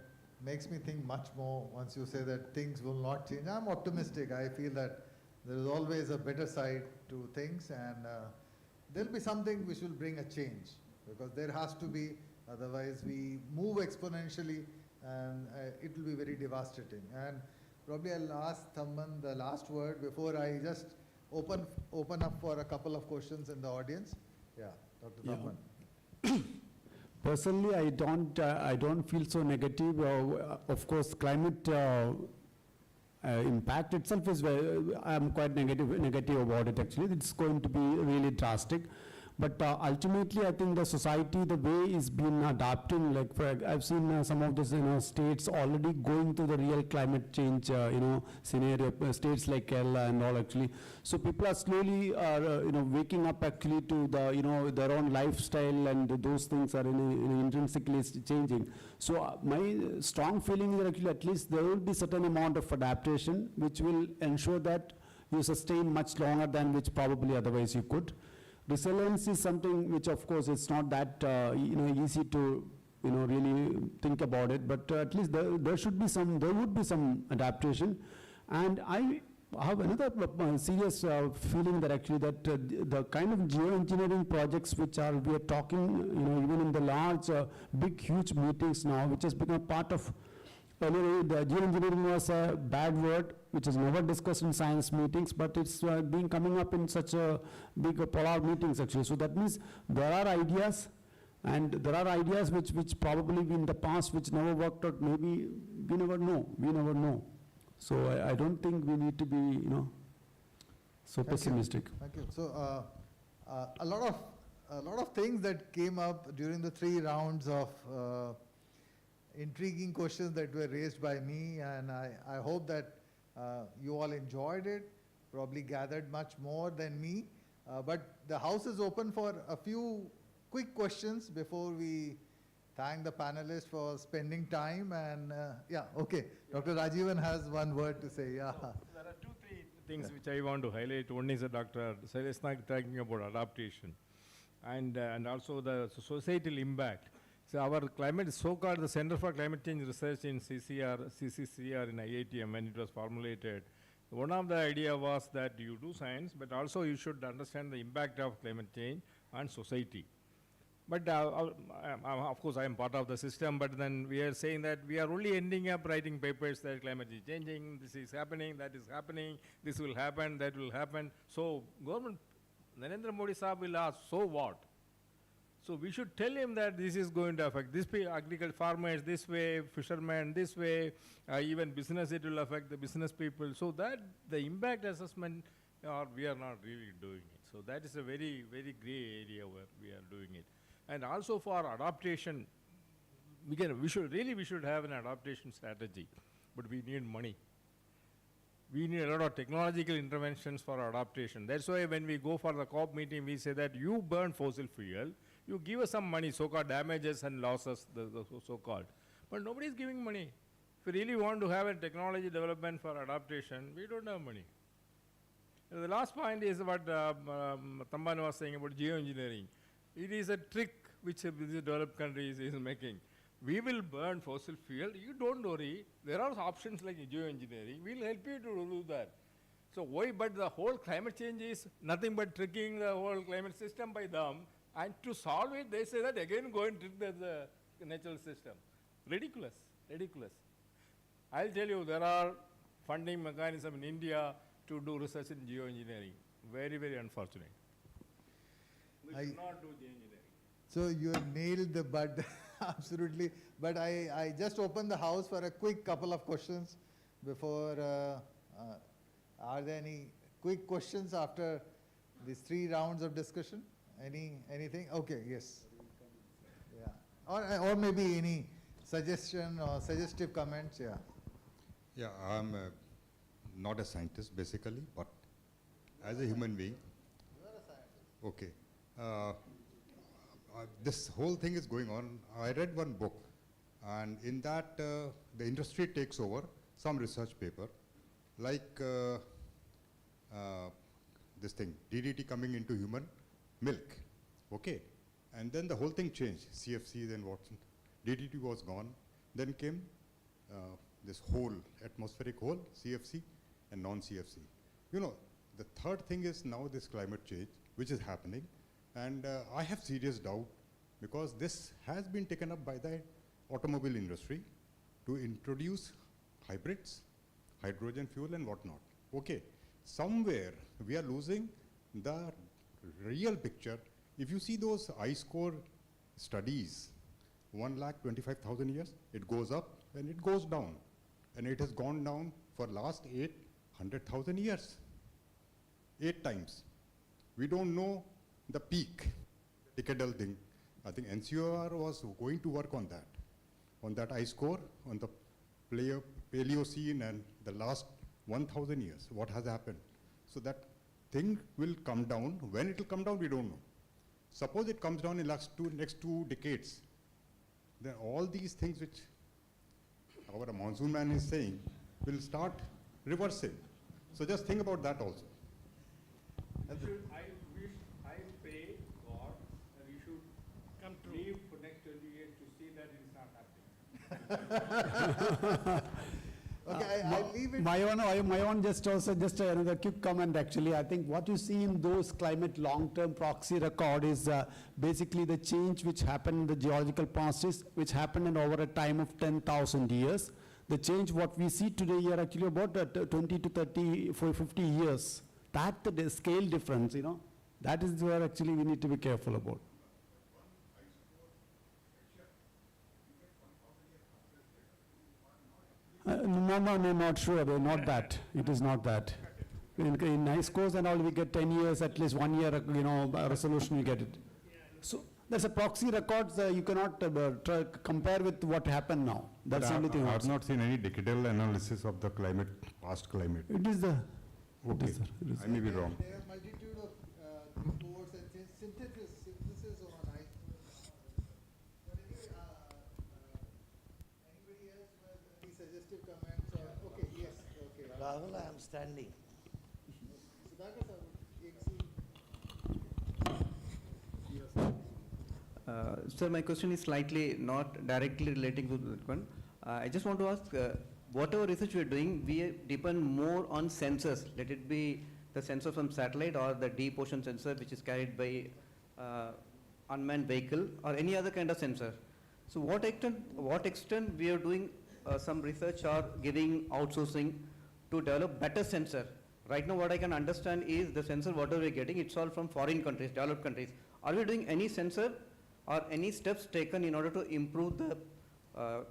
makes me think much more once you say that things will not change. I'm optimistic. I feel that there is always a better side to things, and there'll be something which will bring a change, because there has to be, otherwise we move exponentially and it will be very devastating. And probably I'll ask Thamman the last word before I just open up for a couple of questions in the audience. Yeah, Dr. Thamman. Personally, I don't feel so negative. Of course, climate impact itself is I'm quite negative about it actually. It's going to be really drastic. But ultimately, I think the society, the way is been adapting, like I've seen some of these states already going to the real climate change scenario, states like Kerala and all actually. So people are slowly waking up actually to the their own lifestyle, and those things are intrinsically changing. So my strong feeling is that actually at least there will be certain amount of adaptation which will ensure that you sustain much longer than which probably otherwise you could. Resilience is something which, of course, it's not that easy to really think about it. But at least there would be some adaptation. And I have another serious feeling that actually that the kind of geoengineering projects which we are talking, even in the large, big, huge meetings now, which has become part of. Earlier, the geoengineering was a bad word, which is never discussed in science meetings, but it's been coming up in such a big polar meetings actually. So that means there are ideas, and there are ideas which probably in the past which never worked out. Maybe we never know. So I don't think we need to be so pessimistic. Thank you. So a lot of things that came up during the 3 rounds of intriguing questions that were raised by me, and I hope that you all enjoyed it, probably gathered much more than me. But the house is open for a few quick questions before we thank the panelists for spending time. And yeah, okay. Dr. Rajivan has one word to say. Yeah. So there are 2-3 things which I want to highlight. One is Dr. Sailesh Naik talking about adaptation, and also the societal impact. So our climate, so-called the Center for Climate Change Research in CCCR in IITM, when it was formulated, one of the idea was that you do science, but also you should understand the impact of climate change on society. But of course, I am part of the system, but then we are saying that we are only ending up writing papers that climate is changing, this is happening, that is happening, this will happen, that will happen. So government, Narendra Modi Sahab will ask, so what? So we should tell him that this is going to affect this agricultural farmers this way, fishermen this way, even business it will affect the business people. So that the impact assessment, we are not really doing it. So that is a very, very gray area where we are doing it. And also for adaptation, we should have an adaptation strategy, but we need money. We need a lot of technological interventions for adaptation. That's why when we go for the COP meeting, we say that you burn fossil fuel, you give us some money, so-called damages and losses, the so-called. But nobody is giving money. If we really want to have a technology development for adaptation, we don't have money. And the last point is what Thamman was saying about geoengineering. It is a trick which the developed countries is making. We will burn fossil fuel. You don't worry. There are options like geoengineering. We'll help you to do that. So why, but the whole climate change is nothing but tricking the whole climate system by them, and to solve it, they say that again go and trick the natural system. Ridiculous, ridiculous. I'll tell you, there are funding mechanisms in India to do research in geoengineering. Very, very unfortunate. We should not do geoengineering. So you have nailed the bud, absolutely. But I just opened the house for a quick couple of questions before, are there any quick questions after these 3 rounds of discussion? Anything? Okay, yes. Yeah. Or maybe any suggestion or suggestive comments, yeah. Yeah, I'm not a scientist basically, but as a human being. You are a scientist. Okay. This whole thing is going on. I read one book, and in that the industry takes over some research paper, like this thing, DDT coming into human milk, okay? And then the whole thing changed, CFC, then what, DDT was gone, then came this whole, atmospheric hole, CFC and non-CFC. You know, the third thing is now this climate change, which is happening, and I have serious doubt, because this has been taken up by the automobile industry to introduce hybrids, hydrogen fuel and whatnot. Okay, somewhere we are losing the real picture. If you see those ice core studies, 1,25,000 years, it goes up and it goes down. And it has gone down for last 800,000 years, 8 times. We don't know the peak, decadal thing. I think NCPOR was going to work on that ice core, on the Paleocene and the last 1,000 years, what has happened. So that thing will come down. When it will come down, we don't know. Suppose it comes down in next 2 decades, then all these things which our monsoon man is saying will start reversing. So just think about that also. I pray God that you should come to live for next 20 years to see that it is not happening. Okay, I'll leave it. My own just another quick comment actually. I think what you see in those climate long-term proxy record is basically the change which happened in the geological process, which happened in over a time of 10,000 years. The change what we see today here actually about 20 to 30, 50 years. That the scale difference, you know, that is where actually we need to be careful about. No, not sure. Not that. It is not that. In ice cores and all, we get 10 years, at least 1 year, you know, resolution we get it. So there's a proxy records you cannot compare with what happened now. That's the only thing. I have not seen any decadal analysis of the climate, past climate. It is the. Okay, I may be wrong. There are multitude of reports and synthesis on ice. But anyway, anybody else who has any suggestive comments? Okay, yes, okay. Rahul, I am standing. Sudhakar sir, Sir, my question is slightly not directly relating to that one. I just want to ask, whatever research we are doing, we depend more on sensors. Let it be the sensor from satellite or the deep ocean sensor which is carried by unmanned vehicle or any other kind of sensor. So what extent we are doing some research or giving outsourcing to develop better sensor? Right now what I can understand is the sensor whatever we are getting, it's all from foreign countries, developed countries. Are we doing any sensor or any steps taken in order to improve the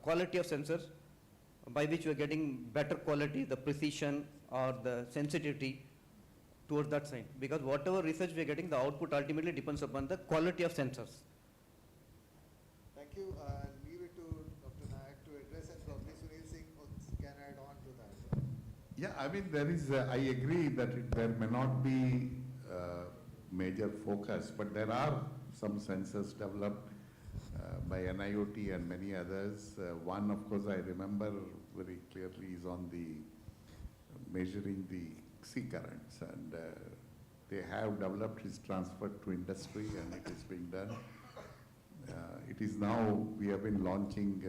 quality of sensors by which we are getting better quality, the precision or the sensitivity towards that side? Because whatever research we are getting, the output ultimately depends upon the quality of sensors. thank you. I'll leave it to Dr. Nayak to address, and probably Sunil Singh can add on to that. Yeah, I mean, there is, I agree that there may not be major focus, but there are some sensors developed by NIOT and many others. One, of course, I remember very clearly is on the measuring the sea currents, and they have developed, is transferred to industry, and it is being done. It is now, we have been launching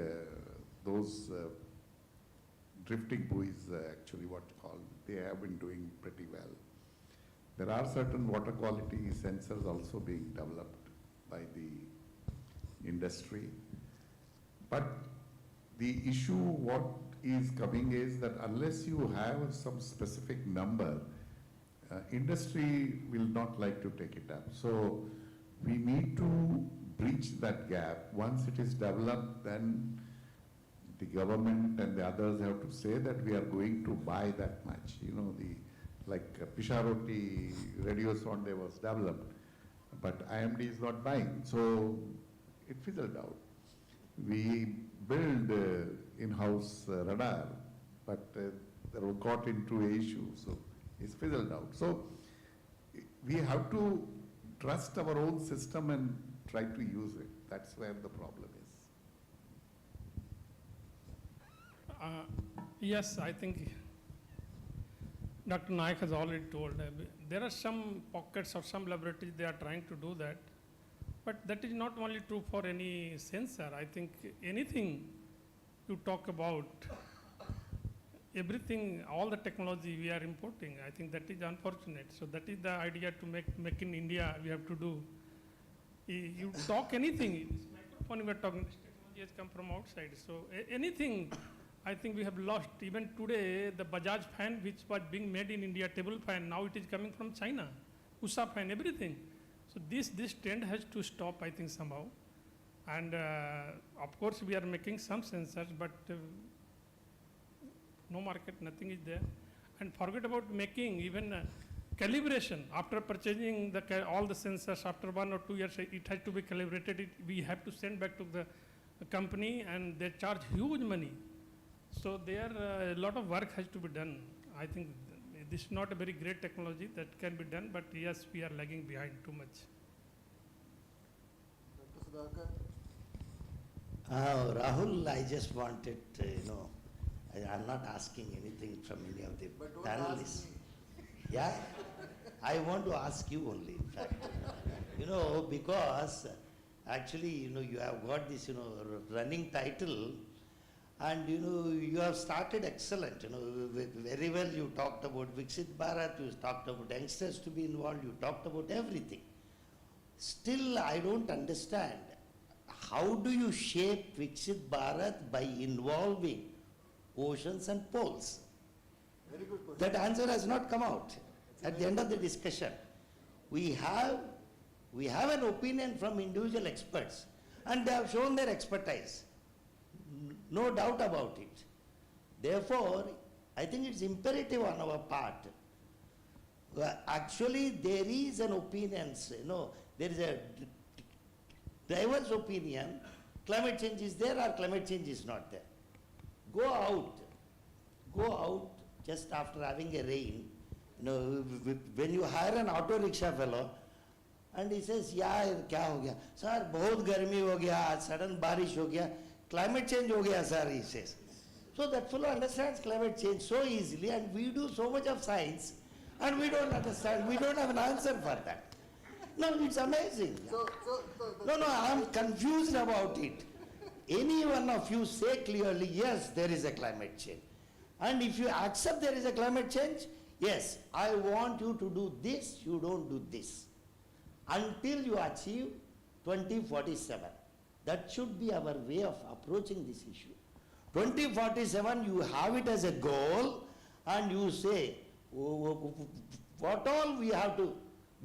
those drifting buoys, actually what you call, they have been doing pretty well. There are certain water quality sensors also being developed by the industry. But the issue what is coming is that unless you have some specific number, industry will not like to take it up. So we need to breach that gap. Once it is developed, then the government and the others have to say that we are going to buy that much. You know, like Pisharoti radio sonde was developed, but IMD is not buying. So it fizzled out. We build in-house radar, but they got into an issue, so it's fizzled out. So we have to trust our own system and try to use it. That's where the problem is. Yes, I think Dr. Naik has already told. There are some pockets of some laboratories, they are trying to do that. But that is not only true for any sensor. I think anything you talk about, everything, all the technology we are importing, I think that is unfortunate. So that is the idea to make in India, we have to do. You talk anything, this microphone we are talking, this technology has come from outside. So anything, I think we have lost. Even today, the Bajaj fan, which was being made in India, table fan, now it is coming from China. Usha fan, everything. So this trend has to stop, I think, somehow. And of course, we are making some sensors, but no market, nothing is there. And forget about making even calibration. After purchasing all the sensors, after 1 or 2 years, it has to be calibrated. We have to send back to the company, and they charge huge money. So there, a lot of work has to be done. I think this is not a very great technology that can be done, but yes, we are lagging behind too much. Dr. Sudhakar? Rahul, I just wanted, I'm not asking anything from any of the panelists. Yeah, I want to ask you only, in fact. Because actually, you have got this, running title, and you have started excellent. Very well you talked about Viksit Bharat, you talked about youngsters to be involved, you talked about everything. Still, I don't understand. How do you shape Viksit Bharat by involving oceans and poles? Very good question. That answer has not come out at the end of the discussion. We have an opinion from individual experts, and they have shown their expertise. No doubt about it. Therefore, I think it's imperative on our part. Actually, there is an opinion, there is a diverse opinion. Climate change is there or climate change is not there. Go out just after having a rain. When you hire an auto rickshaw fellow, and he says, "Yeah, kya ho gaya? Sir, bahut garmi ho gaya, sudden barish ho gaya, climate change ho gaya, sir," he says. So that fellow understands climate change so easily, and we do so much of science, and we don't understand, we don't have an answer for that. No, it's amazing. No, I'm confused about it. Any one of you say clearly, yes, there is a climate change. And if you accept there is a climate change, yes, I want you to do this, you don't do this. Until you achieve 2047. That should be our way of approaching this issue. 2047, you have it as a goal, and you say, what all we have to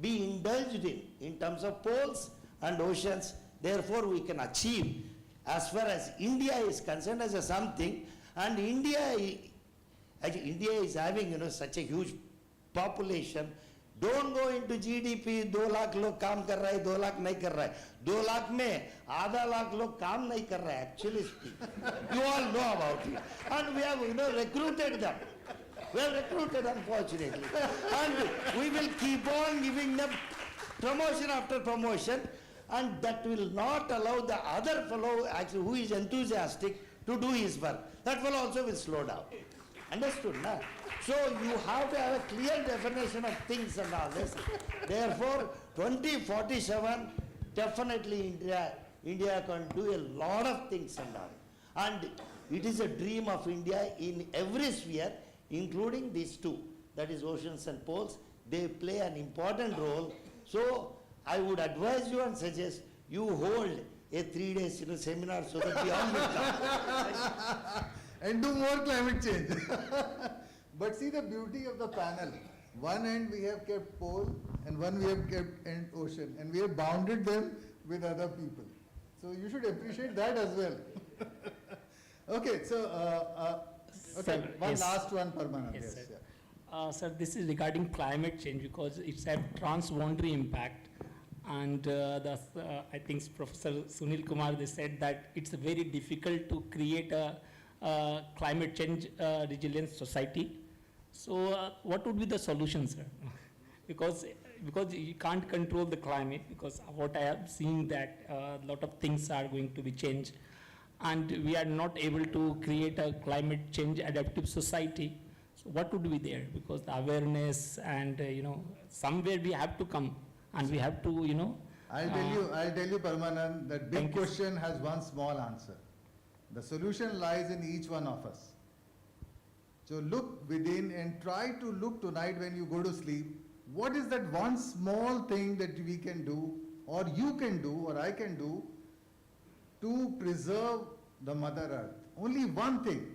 be indulged in terms of poles and oceans, therefore we can achieve. As far as India is concerned as a something, and India is having such a huge population. Don't go into GDP, 2 lakh log काम कर रहा है, 2 lakh नहीं कर रहा है. 2 lakh में आधा लाख लोग काम नहीं कर रहा है, actually speaking. You all know about it. And we have recruited them. We have recruited, unfortunately. And we will keep on giving them promotion after promotion, and that will not allow the other fellow actually who is enthusiastic to do his work. That fellow also will slow down. Understood, na? So you have to have a clear definition of things and all this. Therefore, 2047, definitely India can do a lot of things and all. And it is a dream of India in every sphere, including these two, that is oceans and poles. They play an important role. So I would advise you and suggest you hold a 3-day seminar so that we all will come. And do more climate change. But see the beauty of the panel. One end we have kept pole and one we have kept end ocean, and we have bounded them with other people. So you should appreciate that as well. Okay, so okay, Sir, one yes. last one, Parmanand. Yes, sir. Yeah. Sir, this is regarding climate change because it's a transboundary impact. And I think Professor Sunil Kumar, they said that it's very difficult to create a climate change resilient society. So what would be the solution, sir? because you can't control the climate, because what I have seen that a lot of things are going to be changed, and we are not able to create a climate change adaptive society. So what would be there? Because the awareness and somewhere we have to come. And we have to, I'll tell you, Parmanand, that big question has one small answer. The solution lies in each one of us. So look within and try to look tonight when you go to sleep. What is that one small thing that we can do, or you can do, or I can do, to preserve the Mother Earth? Only one thing,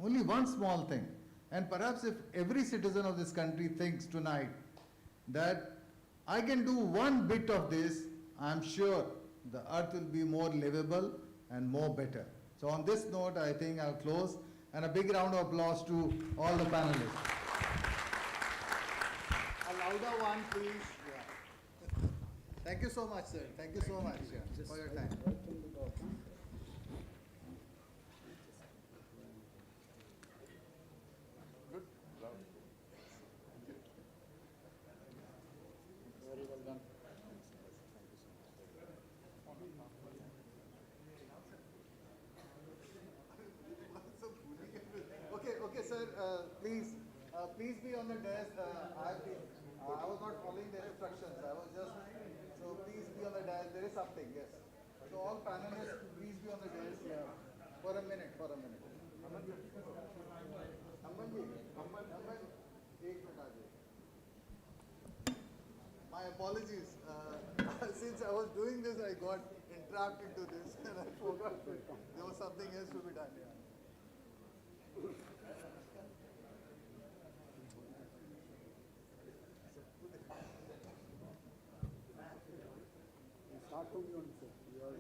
only one small thing. And perhaps if every citizen of this country thinks tonight that I can do one bit of this, I'm sure the earth will be more livable and more better. So on this note, I think I'll close, and a big round of applause to all the panelists. A louder one, please. Yeah. Thank you so much, sir. Thank you so much for your time. Okay, sir, please be on the desk. I was not following the instructions. So please be on the desk. There is something, yes. So all panelists, please be on the desk for a minute. Aman ji, एक minute आ जाइए. My apologies. Since I was doing this, I got entrapped into this and I forgot that there was something else to be done. Start from you only, sir. You are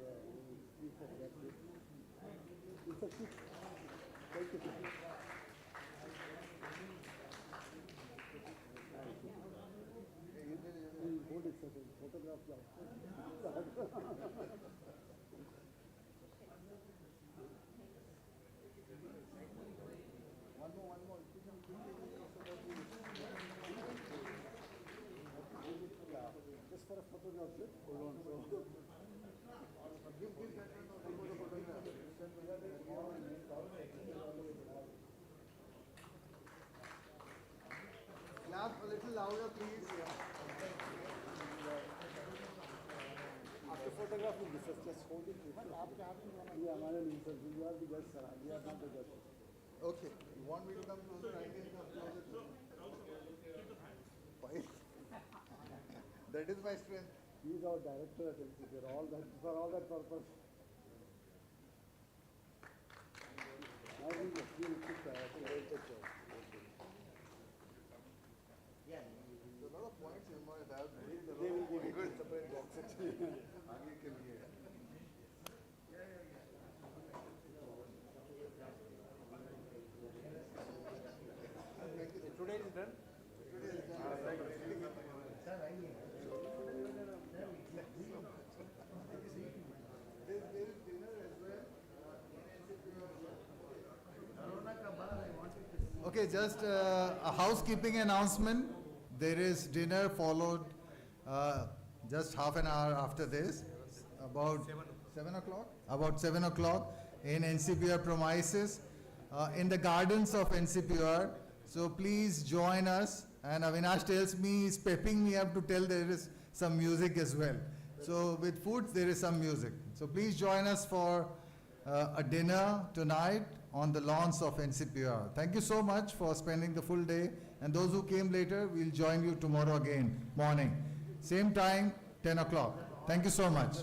speak for that. Thank you. Hold it, sir. Photograph now. One more. Just for a photograph, sir. Hold on. Give that photograph. Clap a little louder, please. After photographing this, just hold it. Yeah, you are the guest, sir. We are not the guest. Okay. You want me to come closer? I can come closer. Fine. That is my strength. He is our director at NCPOR. For all that purpose. I think he will keep a very good job. Yeah. So a lot of points you might have. They will give you separate boxes. Today is done. Okay, just a housekeeping announcement. There is dinner followed just half an hour after this, about 7 o'clock? About 7 o'clock in NCPOR premises, in the gardens of NCPOR. So please join us. And Avinash tells me, he's pepping me up to tell there is some music as well. So with food, there is some music. So please join us for a dinner tonight on the lawns of NCPOR. Thank you so much for spending the full day. And those who came later, we'll join you tomorrow again, morning. Same time, 10 o'clock. Thank you so much.